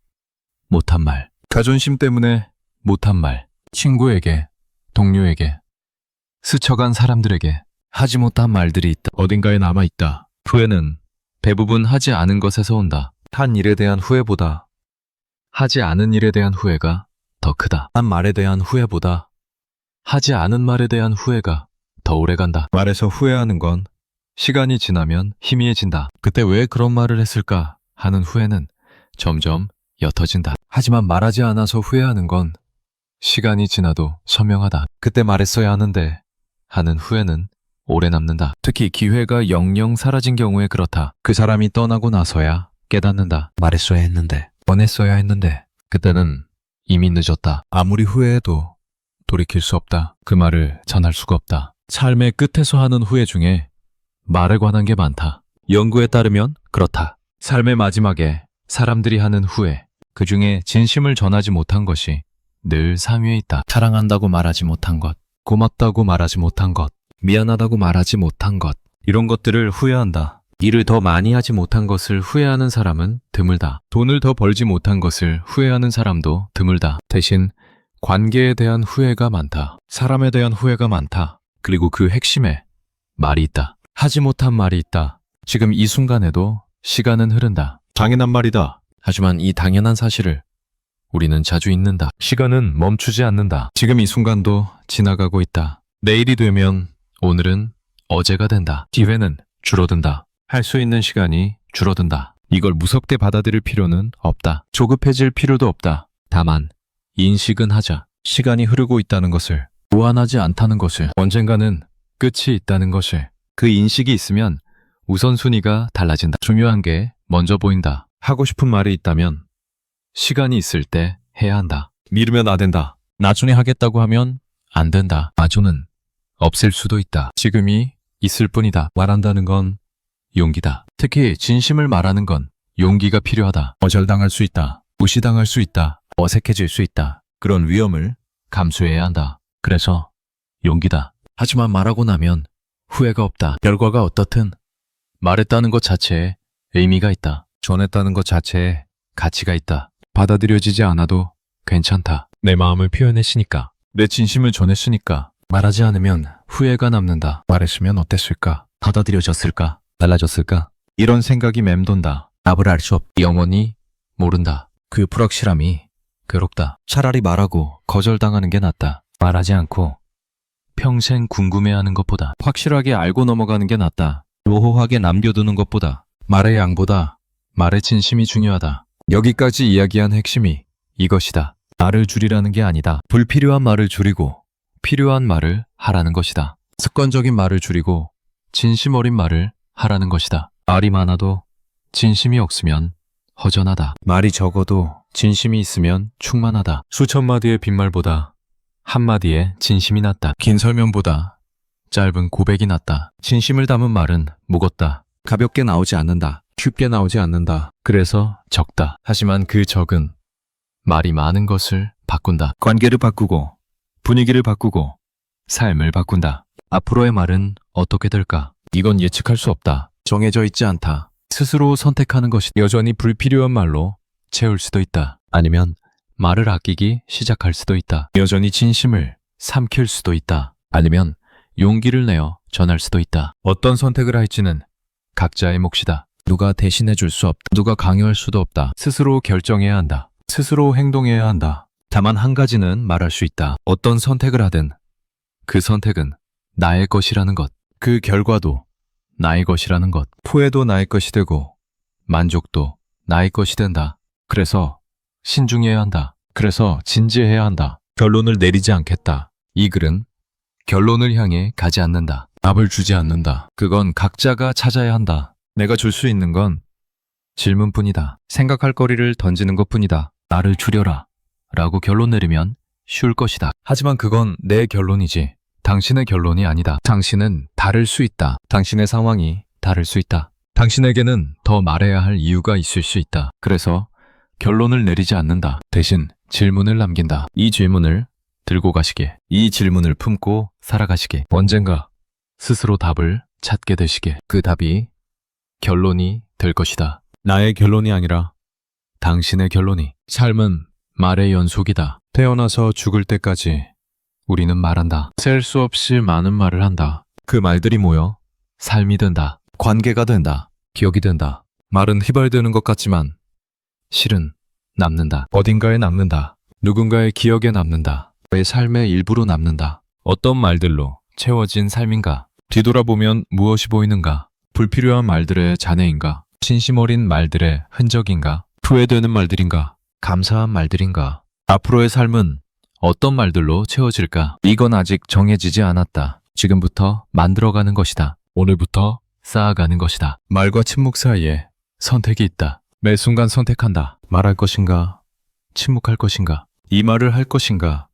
못한 말, 자존심 때문에 못한 말, 친구에게, 동료에게, 스쳐간 사람들에게 하지 못한 말들이 있다. 어딘가에 남아있다. 후회는 대부분 하지 않은 것에서 온다. 한 일에 대한 후회보다 하지 않은 일에 대한 후회가 더 크다. 한 말에 대한 후회보다 하지 않은 말에 대한 후회가 더 오래간다. 말에서 후회하는 건 시간이 지나면 희미해진다. 그때 왜 그런 말을 했을까 하는 후회는 점점 옅어진다. 하지만 말하지 않아서 후회하는 건 시간이 지나도 선명하다. 그때 말했어야 하는데 하는 후회는 오래 남는다. 특히 기회가 영영 사라진 경우에 그렇다. 그 사람이 떠나고 나서야 깨닫는다. 말했어야 했는데, 원했어야 했는데, 그때는 이미 늦었다. 아무리 후회해도 돌이킬 수 없다. 그 말을 전할 수가 없다. 삶의 끝에서 하는 후회 중에 말에 관한 게 많다. 연구에 따르면 그렇다. 삶의 마지막에 사람들이 하는 후회, 그 중에 진심을 전하지 못한 것이 늘 상위에 있다. 사랑한다고 말하지 못한 것, 고맙다고 말하지 못한 것, 미안하다고 말하지 못한 것, 이런 것들을 후회한다. 일을 더 많이 하지 못한 것을 후회하는 사람은 드물다. 돈을 더 벌지 못한 것을 후회하는 사람도 드물다. 대신 관계에 대한 후회가 많다. 사람에 대한 후회가 많다. 그리고 그 핵심에 말이 있다. 하지 못한 말이 있다. 지금 이 순간에도 시간은 흐른다. 당연한 말이다. 하지만 이 당연한 사실을 우리는 자주 잊는다. 시간은 멈추지 않는다. 지금 이 순간도 지나가고 있다. 내일이 되면 오늘은 어제가 된다. 기회는 줄어든다. 할 수 있는 시간이 줄어든다. 이걸 무섭게 받아들일 필요는 없다. 조급해질 필요도 없다. 다만 인식은 하자. 시간이 흐르고 있다는 것을, 무한하지 않다는 것을, 언젠가는 끝이 있다는 것을. 그 인식이 있으면 우선순위가 달라진다. 중요한 게 먼저 보인다. 하고 싶은 말이 있다면 시간이 있을 때 해야 한다. 미루면 안 된다. 나중에 하겠다고 하면 안 된다. 나중은 없을 수도 있다. 지금이 있을 뿐이다. 말한다는 건 용기다. 특히 진심을 말하는 건 용기가 필요하다. 거절당할 수 있다. 무시당할 수 있다. 어색해질 수 있다. 그런 위험을 감수해야 한다. 그래서 용기다. 하지만 말하고 나면 후회가 없다. 결과가 어떻든 말했다는 것 자체에 의미가 있다. 전했다는 것 자체에 가치가 있다. 받아들여지지 않아도 괜찮다. 내 마음을 표현했으니까. 내 진심을 전했으니까. 말하지 않으면 후회가 남는다. 말했으면 어땠을까? 받아들여졌을까? 달라졌을까? 이런 생각이 맴돈다. 답을 알 수 없. 영원히 모른다. 그 불확실함이 괴롭다. 차라리 말하고 거절당하는 게 낫다. 말하지 않고 평생 궁금해하는 것보다 확실하게 알고 넘어가는 게 낫다. 모호하게 남겨두는 것보다. 말의 양보다 말의 진심이 중요하다. 여기까지 이야기한 핵심이 이것이다. 말을 줄이라는 게 아니다. 불필요한 말을 줄이고 필요한 말을 하라는 것이다. 습관적인 말을 줄이고 진심 어린 말을 하라는 것이다. 말이 많아도 진심이 없으면 허전하다. 말이 적어도 진심이 있으면 충만하다. 수천 마디의 빈말보다 한마디의 진심이 낫다. 긴 설명보다 짧은 고백이 낫다. 진심을 담은 말은 무겁다. 가볍게 나오지 않는다. 쉽게 나오지 않는다. 그래서 적다. 하지만 그 적은 말이 많은 것을 바꾼다. 관계를 바꾸고 분위기를 바꾸고 삶을 바꾼다. 앞으로의 말은 어떻게 될까? 이건 예측할 수 없다. 정해져 있지 않다. 스스로 선택하는 것이 여전히 불필요한 말로 채울 수도 있다. 아니면 말을 아끼기 시작할 수도 있다. 여전히 진심을 삼킬 수도 있다. 아니면 용기를 내어 전할 수도 있다. 어떤 선택을 할지는 각자의 몫이다. 누가 대신해 줄 수 없다. 누가 강요할 수도 없다. 스스로 결정해야 한다. 스스로 행동해야 한다. 다만 한 가지는 말할 수 있다. 어떤 선택을 하든 그 선택은 나의 것이라는 것. 그 결과도 나의 것이라는 것. 후회도 나의 것이 되고 만족도 나의 것이 된다. 그래서 신중해야 한다. 그래서 진지해야 한다. 결론을 내리지 않겠다. 이 글은 결론을 향해 가지 않는다. 답을 주지 않는다. 그건 각자가 찾아야 한다. 내가 줄 수 있는 건 질문뿐이다. 생각할 거리를 던지는 것뿐이다. 나를 줄여라 라고 결론 내리면 쉬울 것이다. 하지만 그건 내 결론이지 당신의 결론이 아니다. 당신은 다를 수 있다. 당신의 상황이 다를 수 있다. 당신에게는 더 말해야 할 이유가 있을 수 있다. 그래서 결론을 내리지 않는다. 대신 질문을 남긴다. 이 질문을 들고 가시게. 이 질문을 품고 살아가시게. 언젠가 스스로 답을 찾게 되시게. 그 답이 결론이 될 것이다. 나의 결론이 아니라 당신의 결론이. 삶은 말의 연속이다. 태어나서 죽을 때까지 우리는 말한다. 셀 수 없이 많은 말을 한다. 그 말들이 모여 삶이 된다. 관계가 된다. 기억이 된다. 말은 휘발되는 것 같지만 실은 남는다. 어딘가에 남는다. 누군가의 기억에 남는다. 내 삶의 일부로 남는다. 어떤 말들로 채워진 삶인가? 뒤돌아보면 무엇이 보이는가? 불필요한 말들의 잔해인가? 진심 어린 말들의 흔적인가? 후회되는 말들인가? 감사한 말들인가? 앞으로의 삶은 어떤 말들로 채워질까? 이건 아직 정해지지 않았다. 지금부터 만들어가는 것이다. 오늘부터 쌓아가는 것이다. 말과 침묵 사이에 선택이 있다. 매 순간 선택한다. 말할 것인가? 침묵할 것인가? 이 말을 할 것인가?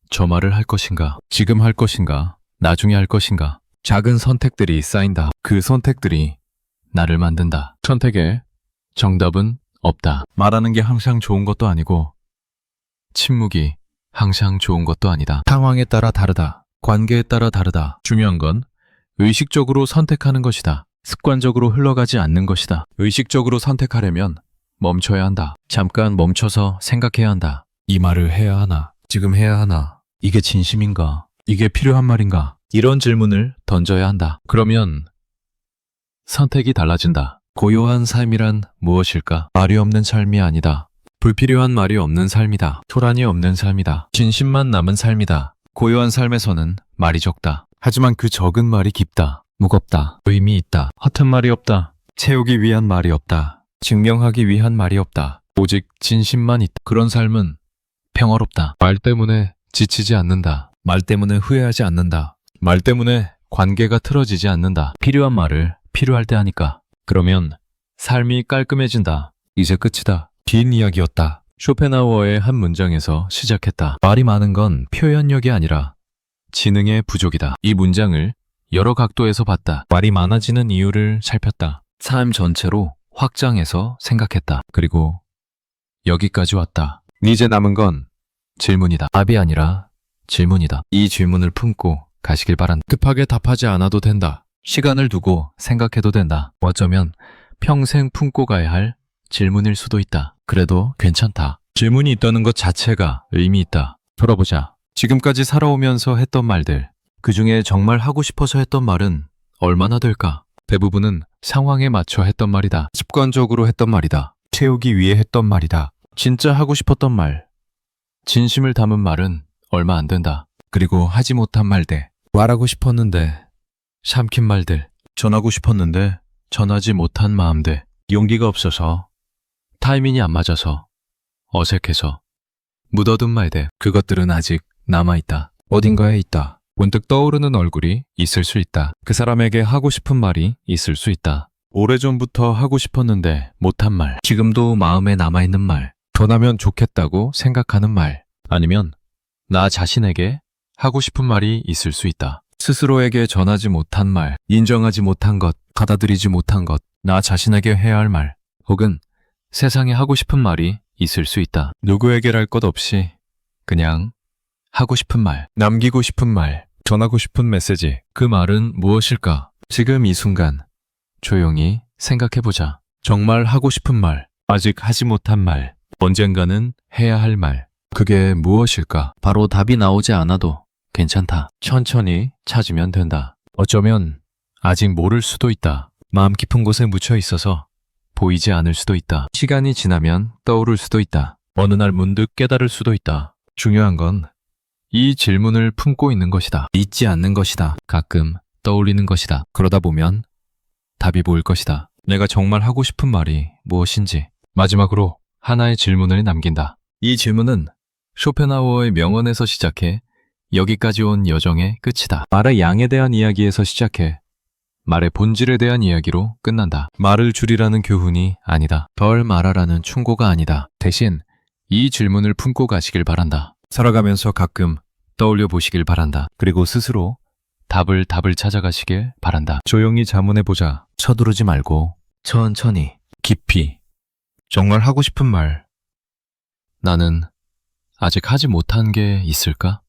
저 말을 할 것인가? 지금 할 것인가? 나중에 할 것인가? 작은 선택들이 쌓인다. 그 선택들이 나를 만든다. 선택에 정답은 없다. 말하는 게 항상 좋은 것도 아니고 침묵이 항상 좋은 것도 아니다. 상황에 따라 다르다. 관계에 따라 다르다. 중요한 건 의식적으로 선택하는 것이다. 습관적으로 흘러가지 않는 것이다. 의식적으로 선택하려면 멈춰야 한다. 잠깐 멈춰서 생각해야 한다. 이 말을 해야 하나? 지금 해야 하나? 이게 진심인가? 이게 필요한 말인가? 이런 질문을 던져야 한다. 그러면 선택이 달라진다. 고요한 삶이란 무엇일까? 말이 없는 삶이 아니다. 불필요한 말이 없는 삶이다. 소란이 없는 삶이다. 진심만 남은 삶이다. 고요한 삶에서는 말이 적다. 하지만 그 적은 말이 깊다. 무겁다. 의미 있다. 허튼 말이 없다. 채우기 위한 말이 없다. 증명하기 위한 말이 없다. 오직 진심만 있다. 그런 삶은 평화롭다. 말 때문에 지치지 않는다. 말 때문에 후회하지 않는다. 말 때문에 관계가 틀어지지 않는다. 필요한 말을 필요할 때 하니까. 그러면 삶이 깔끔해진다. 이제 끝이다. 긴 이야기였다. 쇼펜하우어의 한 문장에서 시작했다. 말이 많은 건 표현력이 아니라 지능의 부족이다. 이 문장을 여러 각도에서 봤다. 말이 많아지는 이유를 살폈다. 삶 전체로 확장해서 생각했다. 그리고 여기까지 왔다. 이제 남은 건 질문이다. 답이 아니라 질문이다. 이 질문을 품고 가시길 바란다. 급하게 답하지 않아도 된다. 시간을 두고 생각해도 된다. 어쩌면 평생 품고 가야 할 질문일 수도 있다. 그래도 괜찮다. 질문이 있다는 것 자체가 의미 있다. 돌아보자. 지금까지 살아오면서 했던 말들, 그 중에 정말 하고 싶어서 했던 말은 얼마나 될까? 대부분은 상황에 맞춰 했던 말이다. 습관적으로 했던 말이다. 채우기 위해 했던 말이다. 진짜 하고 싶었던 말, 진심을 담은 말은 얼마 안 된다. 그리고 하지 못한 말들, 말하고 싶었는데 삼킨 말들, 전하고 싶었는데 전하지 못한 마음들, 용기가 없어서, 타이밍이 안 맞아서, 어색해서, 묻어둔 말들, 그것들은 아직 남아있다. 어딘가에 있다. 문득 떠오르는 얼굴이 있을 수 있다. 그 사람에게 하고 싶은 말이 있을 수 있다. 오래전부터 하고 싶었는데 못한 말, 지금도 마음에 남아있는 말, 전하면 좋겠다고 생각하는 말, 아니면 나 자신에게 하고 싶은 말이 있을 수 있다. 스스로에게 전하지 못한 말, 인정하지 못한 것, 받아들이지 못한 것, 나 자신에게 해야 할 말, 혹은 세상에 하고 싶은 말이 있을 수 있다. 누구에게랄 것 없이 그냥 하고 싶은 말, 남기고 싶은 말, 전하고 싶은 메시지. 그 말은 무엇일까? 지금 이 순간 조용히 생각해보자. 정말 하고 싶은 말, 아직 하지 못한 말, 언젠가는 해야 할 말. 그게 무엇일까? 바로 답이 나오지 않아도 괜찮다. 천천히 찾으면 된다. 어쩌면 아직 모를 수도 있다. 마음 깊은 곳에 묻혀 있어서 보이지 않을 수도 있다. 시간이 지나면 떠오를 수도 있다. 어느 날 문득 깨달을 수도 있다. 중요한 건 이 질문을 품고 있는 것이다. 잊지 않는 것이다. 가끔 떠올리는 것이다. 그러다 보면 답이 보일 것이다. 내가 정말 하고 싶은 말이 무엇인지. 마지막으로 하나의 질문을 남긴다. 이 질문은 쇼펜하우어의 명언에서 시작해 여기까지 온 여정의 끝이다. 말의 양에 대한 이야기에서 시작해 말의 본질에 대한 이야기로 끝난다. 말을 줄이라는 교훈이 아니다. 덜 말하라는 충고가 아니다. 대신 이 질문을 품고 가시길 바란다. 살아가면서 가끔 떠올려 보시길 바란다. 그리고 스스로 답을 찾아가시길 바란다. 조용히 자문해보자. 서두르지 말고 천천히, 깊이. 정말 하고 싶은 말, 나는 아직 하지 못한 게 있을까?